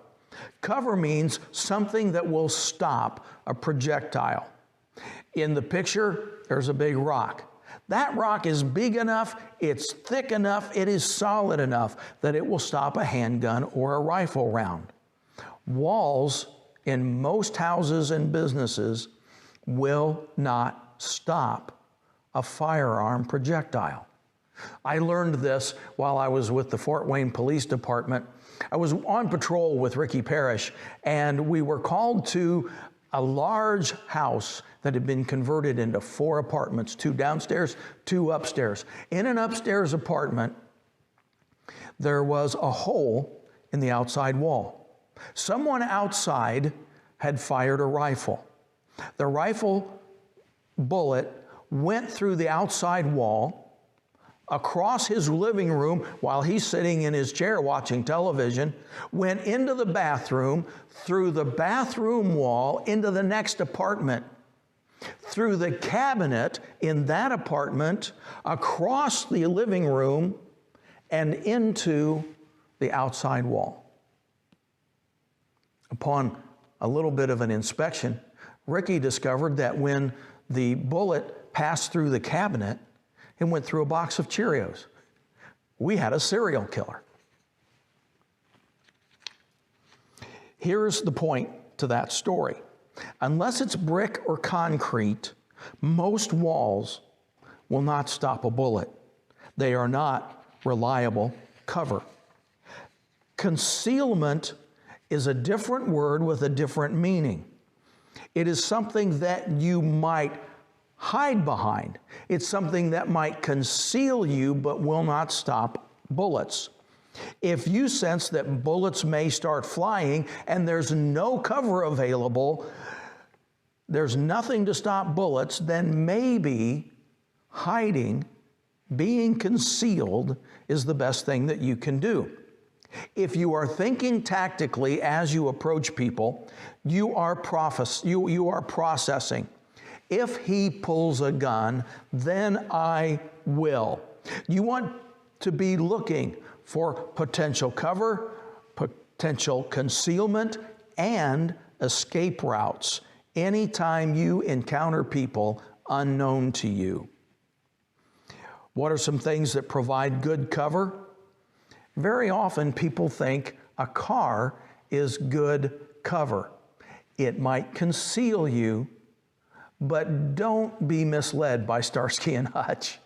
[SPEAKER 4] Cover means something that will stop a projectile. In the picture, there's a big rock. That rock is big enough, it's thick enough, it is solid enough that it will stop a handgun or a rifle round. Walls in most houses and businesses will not stop a firearm projectile. I learned this while I was with the Fort Wayne Police Department. I was on patrol with Ricky Parrish, and we were called to a large house that had been converted into 4 apartments, 2 downstairs, 2 upstairs. In an upstairs apartment, there was a hole in the outside wall. Someone outside had fired a rifle. The rifle bullet went through the outside wall, across his living room while he's sitting in his chair watching television, went into the bathroom, through the bathroom wall into the next apartment, through the cabinet in that apartment, across the living room, and into the outside wall. Upon a little bit of an inspection, Ricky discovered that when the bullet passed through the cabinet, it went through a box of Cheerios. We had a serial killer. Here's the point to that story. Unless it's brick or concrete, most walls will not stop a bullet. They are not reliable cover. Concealment is a different word with a different meaning. It is something that you might hide behind. It's something that might conceal you but will not stop bullets. If you sense that bullets may start flying and there's no cover available, there's nothing to stop bullets, then maybe hiding, being concealed, is the best thing that you can do. If you are thinking tactically as you approach people, you are processing. If he pulls a gun, then I will. You want to be looking for potential cover, potential concealment, and escape routes anytime you encounter people unknown to you. What are some things that provide good cover? Very often people think a car is good cover. It might conceal you, but don't be misled by Starsky and Hutch.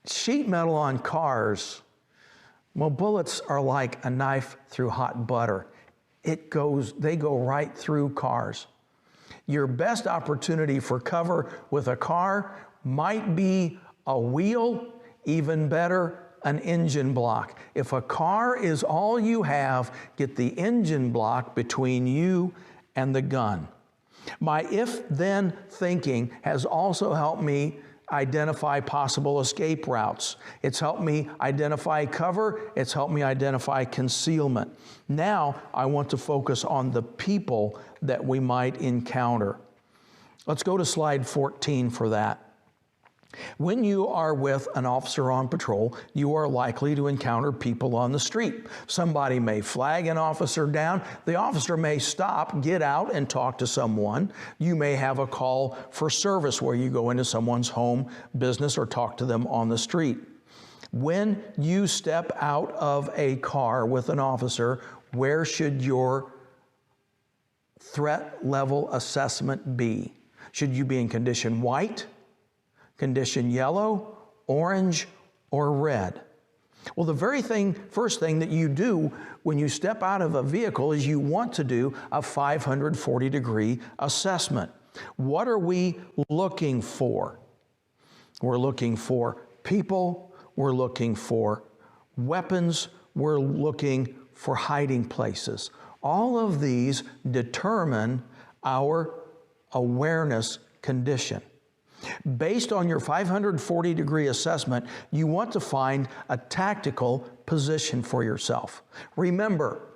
[SPEAKER 4] Sheet metal on cars, well, bullets are like a knife through hot butter. They go right through cars. Your best opportunity for cover with a car might be a wheel, even better, an engine block. If a car is all you have, get the engine block between you and the gun. My if-then thinking has also helped me identify possible escape routes. It's helped me identify cover. It's helped me identify concealment. Now I want to focus on the people that we might encounter. Let's go to slide 14 for that. When you are with an officer on patrol, you are likely to encounter people on the street. Somebody may flag an officer down. The officer may stop, get out, and talk to someone. You may have a call for service where you go into someone's home, business, or talk to them on the street. When you step out of a car with an officer, where should your threat level assessment be? Should you be in condition white, condition yellow, orange, or red? Well, the first thing that you do when you step out of a vehicle is you want to do a 540-degree assessment. What are we looking for? We're looking for people, we're looking for weapons, we're looking for hiding places. All of these determine our awareness condition. Based on your 540-degree assessment, you want to find a tactical position for yourself. Remember,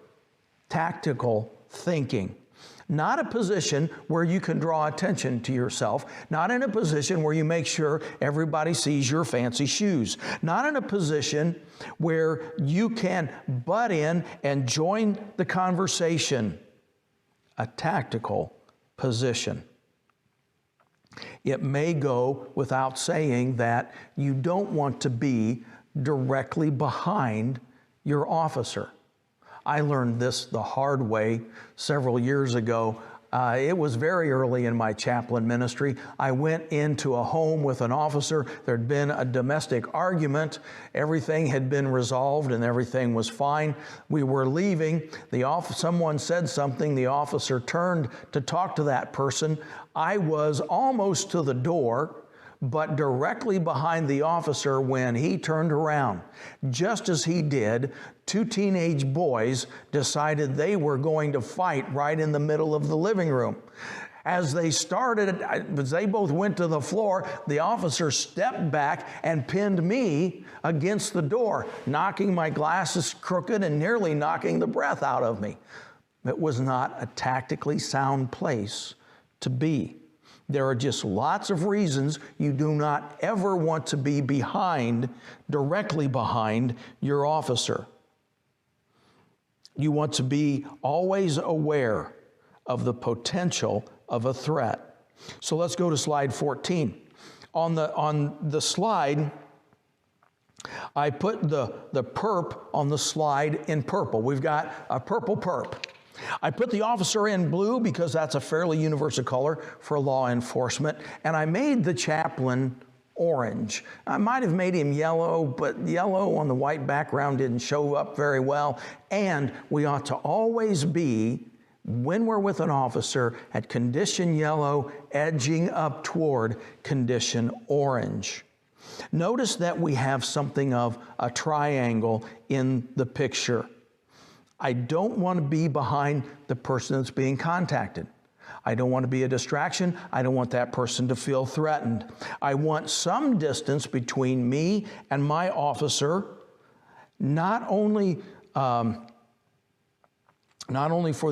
[SPEAKER 4] tactical thinking. Not a position where you can draw attention to yourself. Not in a position where you make sure everybody sees your fancy shoes. Not in a position where you can butt in and join the conversation. A tactical position. It may go without saying that you don't want to be directly behind your officer. I learned this the hard way several years ago. It was very early in my chaplain ministry. I went into a home with an officer. There'd been a domestic argument. Everything had been resolved and everything was fine. We were leaving. Someone said something. The officer turned to talk to that person. I was almost to the door, but directly behind the officer when he turned around. Just as he did, two teenage boys decided they were going to fight right in the middle of the living room. As they both went to the floor, the officer stepped back and pinned me against the door, knocking my glasses crooked and nearly knocking the breath out of me. It was not a tactically sound place to be. There are just lots of reasons you do not ever want to be directly behind your officer. You want to be always aware of the potential of a threat. So let's go to slide 14. On the slide, I put the perp on the slide in purple. We've got a purple perp. I put the officer in blue because that's a fairly universal color for law enforcement, and I made the chaplain orange. I might have made him yellow, but yellow on the white background didn't show up very well, and we ought to always be, when we're with an officer, at condition yellow, edging up toward condition orange. Notice that we have something of a triangle in the picture. I don't want to be behind the person that's being contacted. I don't want to be a distraction. I don't want that person to feel threatened. I want some distance between me and my officer, not only for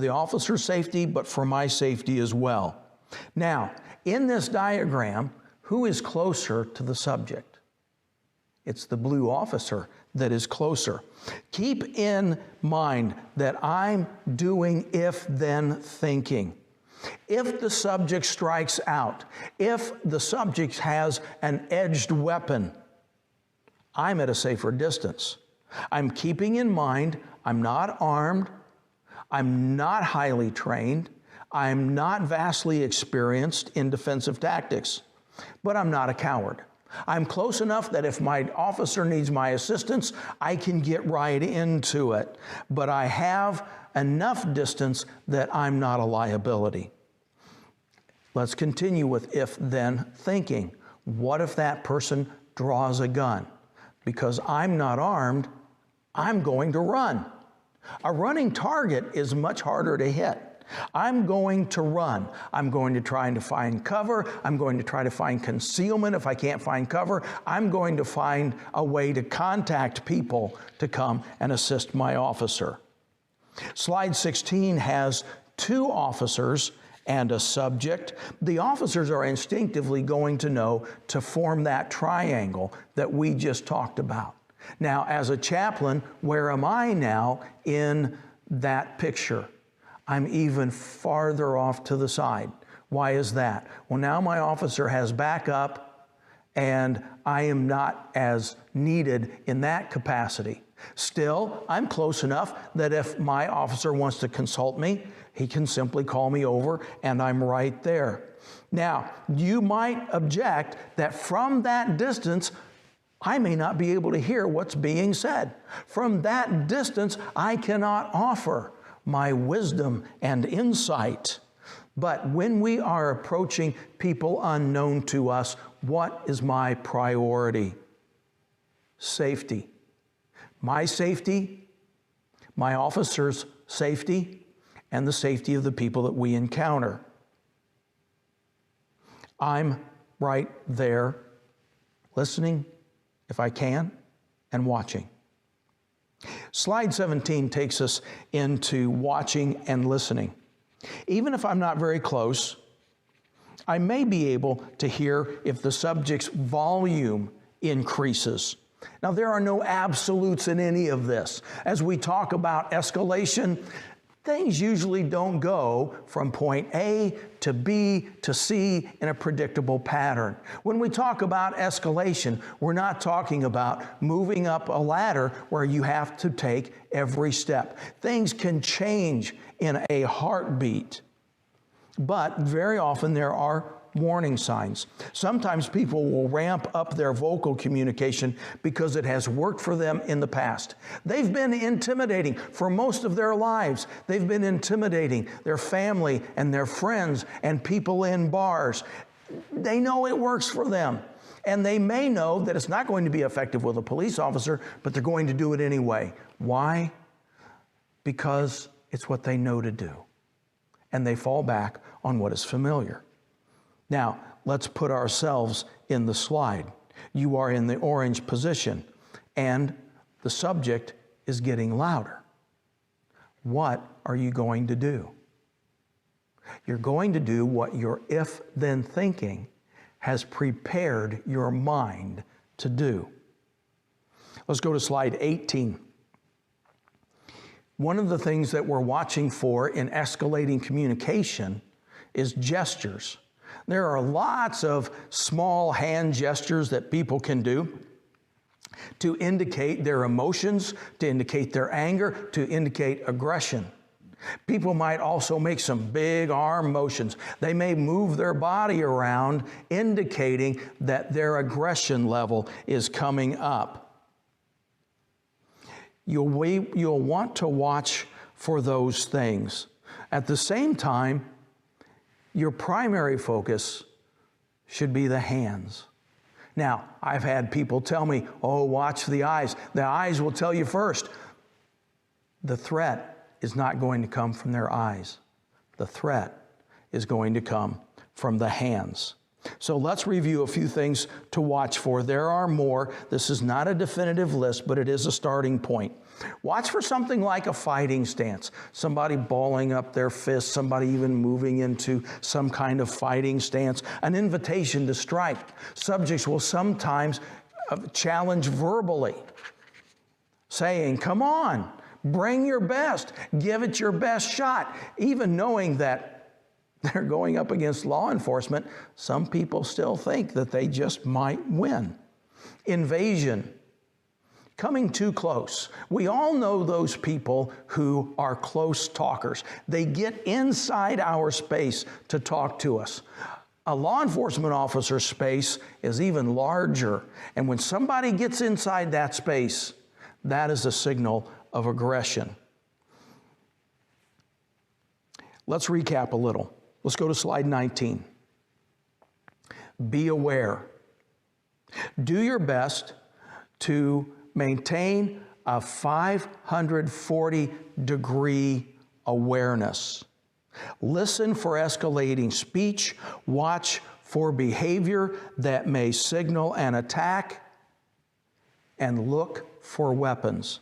[SPEAKER 4] the officer's safety, but for my safety as well. Now, in this diagram, who is closer to the subject? It's the blue officer that is closer. Keep in mind that I'm doing if-then thinking. If the subject strikes out, if the subject has an edged weapon, I'm at a safer distance. I'm keeping in mind I'm not armed, I'm not highly trained, I'm not vastly experienced in defensive tactics, but I'm not a coward. I'm close enough that if my officer needs my assistance, I can get right into it. But I have enough distance that I'm not a liability. Let's continue with if-then thinking. What if that person draws a gun? Because I'm not armed, I'm going to run. A running target is much harder to hit. I'm going to run. I'm going to try to find cover. I'm going to try to find concealment. If I can't find cover, I'm going to find a way to contact people to come and assist my officer. Slide 16 has two officers and a subject. The officers are instinctively going to know to form that triangle that we just talked about. Now, as a chaplain, where am I now in that picture? I'm even farther off to the side. Why is that? Well, now my officer has backup and I am not as needed in that capacity. Still, I'm close enough that if my officer wants to consult me, he can simply call me over and I'm right there. Now, you might object that from that distance, I may not be able to hear what's being said. From that distance, I cannot offer my wisdom and insight. But when we are approaching people unknown to us, what is my priority? Safety. My safety, my officer's safety, and the safety of the people that we encounter. I'm right there, listening, if I can, and watching. Slide 17 takes us into watching and listening. Even if I'm not very close, I may be able to hear if the subject's volume increases. Now, there are no absolutes in any of this. As we talk about escalation, things usually don't go from point A to B to C in a predictable pattern. When we talk about escalation, we're not talking about moving up a ladder where you have to take every step. Things can change in a heartbeat, but very often there are warning signs. Sometimes people will ramp up their vocal communication because it has worked for them in the past. They've been intimidating for most of their lives. They've been intimidating their family and their friends and people in bars. They know it works for them. And they may know that it's not going to be effective with a police officer, but they're going to do it anyway. Why? Because it's what they know to do. And they fall back on what is familiar. Now, let's put ourselves in the slide. You are in the orange position, and the subject is getting louder. What are you going to do? You're going to do what your if-then thinking has prepared your mind to do. Let's go to slide 18. One of the things that we're watching for in escalating communication is gestures. There are lots of small hand gestures that people can do to indicate their emotions, to indicate their anger, to indicate aggression. People might also make some big arm motions. They may move their body around, indicating that their aggression level is coming up. You'll want to watch for those things. At the same time, your primary focus should be the hands. Now, I've had people tell me, oh, watch the eyes. The eyes will tell you first. The threat is not going to come from their eyes. The threat is going to come from the hands. So let's review a few things to watch for. There are more. This is not a definitive list, but it is a starting point. Watch for something like a fighting stance, somebody balling up their fists, somebody even moving into some kind of fighting stance, an invitation to strike. Subjects will sometimes challenge verbally, saying, come on, bring your best, give it your best shot. Even knowing that they're going up against law enforcement, some people still think that they just might win. Invasion. Coming too close. We all know those people who are close talkers. They get inside our space to talk to us. A law enforcement officer's space is even larger. And when somebody gets inside that space, that is a signal of aggression. Let's recap a little. Let's go to slide 19. Be aware. Do your best to maintain a 540-degree awareness. Listen for escalating speech. Watch for behavior that may signal an attack. And look for weapons.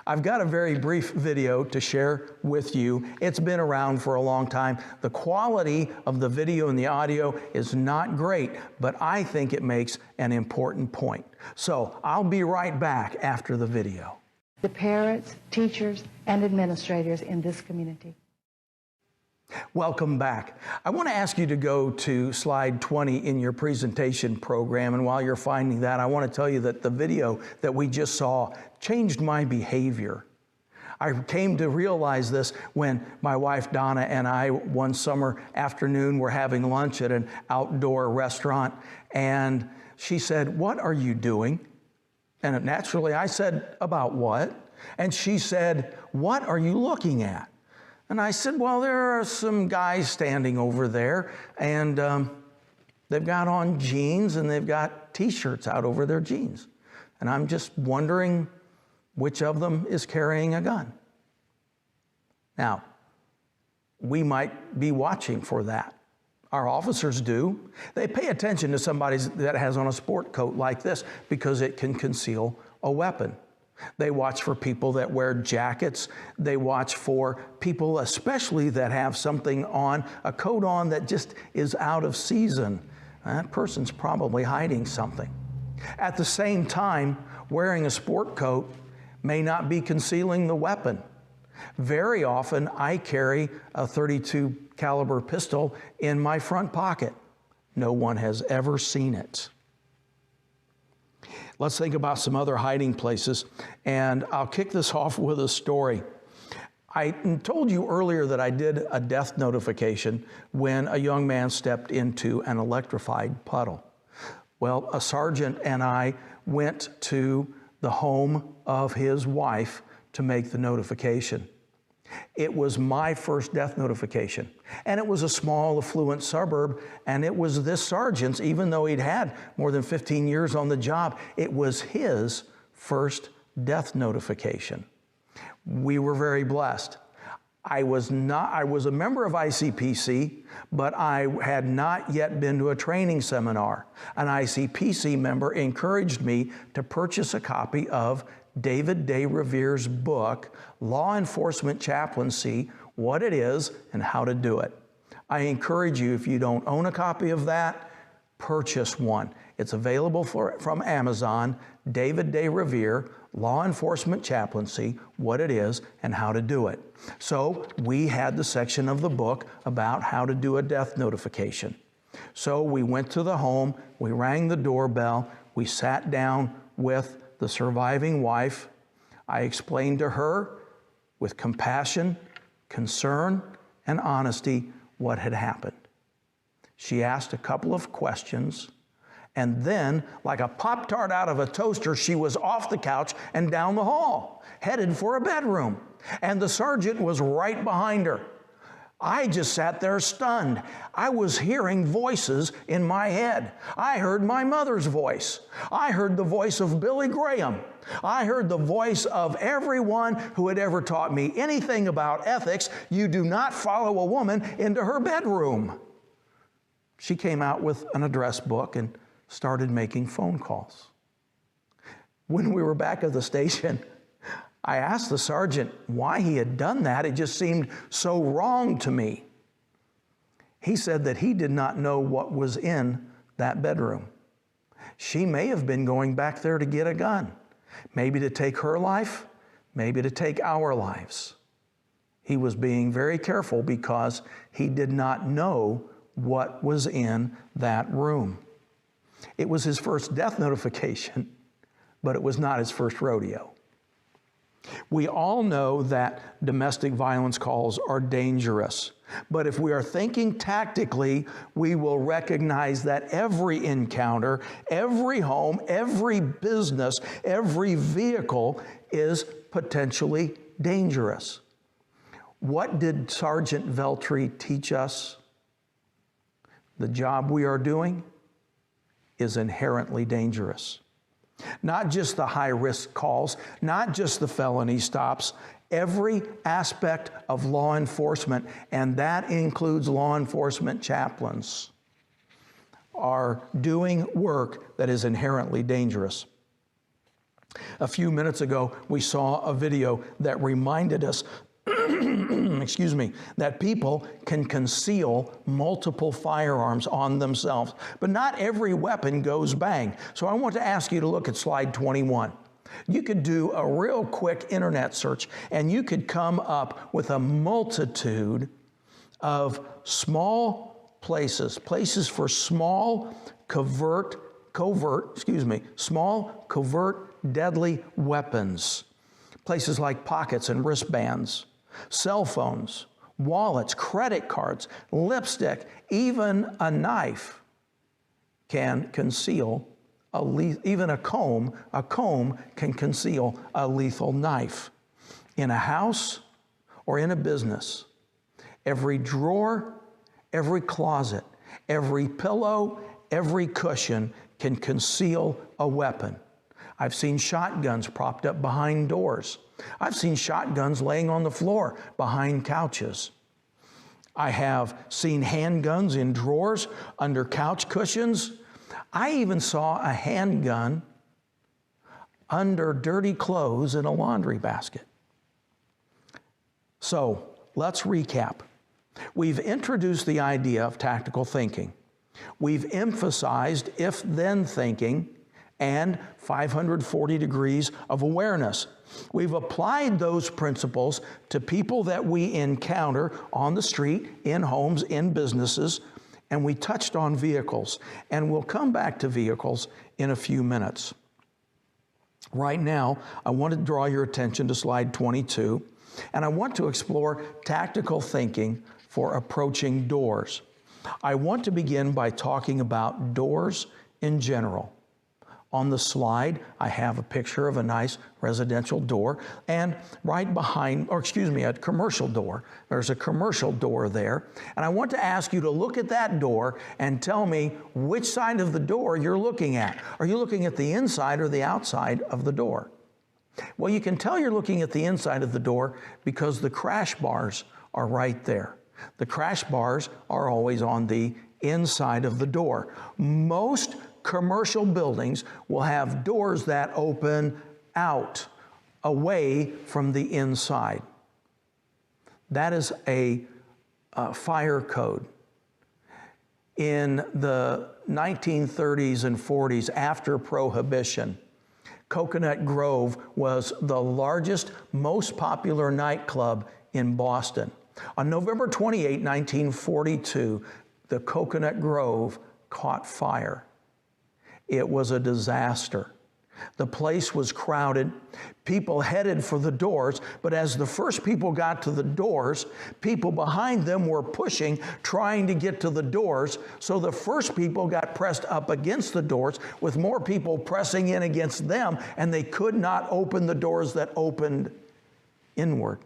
[SPEAKER 4] I've got a very brief video to share with you. It's been around for a long time. The quality of the video and the audio is not great, but I think it makes an important point. So I'll be right back after the video.
[SPEAKER 5] The parents, teachers, and administrators in this community.
[SPEAKER 4] Welcome back. I want to ask you to go to slide 20 in your presentation program, and while you're finding that, I want to tell you that the video that we just saw changed my behavior. I came to realize this when my wife Donna and I one summer afternoon were having lunch at an outdoor restaurant, and she said, "What are you doing?" And naturally I said, "About what?" And she said, "What are you looking at?" And I said, "Well, there are some guys standing over there, and they've got on jeans and they've got t-shirts out over their jeans. And I'm just wondering which of them is carrying a gun." Now, we might be watching for that. Our officers do. They pay attention to somebody that has on a sport coat like this because it can conceal a weapon. They watch for people that wear jackets. They watch for people especially that have something on, a coat on that just is out of season. That person's probably hiding something. At the same time, wearing a sport coat may not be concealing the weapon. Very often, I carry a .32 caliber pistol in my front pocket. No one has ever seen it. Let's think about some other hiding places, and I'll kick this off with a story. I told you earlier that I did a death notification when a young man stepped into an electrified puddle. Well, a sergeant and I went to the home of his wife to make the notification. It was my first death notification, and it was a small, affluent suburb, and it was this sergeant's, even though he'd had more than 15 years on the job, it was his first death notification. We were very blessed. I was a member of ICPC, but I had not yet been to a training seminar. An ICPC member encouraged me to purchase a copy of David Day Revere's book, Law Enforcement Chaplaincy, What It Is and How to Do It. I encourage you, if you don't own a copy of that, purchase one. It's available from Amazon, David Day Revere, Law Enforcement Chaplaincy, What It Is and How to Do It. So we had the section of the book about how to do a death notification. So we went to the home, we rang the doorbell, we sat down with the surviving wife. I explained to her with compassion concern and honesty what had happened. She asked a couple of questions, and then, like a Pop-Tart out of a toaster, she was off the couch and down the hall, headed for a bedroom. And the sergeant was right behind her. I just sat there stunned. I was hearing voices in my head. I heard my mother's voice. I heard the voice of Billy Graham. I heard the voice of everyone who had ever taught me anything about ethics. You do not follow a woman into her bedroom. She came out with an address book and started making phone calls. When we were back at the station, I asked the sergeant why he had done that. It just seemed so wrong to me. He said that he did not know what was in that bedroom. She may have been going back there to get a gun, maybe to take her life, maybe to take our lives. He was being very careful because he did not know what was in that room. It was his first death notification, but it was not his first rodeo. We all know that domestic violence calls are dangerous, but if we are thinking tactically, we will recognize that every encounter, every home, every business, every vehicle is potentially dangerous. What did Sergeant Veltri teach us? The job we are doing is inherently dangerous. Not just the high-risk calls, not just the felony stops, every aspect of law enforcement, and that includes law enforcement chaplains, are doing work that is inherently dangerous. A few minutes ago, we saw a video that reminded us that people can conceal multiple firearms on themselves, but not every weapon goes bang. So I want to ask you to look at slide 21. You could do a real quick internet search and you could come up with a multitude of small places for small covert deadly weapons. Places like pockets and wristbands, cell phones, wallets, credit cards, lipstick, even a knife can conceal even a comb can conceal a lethal knife. In a house or in a business, every drawer, every closet, every pillow, every cushion can conceal a weapon. I've seen shotguns propped up behind doors. I've seen shotguns laying on the floor behind couches. I have seen handguns in drawers under couch cushions. I even saw a handgun under dirty clothes in a laundry basket. So let's recap. We've introduced the idea of tactical thinking. We've emphasized if-then thinking and 540 degrees of awareness. We've applied those principles to people that we encounter on the street, in homes, in businesses, and we touched on vehicles. And we'll come back to vehicles in a few minutes. Right now, I want to draw your attention to slide 22, and I want to explore tactical thinking for approaching doors. I want to begin by talking about doors in general. On the slide, I have a picture of a nice residential door, and right behind, a commercial door. There's a commercial door there, and I want to ask you to look at that door and tell me which side of the door you're looking at. Are you looking at the inside or the outside of the door? Well, you can tell you're looking at the inside of the door because the crash bars are right there. The crash bars are always on the inside of the door. Most commercial buildings will have doors that open out, away from the inside. That is a fire code. In the 1930s and 40s, after Prohibition, Coconut Grove was the largest, most popular nightclub in Boston. On November 28, 1942, the Coconut Grove caught fire. It was a disaster. The place was crowded. People headed for the doors, but as the first people got to the doors, people behind them were pushing, trying to get to the doors. So the first people got pressed up against the doors with more people pressing in against them, and they could not open the doors that opened inward.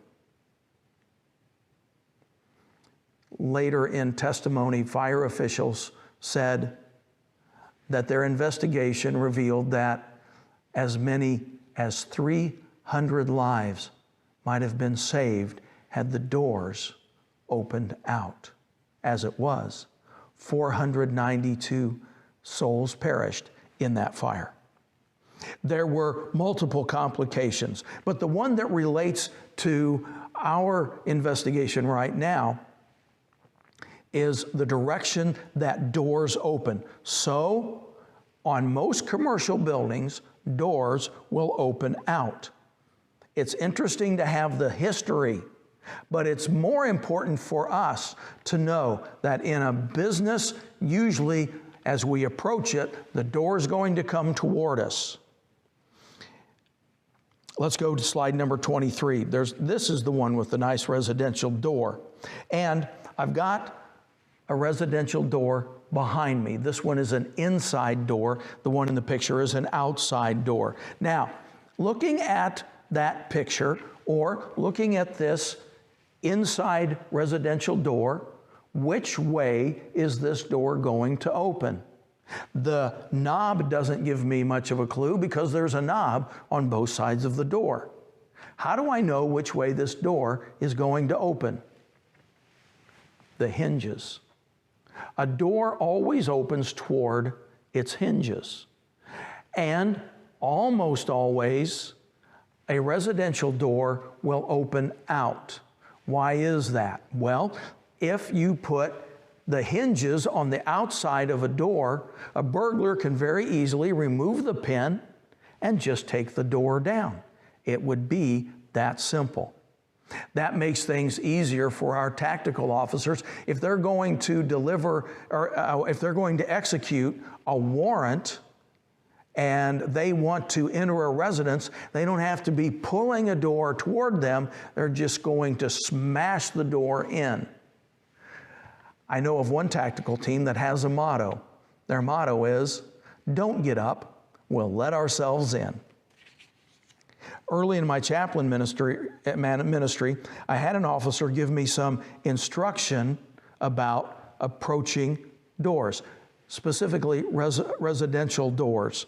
[SPEAKER 4] Later in testimony, fire officials said that their investigation revealed that as many as 300 lives might have been saved had the doors opened out. As it was, 492 souls perished in that fire. There were multiple complications, but the one that relates to our investigation right now is the direction that doors open. So, on most commercial buildings, doors will open out. It's interesting to have the history, but it's more important for us to know that in a business, usually as we approach it, the door is going to come toward us. Let's go to slide number 23. This is the one with the nice residential door. And I've got a residential door behind me. This one is an inside door. The one in the picture is an outside door. Now, looking at that picture or looking at this inside residential door, which way is this door going to open? The knob doesn't give me much of a clue because there's a knob on both sides of the door. How do I know which way this door is going to open? The hinges. A door always opens toward its hinges. And almost always, a residential door will open out. Why is that? Well, if you put the hinges on the outside of a door, a burglar can very easily remove the pin and just take the door down. It would be that simple. That makes things easier for our tactical officers. If they're going to deliver or if they're going to execute a warrant and they want to enter a residence, they don't have to be pulling a door toward them. They're just going to smash the door in. I know of one tactical team that has a motto. Their motto is, "Don't get up, we'll let ourselves in." Early in my chaplain ministry, I had an officer give me some instruction about approaching doors, specifically residential doors.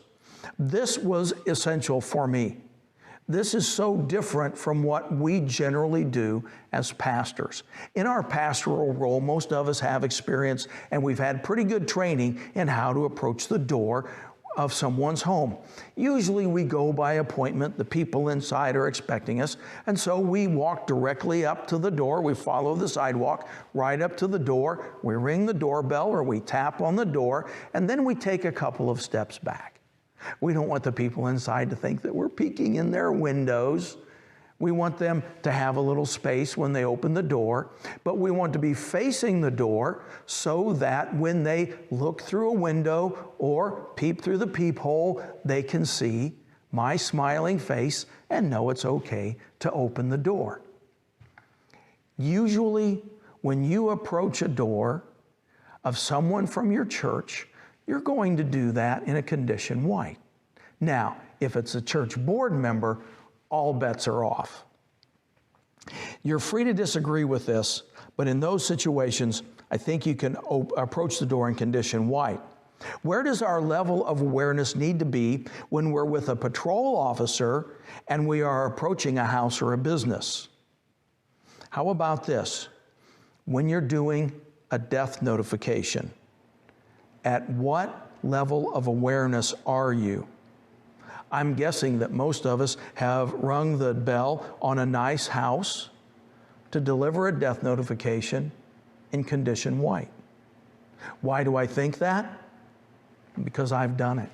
[SPEAKER 4] This was essential for me. This is so different from what we generally do as pastors. In our pastoral role, most of us have experience and we've had pretty good training in how to approach the door of someone's home. Usually we go by appointment. The people inside are expecting us. And so we walk directly up to the door. We follow the sidewalk right up to the door. We ring the doorbell or we tap on the door, and then we take a couple of steps back. We don't want the people inside to think that we're peeking in their windows. We want them to have a little space when they open the door, but we want to be facing the door so that when they look through a window or peep through the peephole, they can see my smiling face and know it's okay to open the door. Usually, when you approach a door of someone from your church, you're going to do that in a condition white. Now, if it's a church board member, all bets are off. You're free to disagree with this, but in those situations, I think you can approach the door in condition white. Where does our level of awareness need to be when we're with a patrol officer and we are approaching a house or a business? How about this? When you're doing a death notification, at what level of awareness are you? I'm guessing that most of us have rung the bell on a nice house to deliver a death notification in condition white. Why do I think that? Because I've done it.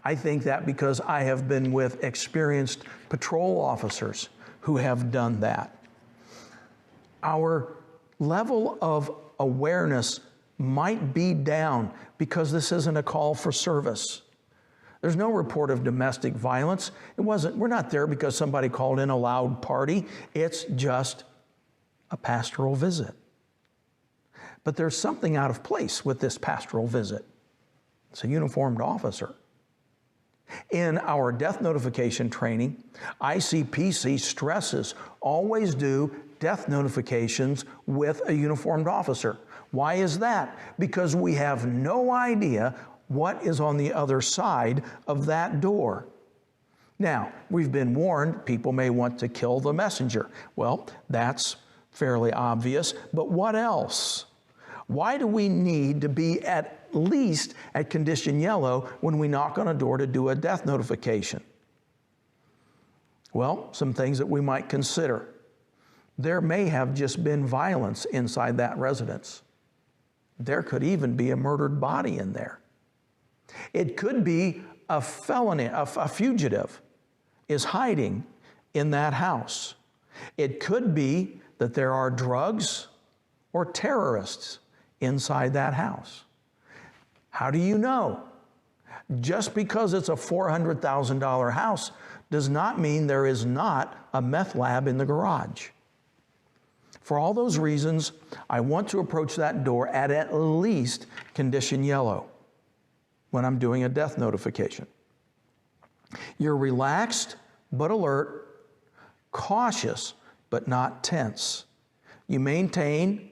[SPEAKER 4] I think that because I have been with experienced patrol officers who have done that. Our level of awareness might be down because this isn't a call for service. There's no report of domestic violence. We're not there because somebody called in a loud party. It's just a pastoral visit. But there's something out of place with this pastoral visit. It's a uniformed officer. In our death notification training, ICPC stresses always do death notifications with a uniformed officer. Why is that? Because we have no idea what is on the other side of that door. Now, we've been warned people may want to kill the messenger. Well, that's fairly obvious, but what else? Why do we need to be at least at condition yellow when we knock on a door to do a death notification? Well, some things that we might consider. There may have just been violence inside that residence. There could even be a murdered body in there. It could be a felony, a fugitive is hiding in that house. It could be that there are drugs or terrorists inside that house. How do you know? Just because it's a $400,000 house does not mean there is not a meth lab in the garage. For all those reasons, I want to approach that door at least condition yellow when I'm doing a death notification. You're relaxed but alert, cautious but not tense. You maintain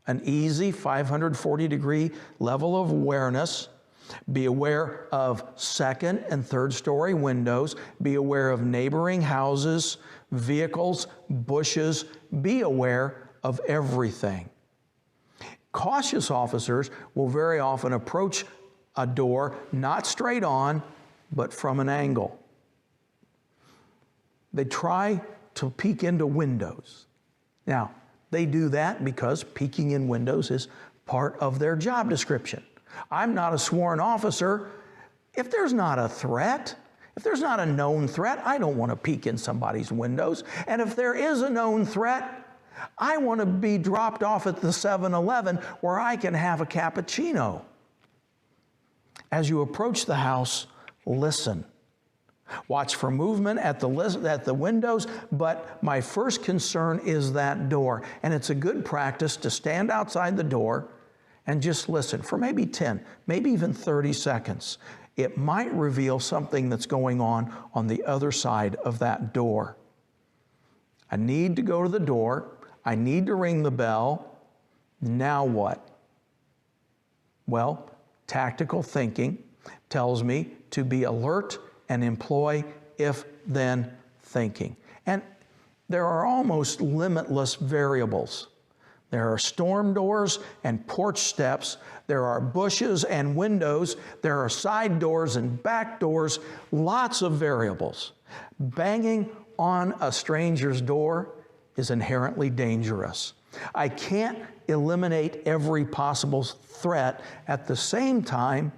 [SPEAKER 4] an easy 540-degree level of awareness. Be aware of second and third story windows. Be aware of neighboring houses, vehicles, bushes. Be aware of everything. Cautious officers will very often approach a door not straight on, but from an angle. They try to peek into windows. Now, they do that because peeking in windows is part of their job description. I'm not a sworn officer. If there's not a threat, if there's not a known threat, I don't want to peek in somebody's windows. And if there is a known threat, I want to be dropped off at the 7-Eleven where I can have a cappuccino. As you approach the house, listen. Watch for movement at the windows, but my first concern is that door. And it's a good practice to stand outside the door and just listen for maybe 10, maybe even 30 seconds. It might reveal something that's going on the other side of that door. I need to go to the door. I need to ring the bell. Now what? Well, tactical thinking tells me to be alert and employ if-then thinking. And there are almost limitless variables. There are storm doors and porch steps. There are bushes and windows. There are side doors and back doors. Lots of variables. Banging on a stranger's door is inherently dangerous. I can't eliminate every possible threat. At the same time,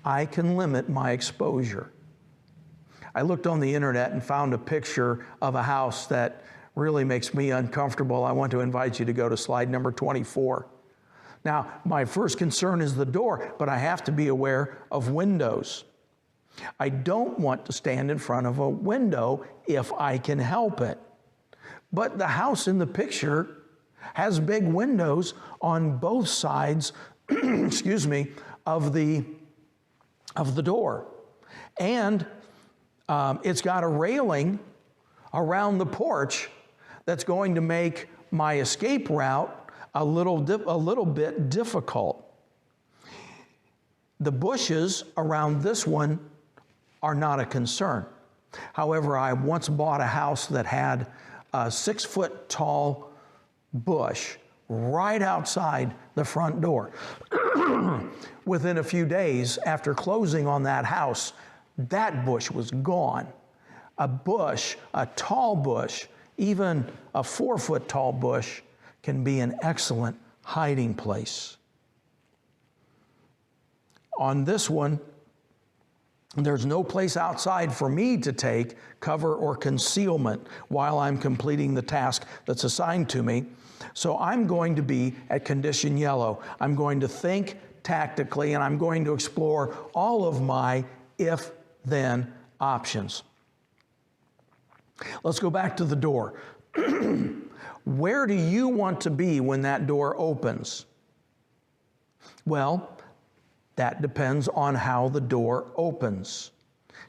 [SPEAKER 4] I can limit my exposure. I looked on the internet and found a picture of a house that really makes me uncomfortable. I want to invite you to go to slide number 24. Now, my first concern is the door, but I have to be aware of windows. I don't want to stand in front of a window if I can help it. But the house in the picture has big windows on both sides, excuse me, of the door. And it's got a railing around the porch that's going to make my escape route a little bit difficult. The bushes around this one are not a concern. However, I once bought a house that had a 6-foot tall bush right outside the front door. Within a few days after closing on that house, that bush was gone. A bush, a tall bush, even a 4-foot tall bush can be an excellent hiding place. On this one, there's no place outside for me to take cover or concealment while I'm completing the task that's assigned to me. So I'm going to be at condition yellow. I'm going to think tactically, and I'm going to explore all of my if then options. Let's go back to the door. Where do you want to be when that door opens? Well, that depends on how the door opens.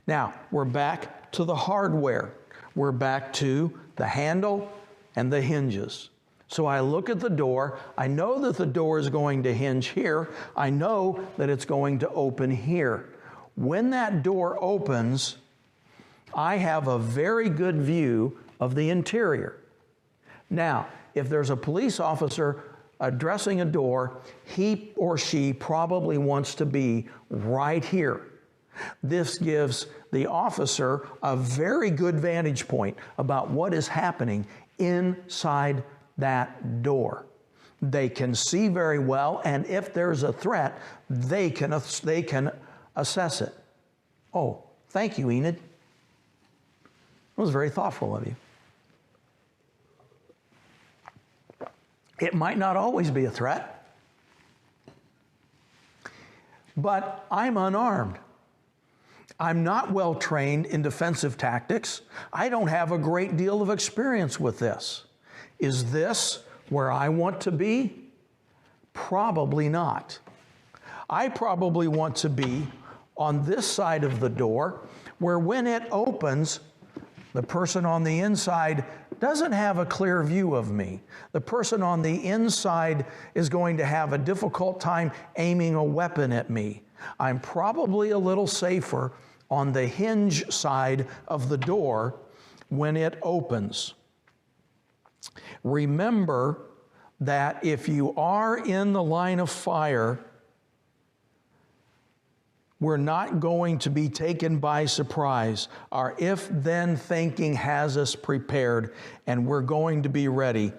[SPEAKER 4] Now, we're back to the hardware. We're back to the handle and the hinges. So I look at the door. I know that the door is going to hinge here. I know that it's going to open here. When that door opens, I have a very good view of the interior. Now, if there's a police officer addressing a door, he or she probably wants to be right here. This gives the officer a very good vantage point about what is happening inside that door. They can see very well, and if there's a threat, they can assess it. Oh, thank you, Enid. That was very thoughtful of you. It might not always be a threat, but I'm unarmed. I'm not well trained in defensive tactics. I don't have a great deal of experience with this. Is this where I want to be? Probably not. I probably want to be on this side of the door, where when it opens, the person on the inside doesn't have a clear view of me. The person on the inside is going to have a difficult time aiming a weapon at me. I'm probably a little safer on the hinge side of the door when it opens. Remember that if you are in the line of fire, we're not going to be taken by surprise. Our if-then thinking has us prepared, and we're going to be ready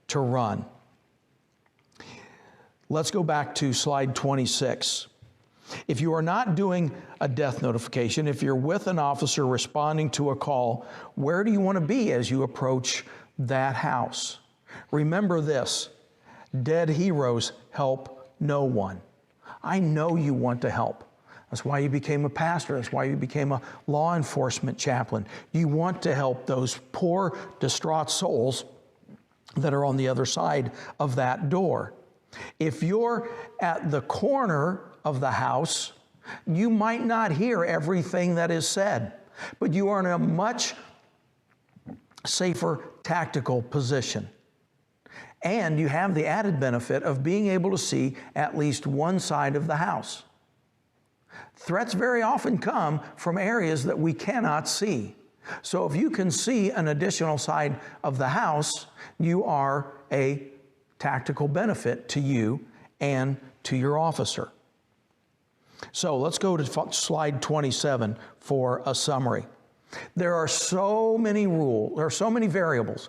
[SPEAKER 4] to run. Let's go back to slide 26. If you are not doing a death notification, if you're with an officer responding to a call, where do you want to be as you approach that house? Remember this: dead heroes help no one. I know you want to help. That's why you became a pastor. That's why you became a law enforcement chaplain. You want to help those poor, distraught souls that are on the other side of that door. If you're at the corner of the house, you might not hear everything that is said, but you are in a much safer tactical position. And you have the added benefit of being able to see at least one side of the house. Threats very often come from areas that we cannot see. So if you can see an additional side of the house, you are a tactical benefit to you and to your officer. So let's go to slide 27 for a summary. There are so many rules, there are so many variables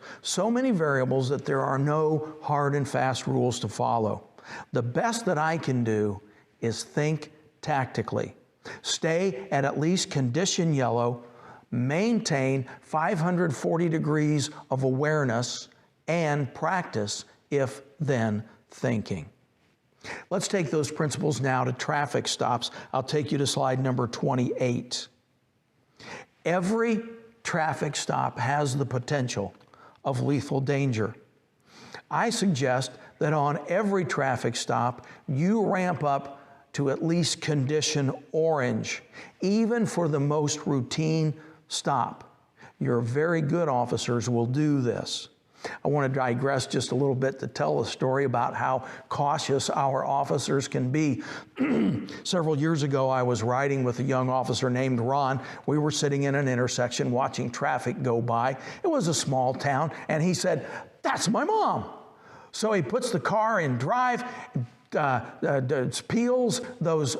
[SPEAKER 4] that there are no hard and fast rules to follow. The best that I can do is think tactically. Stay at least condition yellow, maintain 540 degrees of awareness, and practice if-then thinking. Let's take those principles now to traffic stops. I'll take you to slide number 28. Every traffic stop has the potential of lethal danger. I suggest that on every traffic stop, you ramp up to at least condition orange, even for the most routine stop. Your very good officers will do this. I want to digress just a little bit to tell a story about how cautious our officers can be. Several years ago, I was riding with a young officer named Ron. We were sitting in an intersection watching traffic go by. It was a small town, and he said, "That's my mom." So he puts the car in drive, peels those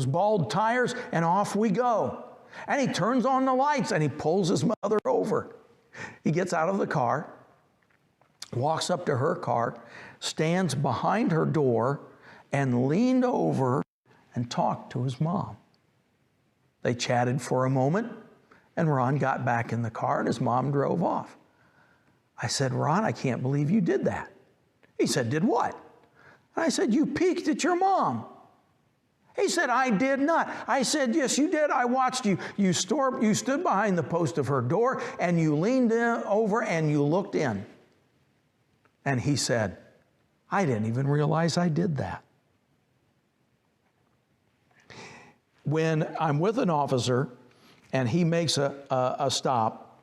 [SPEAKER 4] bald tires, and off we go. And he turns on the lights, and he pulls his mother over. He gets out of the car, walks up to her car, stands behind her door, and leaned over and talked to his mom. They chatted for a moment, and Ron got back in the car, and his mom drove off. I said, "Ron, I can't believe you did that." He said, "Did what?" And I said, "You peeked at your mom." He said, I did not. I said, yes, you did. I watched you. You stood behind the post of her door and you leaned over and you looked in. And he said, I didn't even realize I did that. When I'm with an officer and he makes a stop,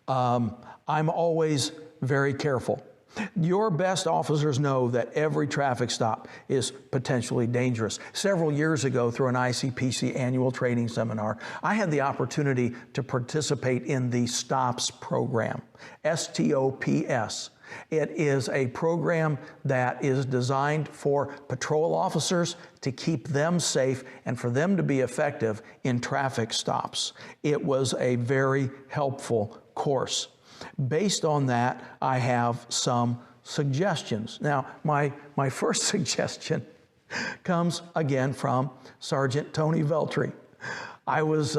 [SPEAKER 4] I'm always very careful. Your best officers know that every traffic stop is potentially dangerous. Several years ago, through an ICPC annual training seminar, I had the opportunity to participate in the STOPS program, STOPS. It is a program that is designed for patrol officers to keep them safe and for them to be effective in traffic stops. It was a very helpful course. Based on that, I have some suggestions. Now, my first suggestion comes again from Sergeant Tony Veltri. I was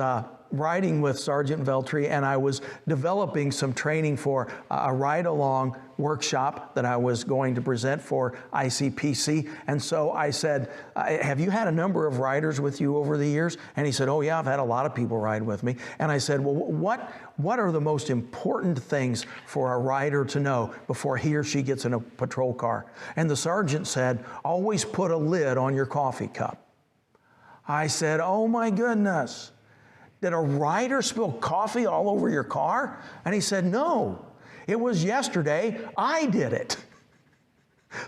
[SPEAKER 4] riding with Sergeant Veltri and I was developing some training for a ride-along workshop that I was going to present for ICPC. And so I said, have you had a number of riders with you over the years? And he said, oh yeah, I've had a lot of people ride with me. And I said, well, what are the most important things for a rider to know before he or she gets in a patrol car? And the sergeant said, always put a lid on your coffee cup. I said, oh my goodness. Did a rider spill coffee all over your car? And he said, no, it was yesterday. I did it.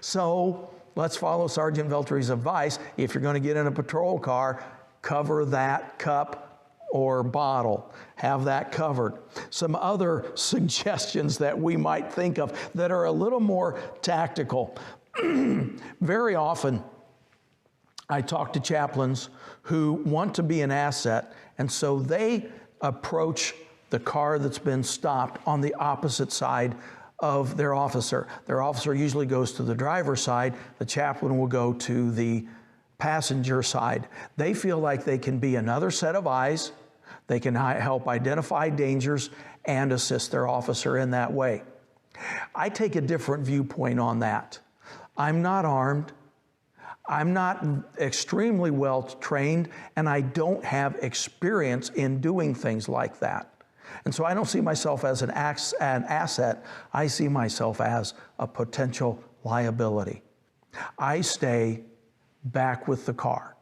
[SPEAKER 4] So let's follow Sergeant Veltri's advice. If you're going to get in a patrol car, cover that cup or bottle. Have that covered. Some other suggestions that we might think of that are a little more tactical. Very often, I talk to chaplains who want to be an asset, and so they approach the car that's been stopped on the opposite side of their officer. Their officer usually goes to the driver's side. The chaplain will go to the passenger side. They feel like they can be another set of eyes. They can help identify dangers and assist their officer in that way. I take a different viewpoint on that. I'm not armed. I'm not extremely well trained, and I don't have experience in doing things like that. And so I don't see myself as an asset. I see myself as a potential liability. I stay back with the car.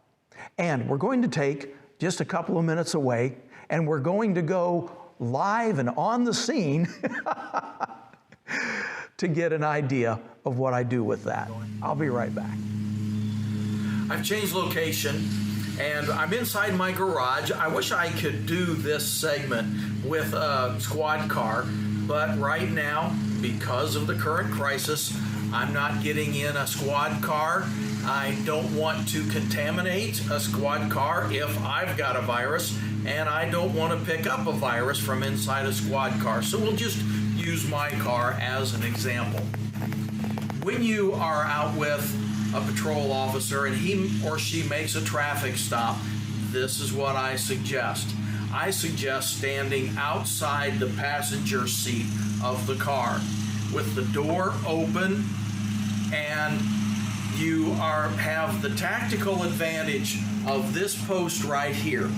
[SPEAKER 4] And we're going to take just a couple of minutes away, and we're going to go live and on the scene to get an idea of what I do with that. I'll be right back. I've changed location and I'm inside my garage. I wish I could do this segment with a squad car, but right now, because of the current crisis, I'm not getting in a squad car. I don't want to contaminate a squad car if I've got a virus, and I don't want to pick up a virus from inside a squad car. So we'll just use my car as an example. When you are out with a patrol officer and he or she makes a traffic stop, this is what I suggest. I suggest standing outside the passenger seat of the car with the door open, and you have the tactical advantage of this post right here.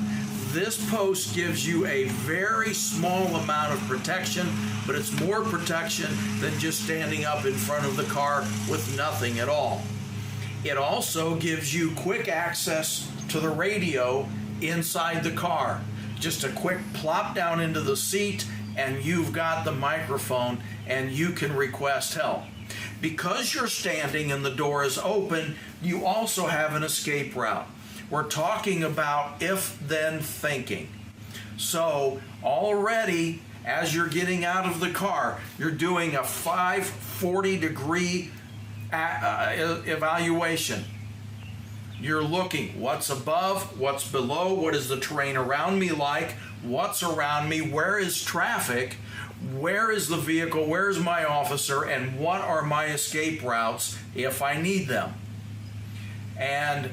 [SPEAKER 4] This post gives you a very small amount of protection, but it's more protection than just standing up in front of the car with nothing at all. It also gives you quick access to the radio inside the car. Just a quick plop down into the seat and you've got the microphone and you can request help. Because you're standing and the door is open, you also have an escape route. We're talking about if-then thinking. So already, as you're getting out of the car, you're doing a 540-degree evaluation. You're looking what's above, what's below, what is the terrain around me like, what's around me, where is traffic, where is the vehicle, where is my officer, and what are my escape routes if I need them. And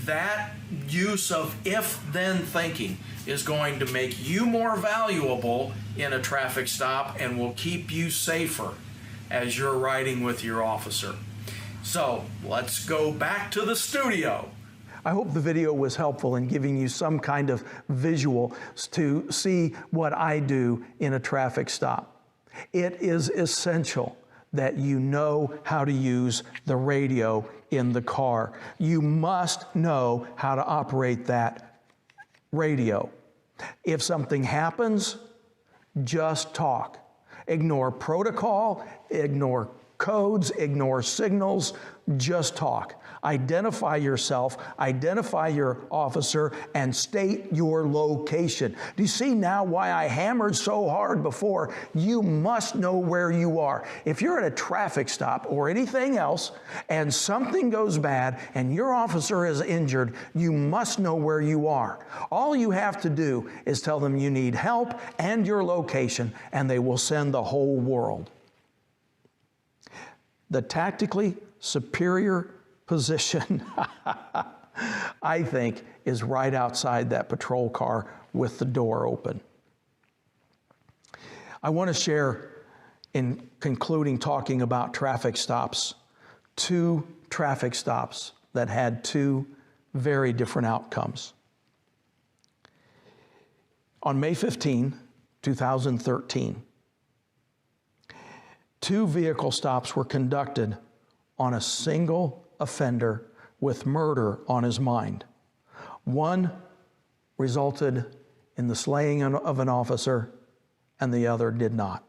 [SPEAKER 4] that use of if-then thinking is going to make you more valuable in a traffic stop and will keep you safer as you're riding with your officer.
[SPEAKER 6] So let's go back to the studio.
[SPEAKER 4] I hope the video was helpful in giving you some kind of visual to see what I do in a traffic stop. It is essential that you know how to use the radio in the car. You must know how to operate that radio. If something happens, just talk. Ignore protocol, ignore codes, ignore signals, just talk. Identify yourself, identify your officer, and state your location. Do you see now why I hammered so hard before? You must know where you are. If you're at a traffic stop or anything else and something goes bad and your officer is injured, you must know where you are. All you have to do is tell them you need help and your location, and they will send the whole world. The tactically superior position, I think, is right outside that patrol car with the door open. I want to share, in concluding talking about traffic stops, 2 traffic stops that had 2 very different outcomes. On May 15, 2013, 2 vehicle stops were conducted on a single offender with murder on his mind. One resulted in the slaying of an officer, and the other did not.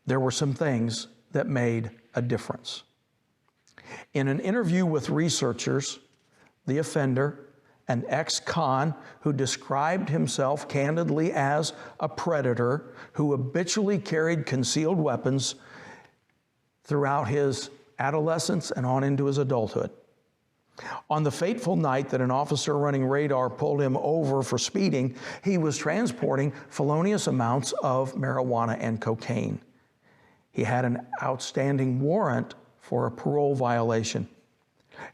[SPEAKER 4] There were some things that made a difference. In an interview with researchers, the offender, an ex-con who described himself candidly as a predator who habitually carried concealed weapons throughout his adolescence and on into his adulthood. On the fateful night that an officer running radar pulled him over for speeding, he was transporting felonious amounts of marijuana and cocaine. He had an outstanding warrant for a parole violation.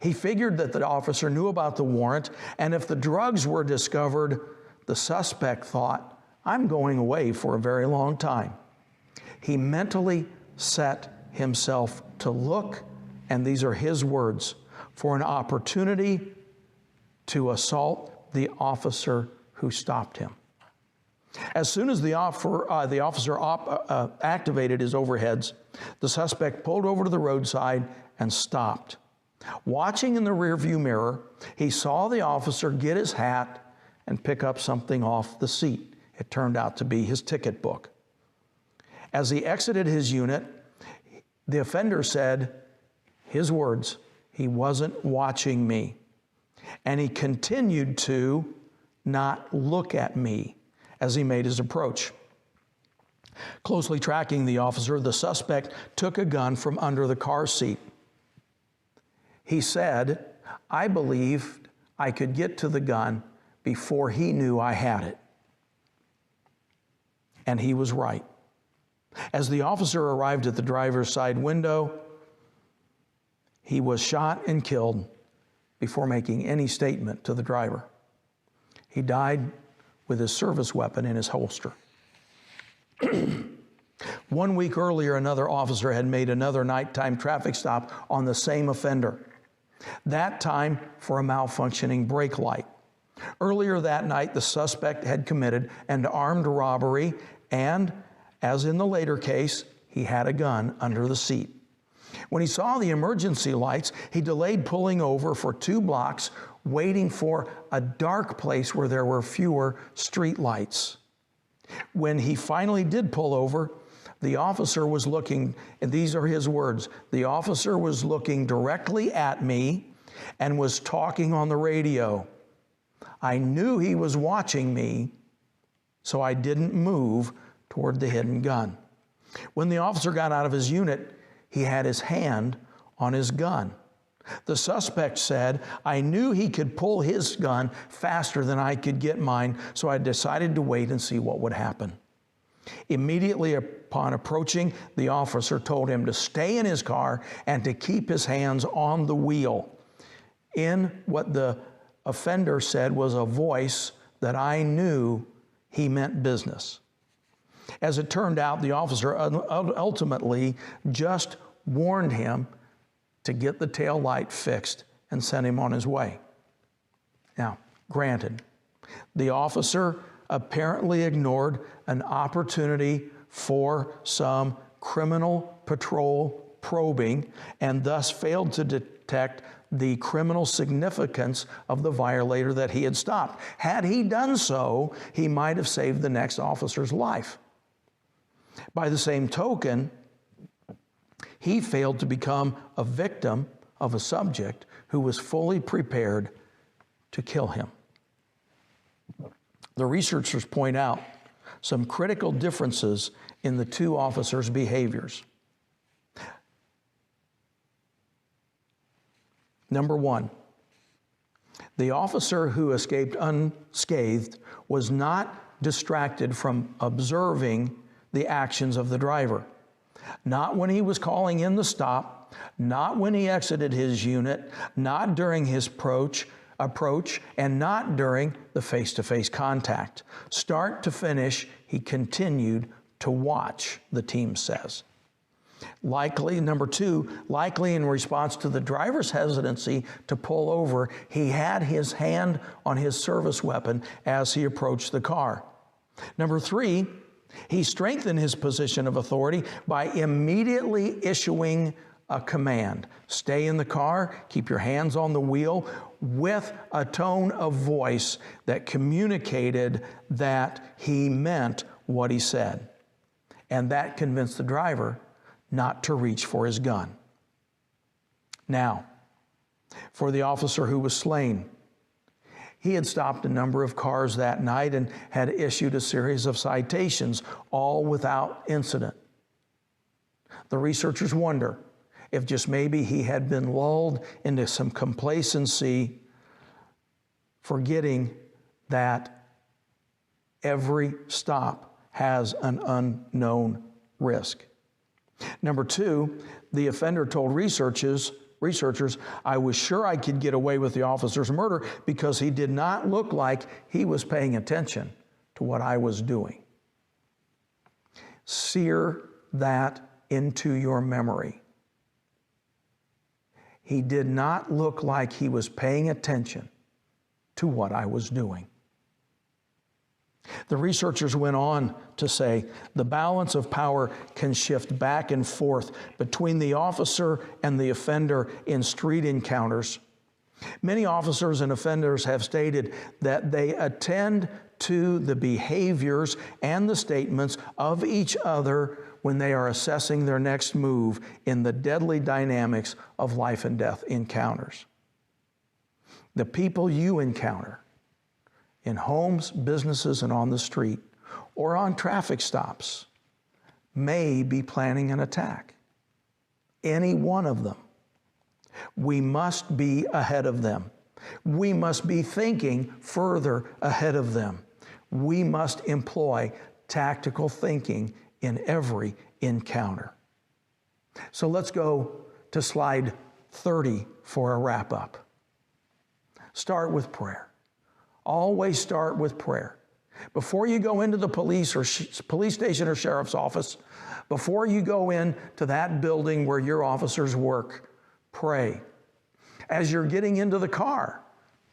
[SPEAKER 4] He figured that the officer knew about the warrant, and if the drugs were discovered, the suspect thought, I'm going away for a very long time. He mentally set himself to look, and these are his words, for an opportunity to assault the officer who stopped him. As soon as the officer activated his overheads, the suspect pulled over to the roadside and stopped. Watching in the rearview mirror, he saw the officer get his hat and pick up something off the seat. It turned out to be his ticket book. As he exited his unit, the offender said, his words, he wasn't watching me. And he continued to not look at me as he made his approach. Closely tracking the officer, the suspect took a gun from under the car seat. He said, I believed I could get to the gun before he knew I had it. And he was right. As the officer arrived at the driver's side window, he was shot and killed before making any statement to the driver. He died with his service weapon in his holster. 1 week earlier, another officer had made another nighttime traffic stop on the same offender, that time for a malfunctioning brake light. Earlier that night, the suspect had committed an armed robbery, and, as in the later case, he had a gun under the seat. When he saw the emergency lights, he delayed pulling over for 2 blocks, waiting for a dark place where there were fewer street lights. When he finally did pull over, the officer was looking, and these are his words, the officer was looking directly at me and was talking on the radio. I knew he was watching me, so I didn't move toward the hidden gun. When the officer got out of his unit, he had his hand on his gun. The suspect said, I knew he could pull his gun faster than I could get mine, so I decided to wait and see what would happen. Immediately upon approaching, the officer told him to stay in his car and to keep his hands on the wheel. In what the offender said was a voice that I knew he meant business. As it turned out, the officer ultimately just warned him to get the tail light fixed and send him on his way. Now, granted, the officer apparently ignored an opportunity for some criminal patrol probing and thus failed to detect the criminal significance of the violator that he had stopped. Had he done so, he might have saved the next officer's life. By the same token, he failed to become a victim of a subject who was fully prepared to kill him. The researchers point out some critical differences in the two officers' behaviors. Number one, the officer who escaped unscathed was not distracted from observing the actions of the driver. Not when he was calling in the stop, not when he exited his unit, not during his approach, and not during the face-to-face contact. Start to finish, he continued to watch, the team says. Likely, number two, likely in response to the driver's hesitancy to pull over, he had his hand on his service weapon as he approached the car. Number three, he strengthened his position of authority by immediately issuing a command. Stay in the car, keep your hands on the wheel, with a tone of voice that communicated that he meant what he said. And that convinced the driver not to reach for his gun. Now, for the officer who was slain, he had stopped a number of cars that night and had issued a series of citations, all without incident. The researchers wonder if just maybe he had been lulled into some complacency, forgetting that every stop has an unknown risk. Number two, the offender told researchers, I was sure I could get away with the officer's murder because he did not look like he was paying attention to what I was doing. Sear that into your memory. He did not look like he was paying attention to what I was doing. The researchers went on to say the balance of power can shift back and forth between the officer and the offender in street encounters. Many officers and offenders have stated that they attend to the behaviors and the statements of each other when they are assessing their next move in the deadly dynamics of life and death encounters. The people you encounter in homes, businesses, and on the street, or on traffic stops, may be planning an attack. Any one of them. We must be ahead of them. We must be thinking further ahead of them. We must employ tactical thinking in every encounter. So let's go to slide 30 for a wrap-up. Start with prayer. Always start with prayer. Before you go into the police station or sheriff's office, before you go into that building where your officers work, pray. As you're getting into the car,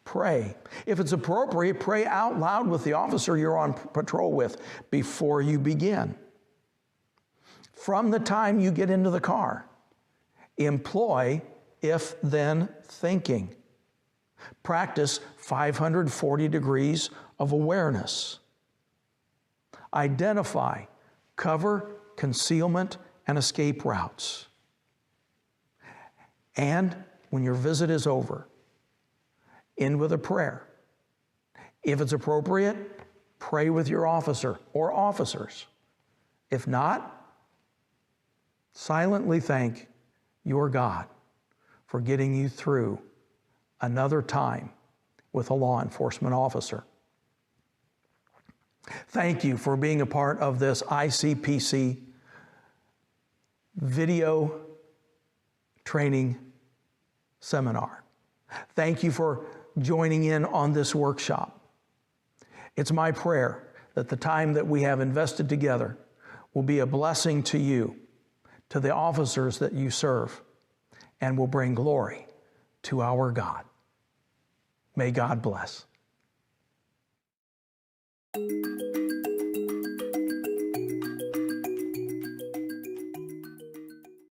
[SPEAKER 4] pray. If it's appropriate, pray out loud with the officer you're on patrol with before you begin. From the time you get into the car, employ if-then thinking. Practice 540 degrees of awareness. Identify cover, concealment, and escape routes. And when your visit is over, end with a prayer. If it's appropriate, pray with your officer or officers. If not, silently thank your God for getting you through another time with a law enforcement officer. Thank you for being a part of this ICPC video training seminar. Thank you for joining in on this workshop. It's my prayer that the time that we have invested together will be a blessing to you, to the officers that you serve, and will bring glory to our God. May God bless.